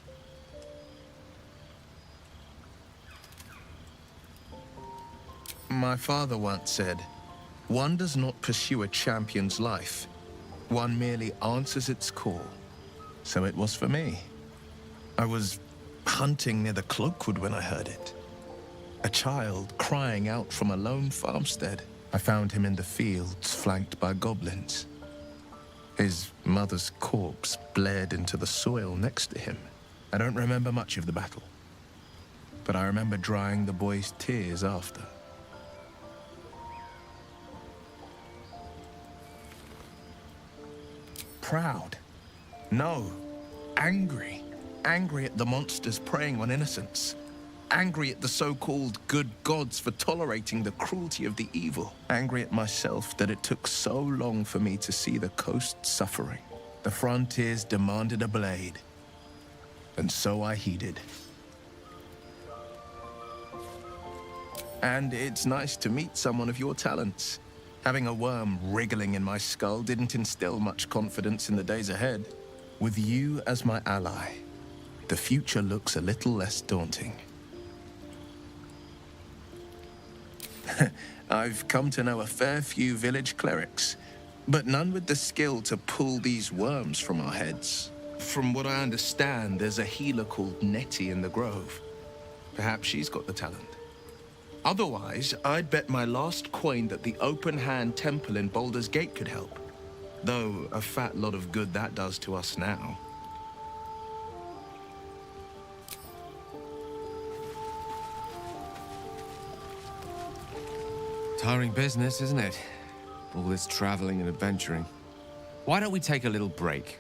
My father once said, one does not pursue a champion's life. One merely answers its call. So it was for me. I was hunting near the Cloakwood when I heard it. A child crying out from a lone farmstead. I found him in the fields, flanked by goblins. His mother's corpse blared into the soil next to him. I don't remember much of the battle, but I remember drying the boy's tears after. Proud? No. Angry. Angry at the monsters preying on innocents. Angry at the so-called good gods for tolerating the cruelty of the evil. Angry at myself that it took so long for me to see the coast suffering. The frontiers demanded a blade. And so I heeded. And it's nice to meet someone of your talents. Having a worm wriggling in my skull didn't instill much confidence in the days ahead. With you as my ally, the future looks a little less daunting. I've come to know a fair few village clerics, but none with the skill to pull these worms from our heads. From what I understand, there's a healer called Nettie in the Grove. Perhaps she's got the talent. Otherwise, I'd bet my last coin that the Open Hand Temple in Baldur's Gate could help. Though a fat lot of good that does to us now. Tiring business, isn't it? All this traveling and adventuring. Why don't we take a little break,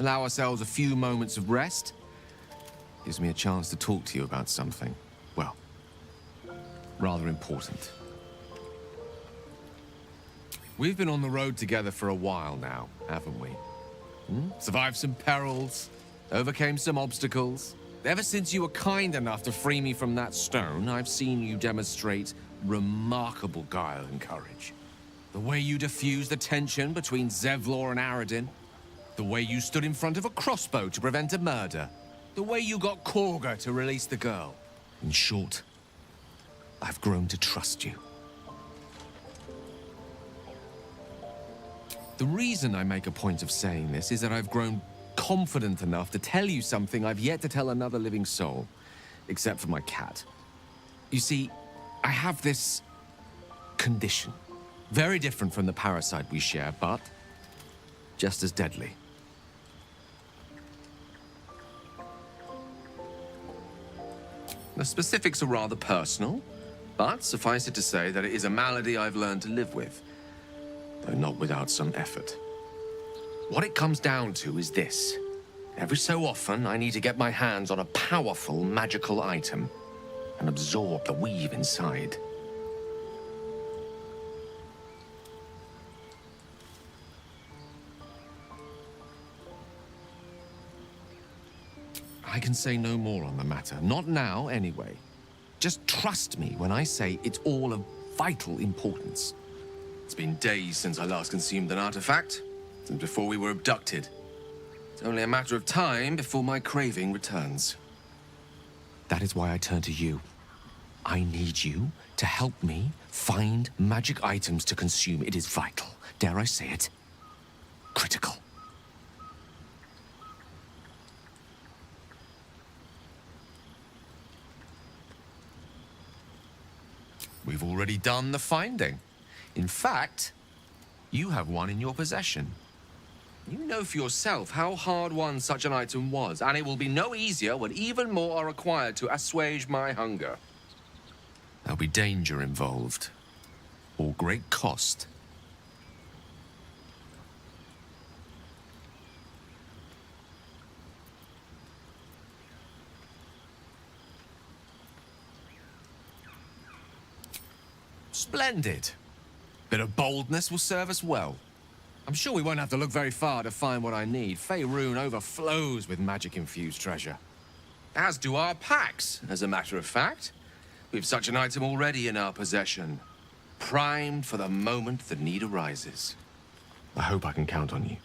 Allow ourselves a few moments of rest? Gives me a chance to talk to you about something, well, rather important. We've been on the road together for a while now, haven't we? Survived some perils, overcame some obstacles. Ever since you were kind enough to free me from that stone, I've seen you demonstrate remarkable guile and courage. The way you diffused the tension between Zevlor and Aradin. The way you stood in front of a crossbow to prevent a murder. The way you got Korga to release the girl. In short, I've grown to trust you. The reason I make a point of saying this is that I've grown confident enough to tell you something I've yet to tell another living soul, except for my cat. You see, I have this condition. Very different from the parasite we share, but just as deadly. The specifics are rather personal, but suffice it to say that it is a malady I've learned to live with, though not without some effort. What it comes down to is this. Every so often, I need to get my hands on a powerful magical item and absorb the weave inside. I can say no more on the matter. Not now, anyway. Just trust me when I say it's all of vital importance. It's been days since I last consumed an artifact, since before we were abducted. It's only a matter of time before my craving returns. That is why I turn to you. I need you to help me find magic items to consume. It is vital. Dare I say it? Critical. We've already done the finding. In fact, you have one in your possession. You know for yourself how hard-won such an item was, and it will be no easier when even more are required to assuage my hunger. There'll be danger involved, or great cost. Splendid. Bit of boldness will serve us well. I'm sure we won't have to look very far to find what I need. Faerun overflows with magic-infused treasure. As do our packs, as a matter of fact. We've such an item already in our possession. Primed for the moment the need arises. I hope I can count on you.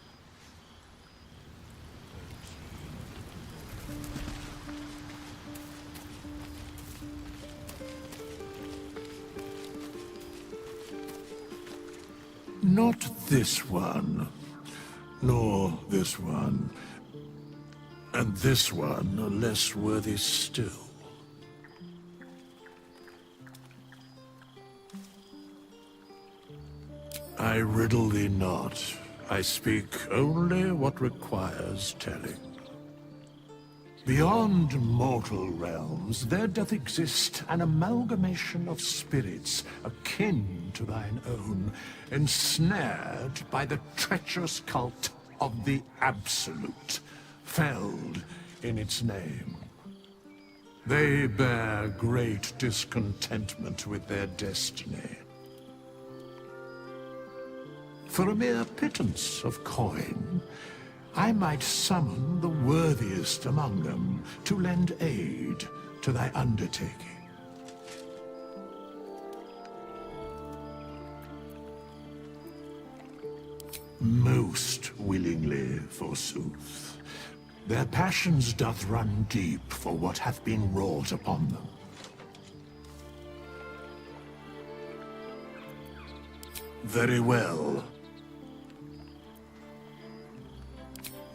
Not this one, nor this one, and this one are less worthy still. I riddle thee not. I speak only what requires telling. Beyond mortal realms, there doth exist an amalgamation of spirits akin to thine own, ensnared by the treacherous cult of the Absolute, felled in its name. They bear great discontentment with their destiny. For a mere pittance of coin, I might summon the worthiest among them to lend aid to thy undertaking. Most willingly, forsooth. Their passions doth run deep for what hath been wrought upon them. Very well.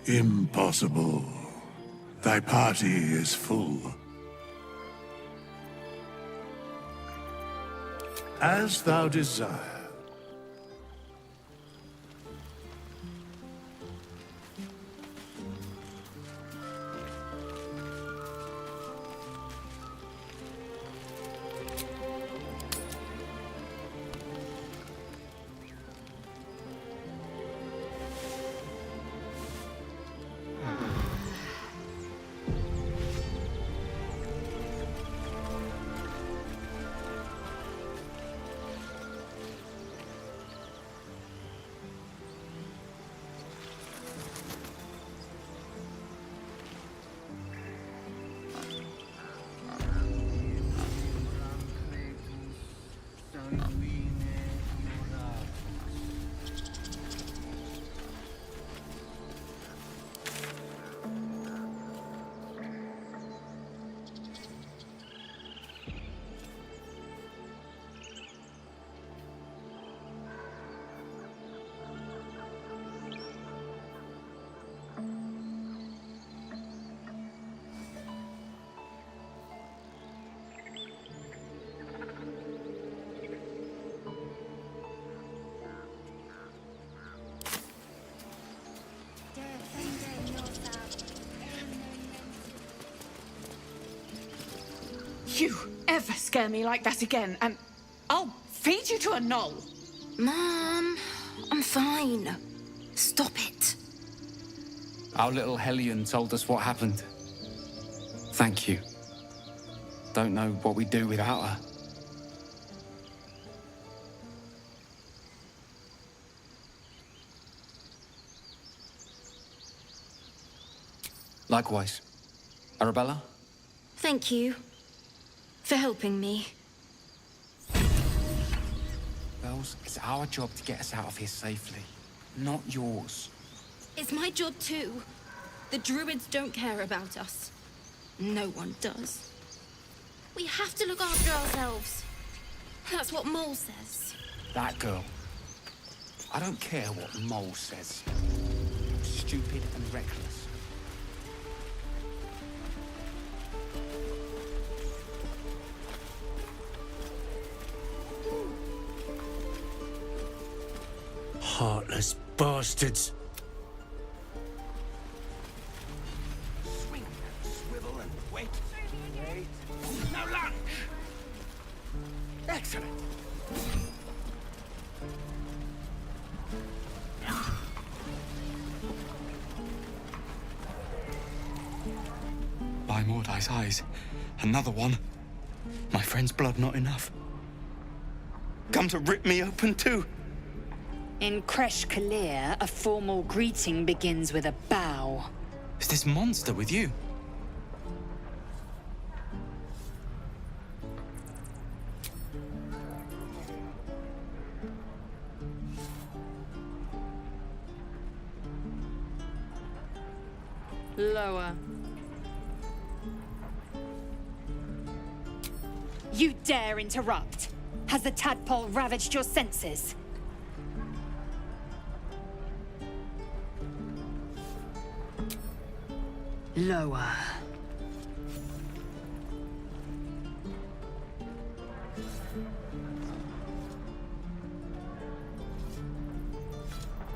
Impossible. Thy party is full. As thou desire. You ever scare me like that again, and I'll feed you to a gnoll. Mom, I'm fine. Stop it. Our little Hellion told us what happened. Thank you. Don't know what we'd do without her. Likewise. Arabella? Thank you for helping me. Bells, it's our job to get us out of here safely, not yours. It's my job too. The druids don't care about us. No one does. We have to look after ourselves. That's what Mole says. That girl. I don't care what Mole says. Stupid and reckless. Heartless bastards. Excellent. By Mordai's eyes, another one. My friend's blood not enough. Come to rip me open too. In Kresh Kalir, a formal greeting begins with a bow. Is this monster with you? Lower. You dare interrupt? Has the tadpole ravaged your senses? Lower.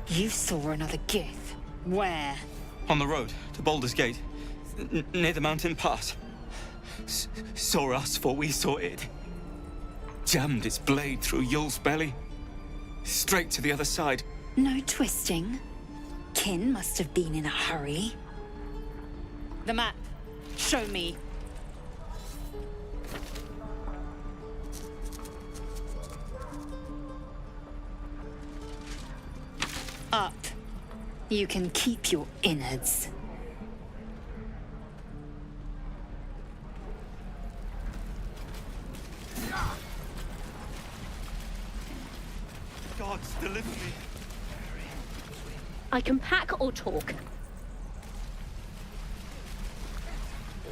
You saw another Gith. Where? On the road to Baldur's Gate, near the mountain pass. Saw us, for we saw it. Jammed its blade through Yul's belly. Straight to the other side. No twisting. Kin must have been in a hurry. The map. Show me. Up. You can keep your innards. Gods, deliver me. I can pack or talk.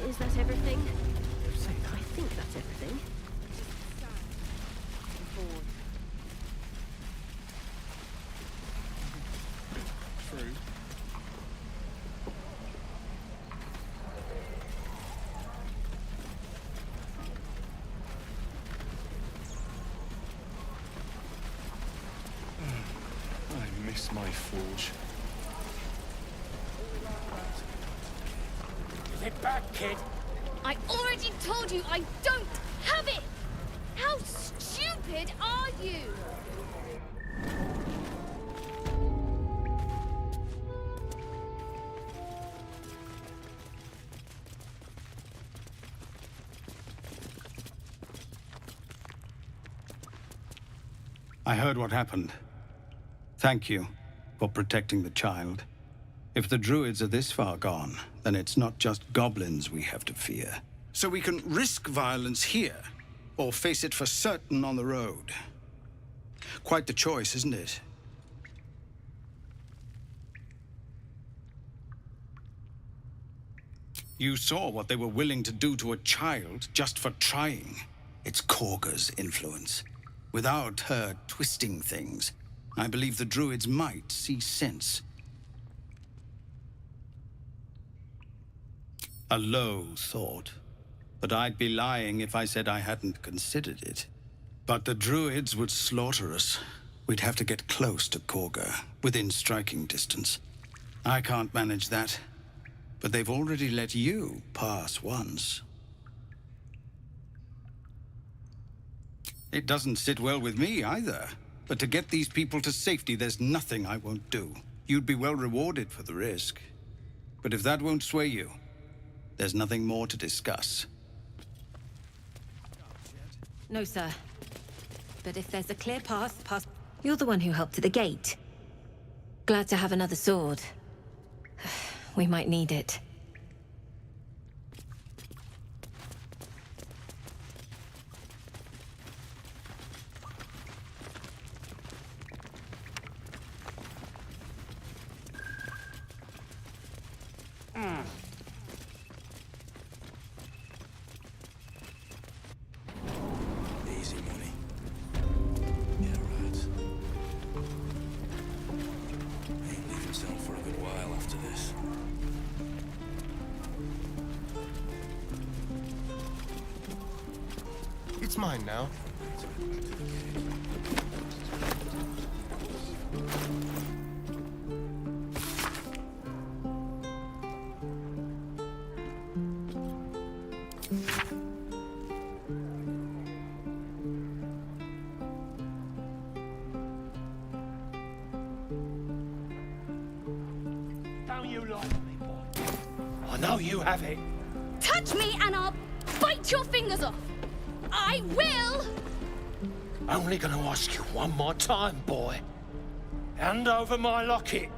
Is that everything? I think that's everything. True. I miss my forge. Give it back, kid. I already told you I don't have it! How stupid are you? I heard what happened. Thank you for protecting the child. If the druids are this far gone, then it's not just goblins we have to fear. So we can risk violence here, or face it for certain on the road. Quite the choice, isn't it? You saw what they were willing to do to a child just for trying. It's Korga's influence. Without her twisting things, I believe the druids might see sense. A low thought, but I'd be lying if I said I hadn't considered it. But the druids would slaughter us. We'd have to get close to Korga, within striking distance. I can't manage that, but they've already let you pass once. It doesn't sit well with me either. But to get these people to safety, there's nothing I won't do. You'd be well rewarded for the risk. But if that won't sway you, there's nothing more to discuss. No, sir. But if there's a clear path past... You're the one who helped at the gate. Glad to have another sword. We might need it. Easy money. Yeah, right. Ain't leaving town for a good while after this. It's mine now. lie to me, boy. I know you have it. Touch me and I'll bite your fingers off. I will! Only gonna ask you one more time, boy. Hand over my locket.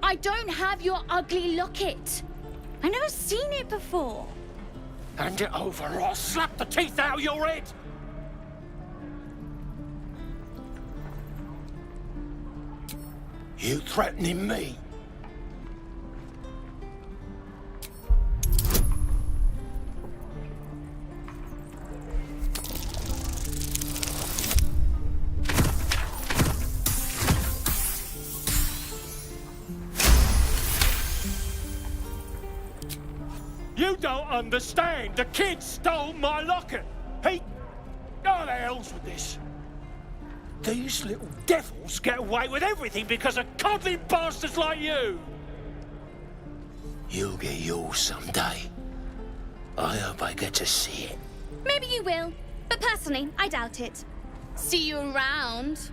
I don't have your ugly locket. I've never seen it before. Hand it over or I'll slap the teeth out of your head. You threatening me? You don't understand. The kid stole my locket. He... Oh, the hell's with this? These little devils get away with everything because of coddling bastards like you. You'll get yours someday. I hope I get to see it. Maybe you will, but personally, I doubt it. See you around.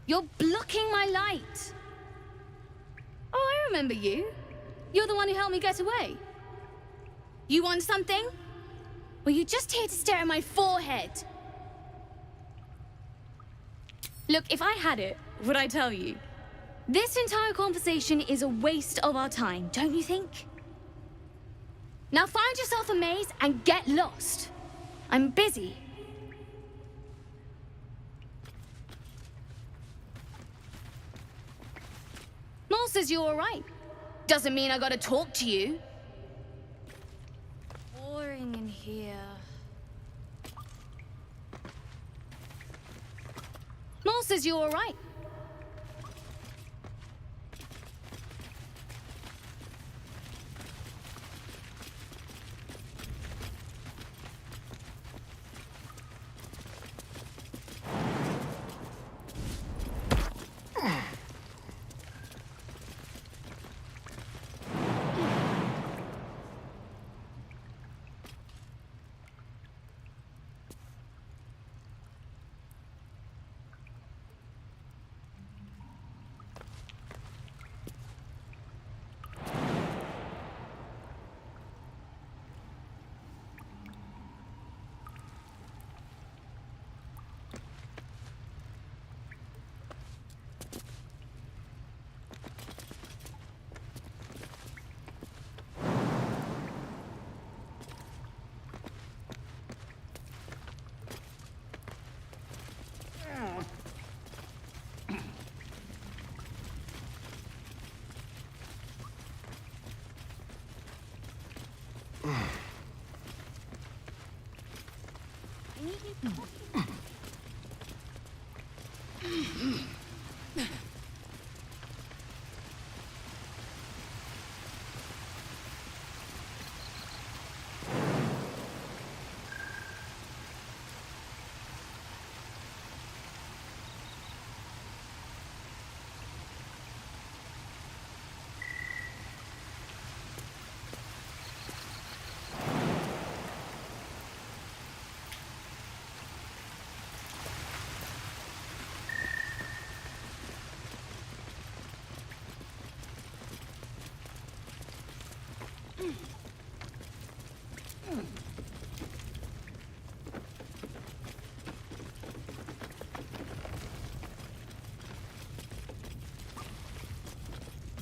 You're blocking my light. Oh, I remember you. You're the one who helped me get away. You want something? Well, you're just here to stare at my forehead. Look, if I had it, would I tell you? This entire conversation is a waste of our time, don't you think? Now find yourself a maze and get lost. I'm busy. Mole says you're all right. Doesn't mean I gotta talk to you. Boring in here. Mole says you're all right.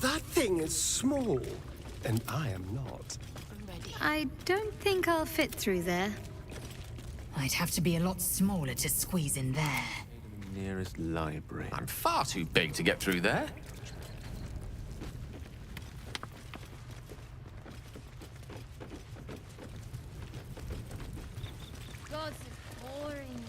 That thing is small, and I am not. I don't think I'll fit through there. I'd have to be a lot smaller to squeeze in there. Nearest library. I'm far too big to get through there. God, this is boring.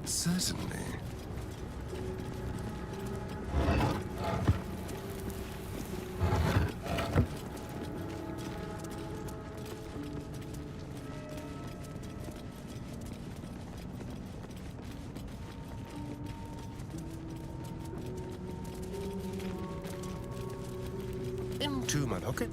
Certainly. Into my pocket.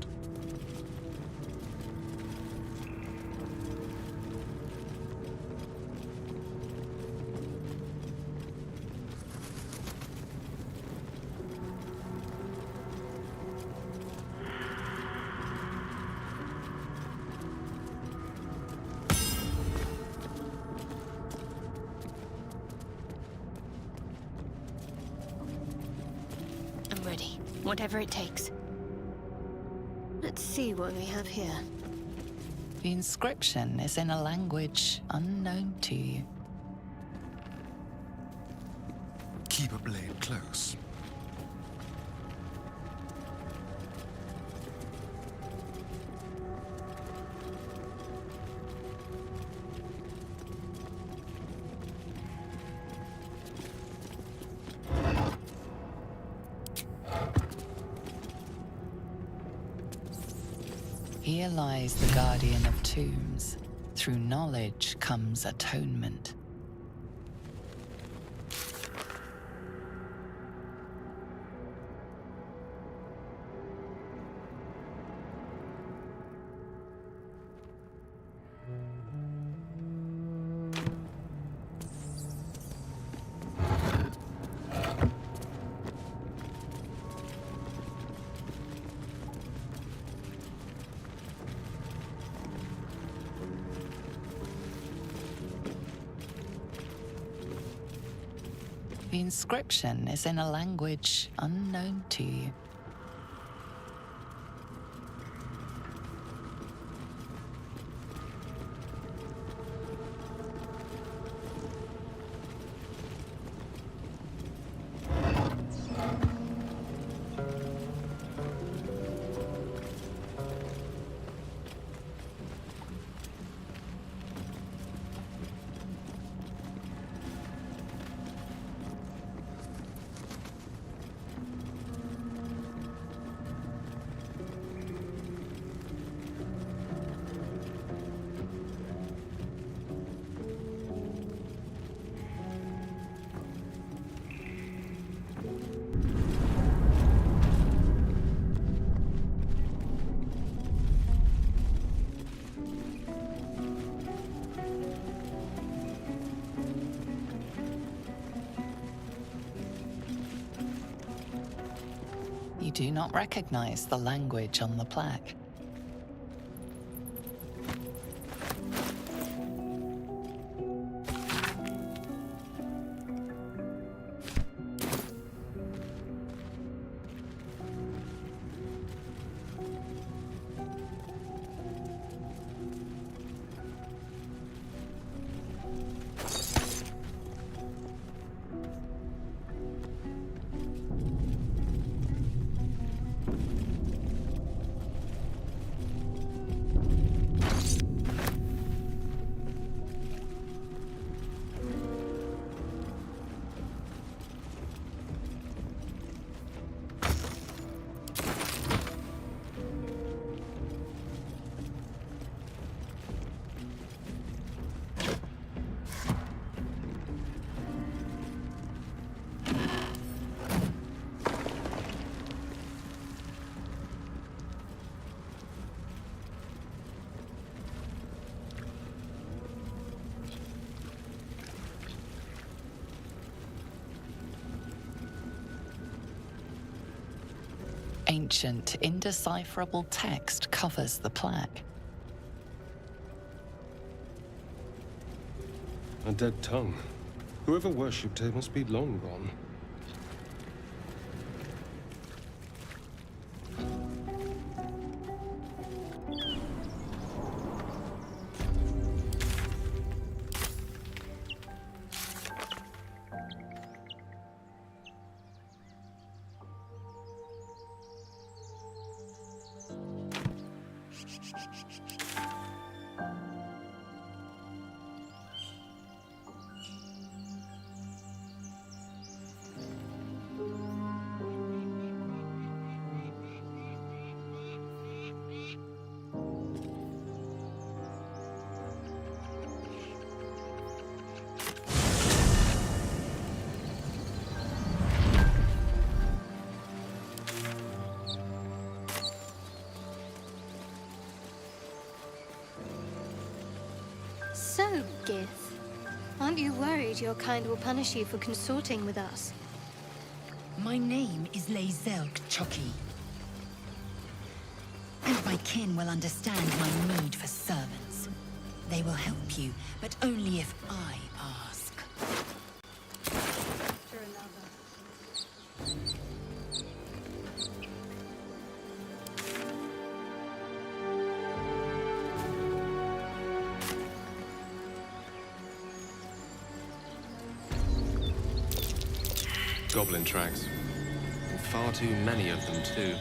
I'm ready. Whatever it takes. Let's see what we have here. The inscription is in a language unknown to you. Keep a blade close. Here lies the Guardian of Tombs. Through knowledge comes atonement. The inscription is in a language unknown to you. do not recognize the language on the plaque. Ancient, indecipherable text covers the plaque. A dead tongue. Whoever worshipped her must be long gone. So, Gith, aren't you worried your kind will punish you for consorting with us? My name is Lae'zel K'Choki. And my kin will understand my need for servants. They will help you, but only if I ask. Goblin tracks. And far too many of them, too.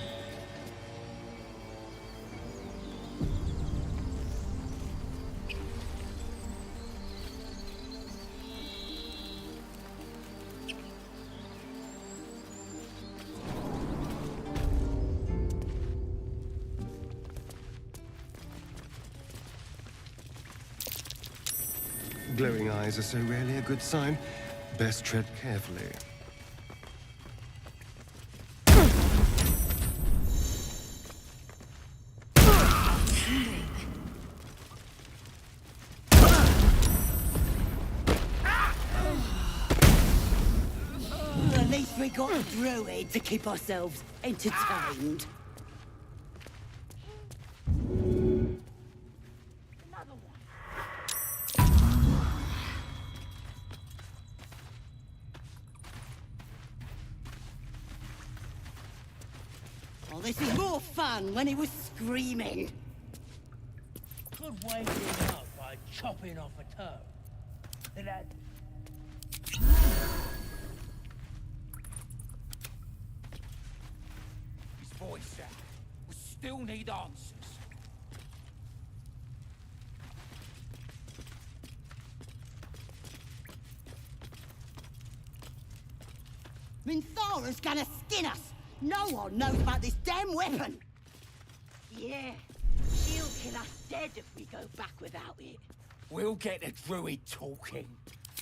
Glowing eyes are so rarely a good sign. Best tread carefully. At least we got a druid to keep ourselves entertained. Oh, this is more fun when he was screaming. Could wake him up by chopping off a toe. That his voice out. We still need answers. Minthara's gonna skin us. No one knows about this damn weapon. Yeah, she'll kill us dead if we go back without it. We'll get the druid talking.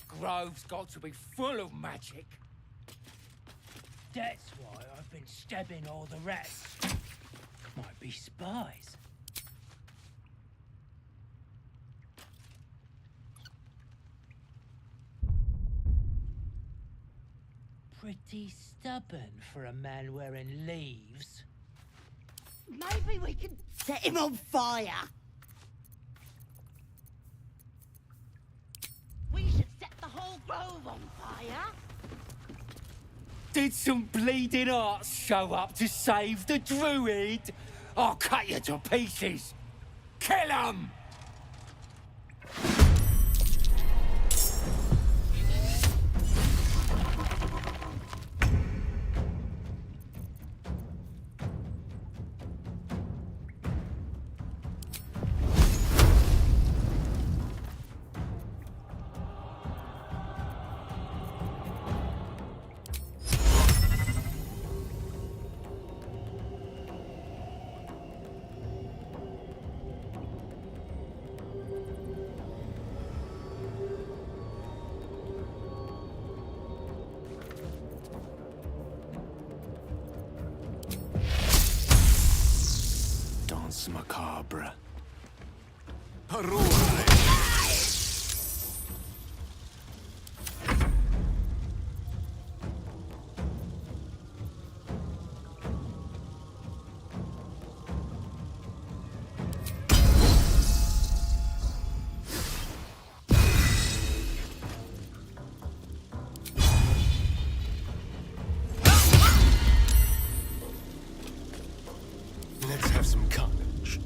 Grove's got to be full of magic. That's why I've been stabbing all the rats. Might be spies. pretty stubborn for a man wearing leaves. Maybe we can set him on fire. We should set the whole grove on fire. Did some bleeding arts show up to save the druid? I'll cut you to pieces. Kill 'em! Danse macabre. Let's have some carnage.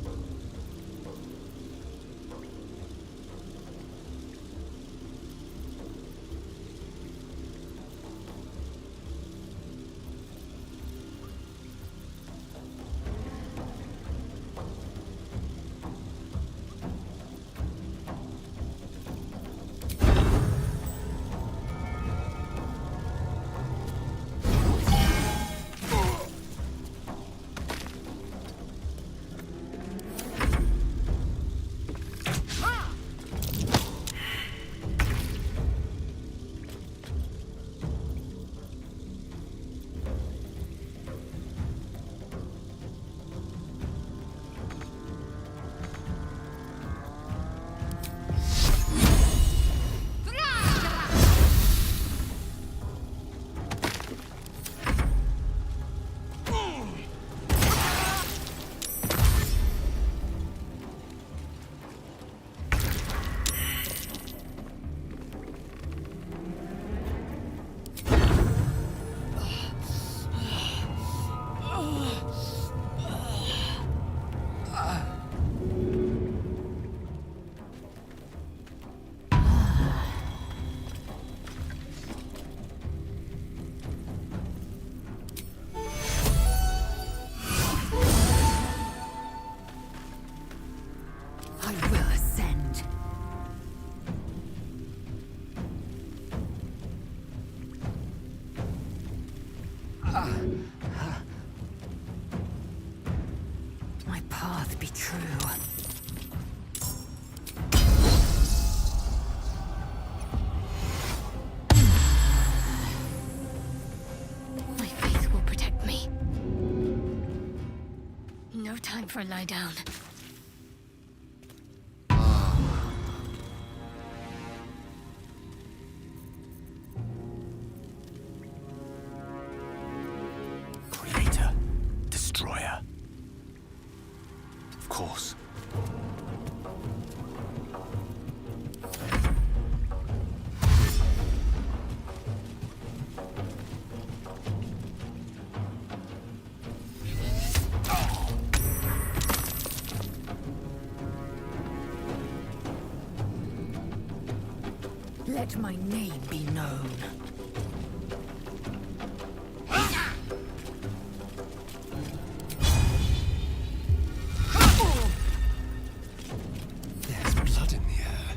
My path be true. My faith will protect me. No time for a lie down. Creator. Destroyer. Of course. Let my name be known. There's blood in the air.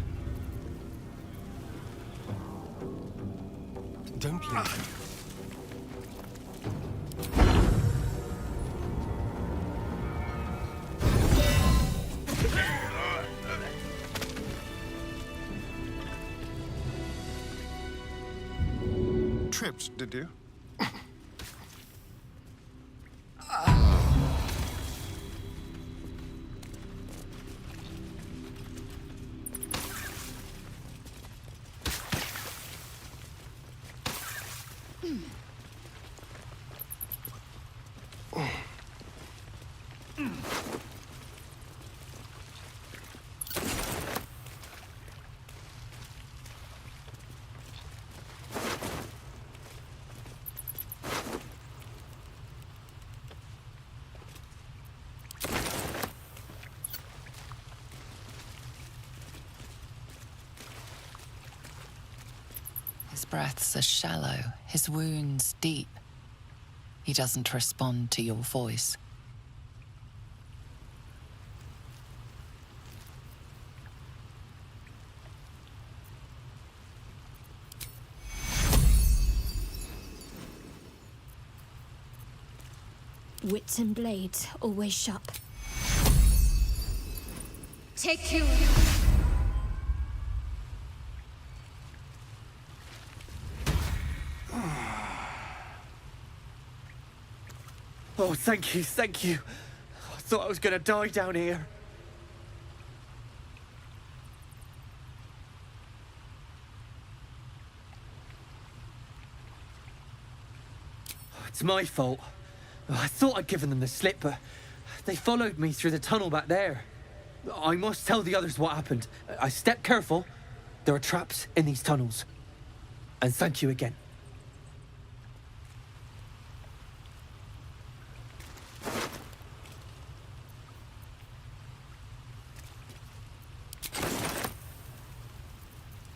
Don't leave. Tripped, did you? His breaths are shallow, his wounds deep. He doesn't respond to your voice. Wits and blades always sharp. Take you. Oh, thank you, thank you. I thought I was gonna die down here. It's my fault. I thought I'd given them the slip, but they followed me through the tunnel back there. I must tell the others what happened. I stepped careful. There are traps in these tunnels. And thank you again.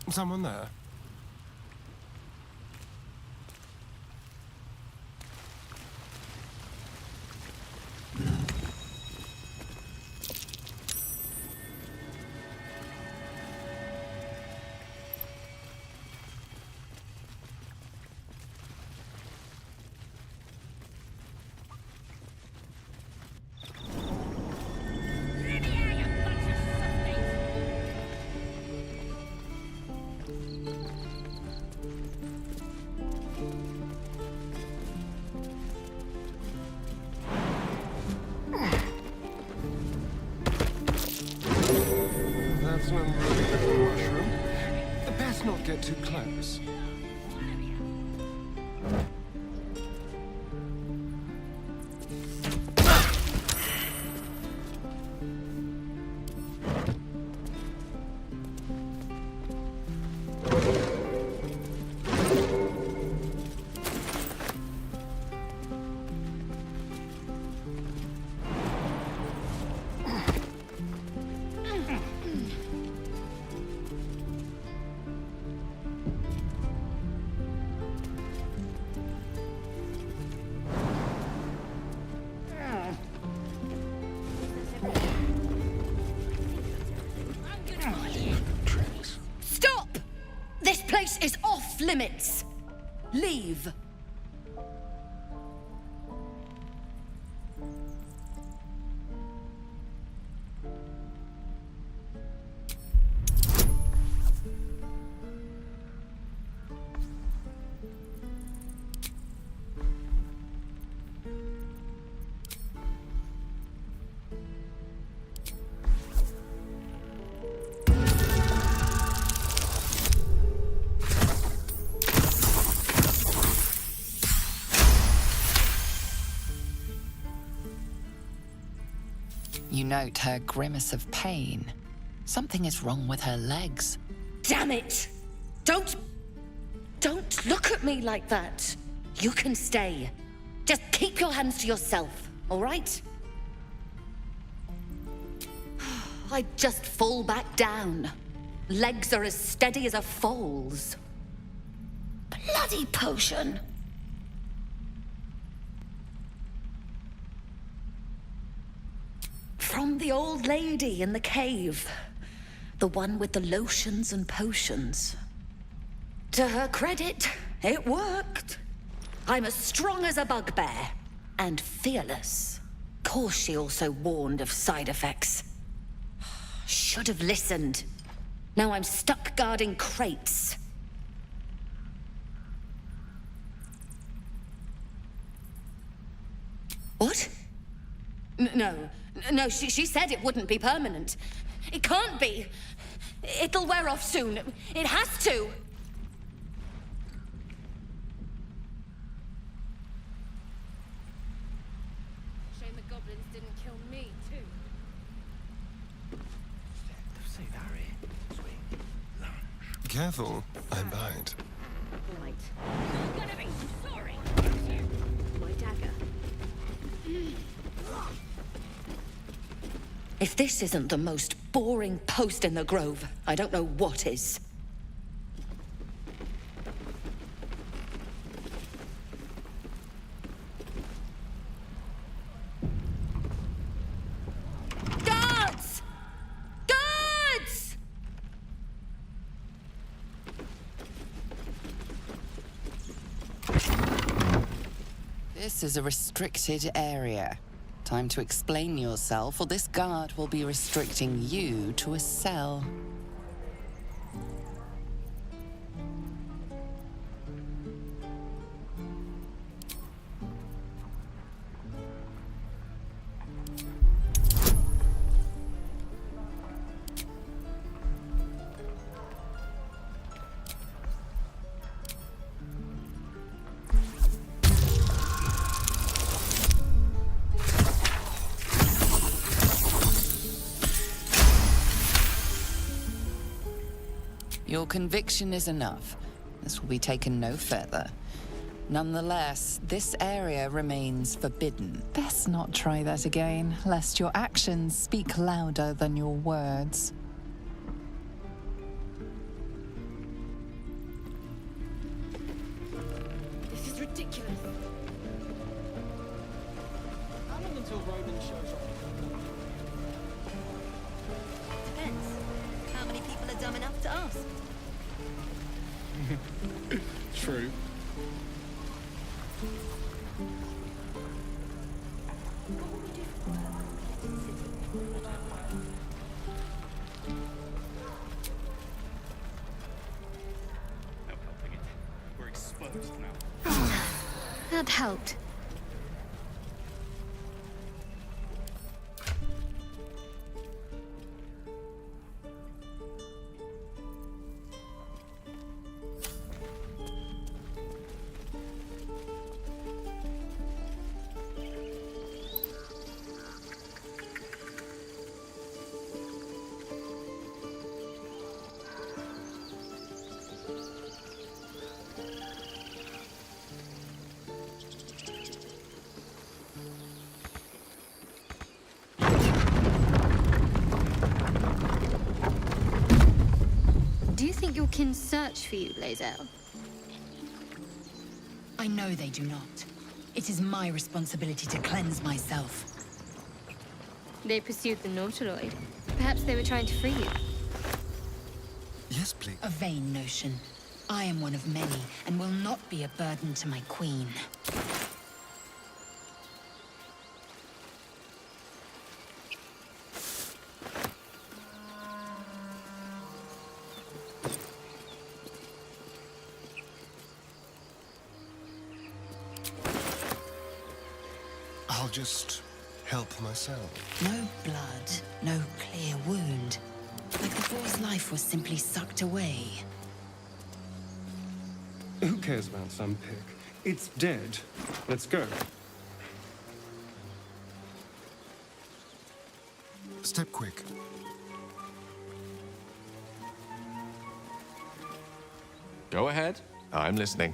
Someone there? That's an unruly little mushroom. Best not get too close. Stop! This place is off limits. Leave. You note her grimace of pain. Something is wrong with her legs. Damn it! Don't look at me like that. You can stay. Just keep your hands to yourself, all right? I just fall back down. Legs are as steady as a foal's. Bloody potion. From the old lady in the cave. The one with the lotions and potions. To her credit, it worked. I'm as strong as a bugbear. And fearless. Course she also warned of side effects. Should have listened. Now I'm stuck guarding crates. What? No, she said it wouldn't be permanent. It can't be. It'll wear off soon. It has to. Shame the goblins didn't kill me, too. Careful, I bite. Right. You're gonna be sorry. My dagger. If this isn't the most boring post in the Grove, I don't know what is. This is a restricted area. Time to explain yourself, or this guard will be restricting you to a cell. Your conviction is enough. This will be taken no further. Nonetheless, this area remains forbidden. Best not try that again, lest your actions speak louder than your words. This is ridiculous. How long until Roman shows up? Depends. How many people are dumb enough to ask? True. No helping it. We're exposed now. That helped. Do you think your kin search for you, Lae'zel? I know they do not. It is my responsibility to cleanse myself. They pursued the Nautiloid. Perhaps they were trying to free you. Yes, please. A vain notion. I am one of many, and will not be a burden to my queen. I'll just help myself. No blood, no clear wound. Like the boar's life was simply sucked away. Who cares about some pig? It's dead. Let's go. Step quick. Go ahead. I'm listening.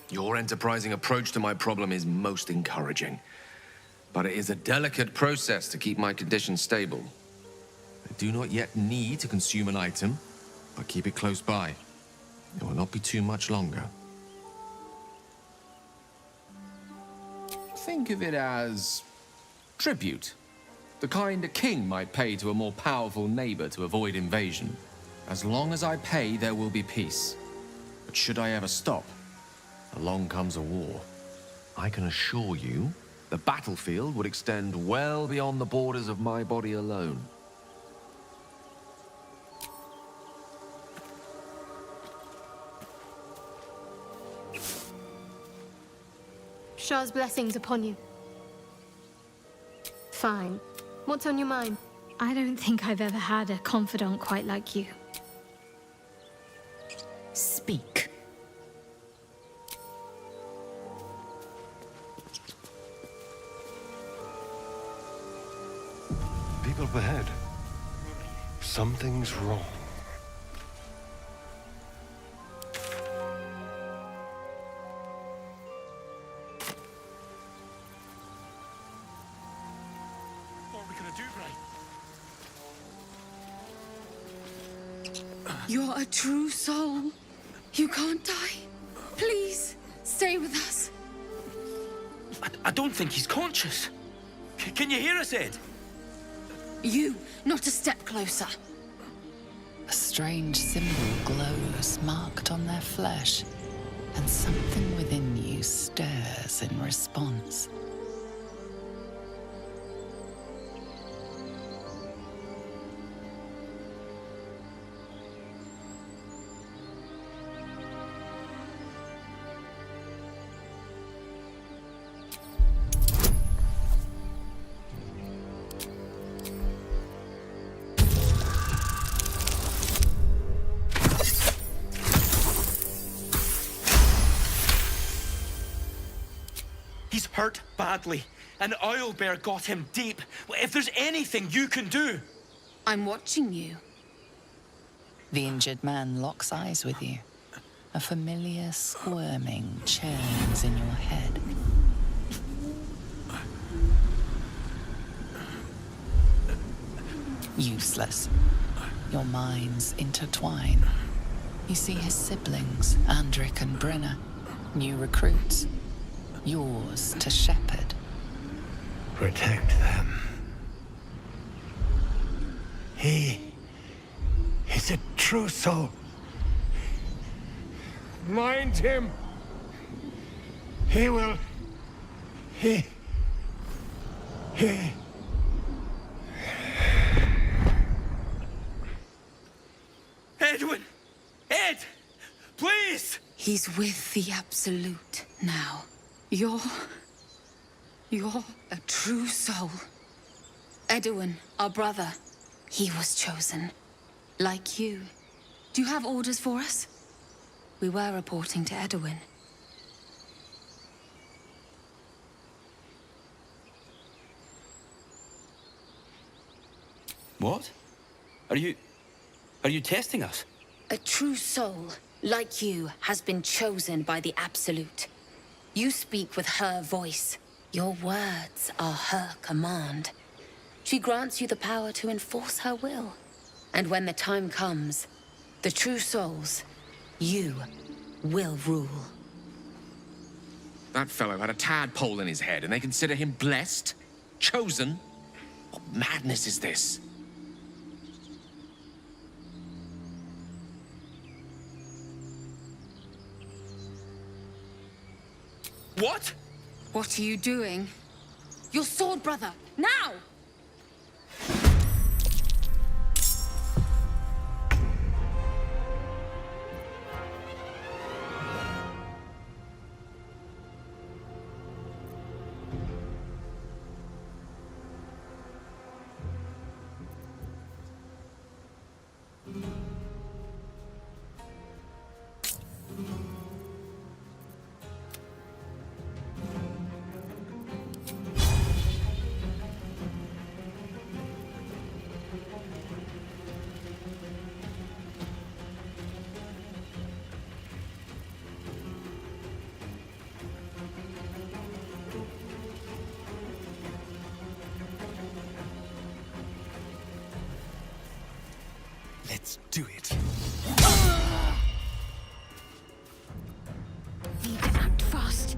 Your enterprising approach to my problem is most encouraging. But it is a delicate process to keep my condition stable. I do not yet need to consume an item, but keep it close by. It will not be too much longer. Think of it as tribute. The kind a king might pay to a more powerful neighbor to avoid invasion. As long as I pay, there will be peace. But should I ever stop, along comes a war. I can assure you, the battlefield would extend well beyond the borders of my body alone. Shah's blessings upon you. Fine. What's on your mind? I don't think I've ever had a confidant quite like you. Speak. People up ahead. Something's wrong. What are we gonna do, Bray? You're a true soul. You can't die. Please, stay with us. I don't think he's conscious. Can you hear us, Ed? You, not a step closer. A strange symbol glows, marked on their flesh. and something within you stirs in response. He's hurt badly, and Owlbear got him deep. If there's anything you can do... I'm watching you. The injured man locks eyes with you. A familiar squirming churns in your head. Useless. Your minds intertwine. You see his siblings, Andric and Brenna, new recruits. Yours to shepherd. Protect them. He is a true soul. Mind him. He will... He... Edwin! Ed! Please! He's with the Absolute now. You're a true soul. Edwin, our brother, he was chosen. Like you. Do you have orders for us? We were reporting to Edwin. What? Are you testing us? A true soul, like you, has been chosen by the Absolute. You speak with her voice. Your words are her command. She grants you the power to enforce her will. And when the time comes, the true souls, you will rule. That fellow had a tadpole in his head, and they consider him blessed? Chosen? What madness is this? What? What are you doing? Your sword, brother! Now! Let's do it. Need to act fast.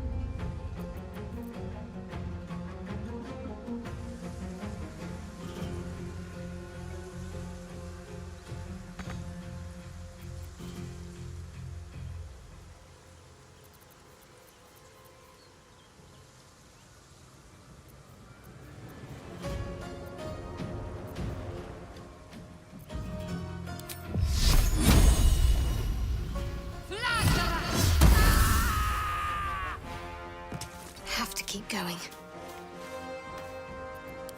Have to keep going.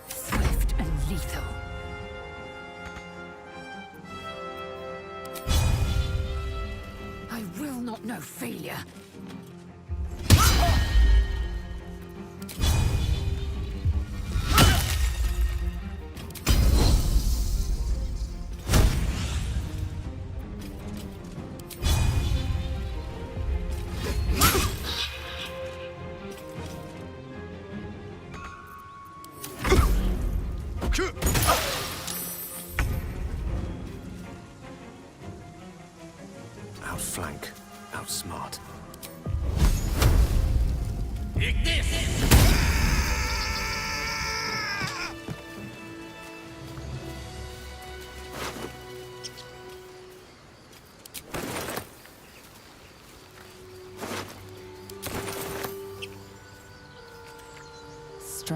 Swift and lethal. I will not know failure. Outflank, outsmart.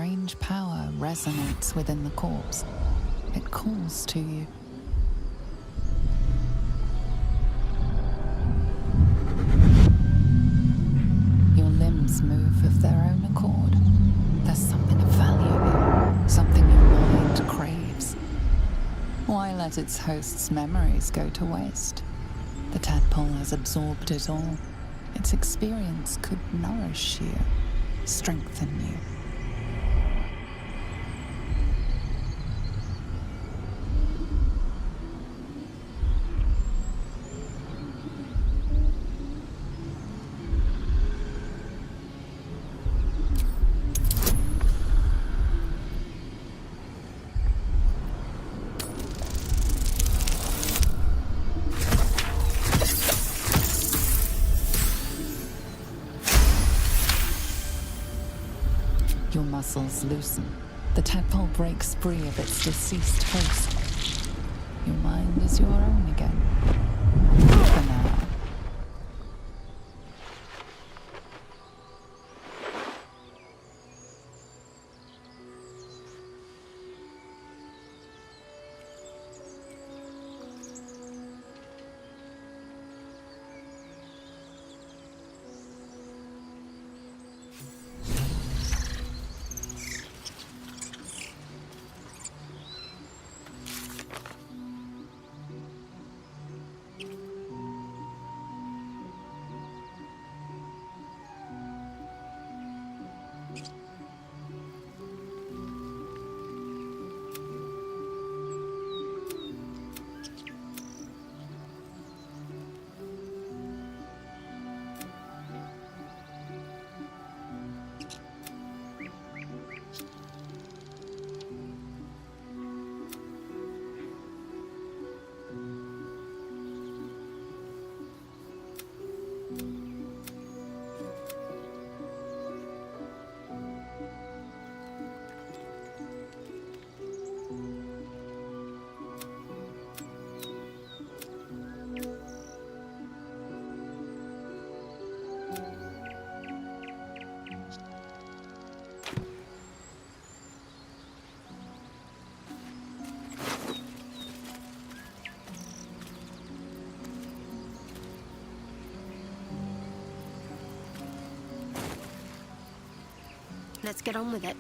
strange power resonates within the corpse. It calls to you. Your limbs move of their own accord. There's something of value here, something your mind craves. Why let its host's memories go to waste? The tadpole has absorbed it all. Its experience could nourish you, strengthen you. Your muscles loosen. The tadpole breaks free of its deceased host. Your mind is your own again. For now. Let's get on with it.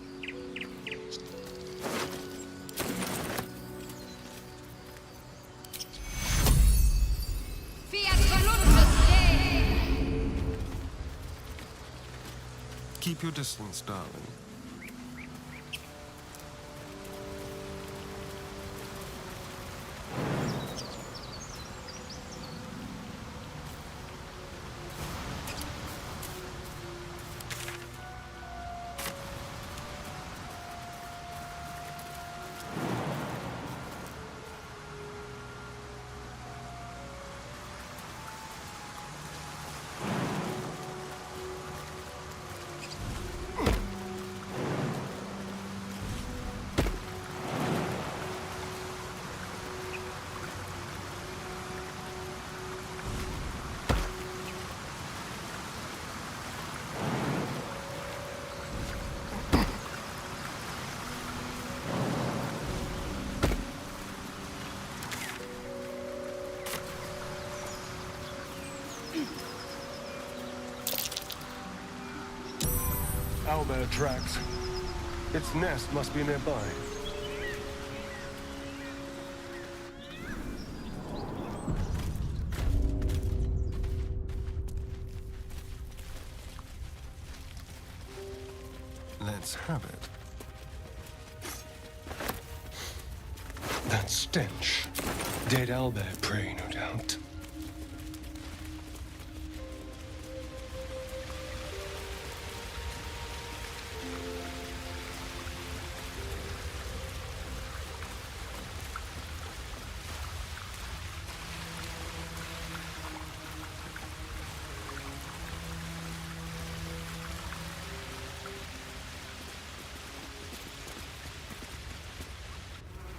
Keep your distance, darling. Owlbear tracks. Its nest must be nearby. Let's have it. That stench. Dead owlbear prey, no doubt.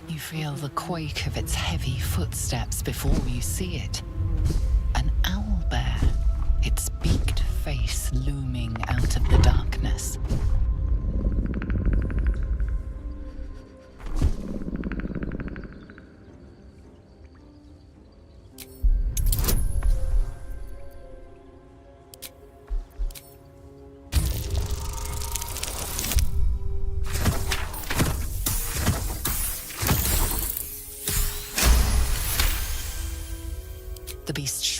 You feel the quake of its heavy footsteps before you see it. An owlbear, its beaked face looming out of the darkness.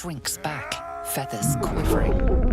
shrinks back, feathers quivering.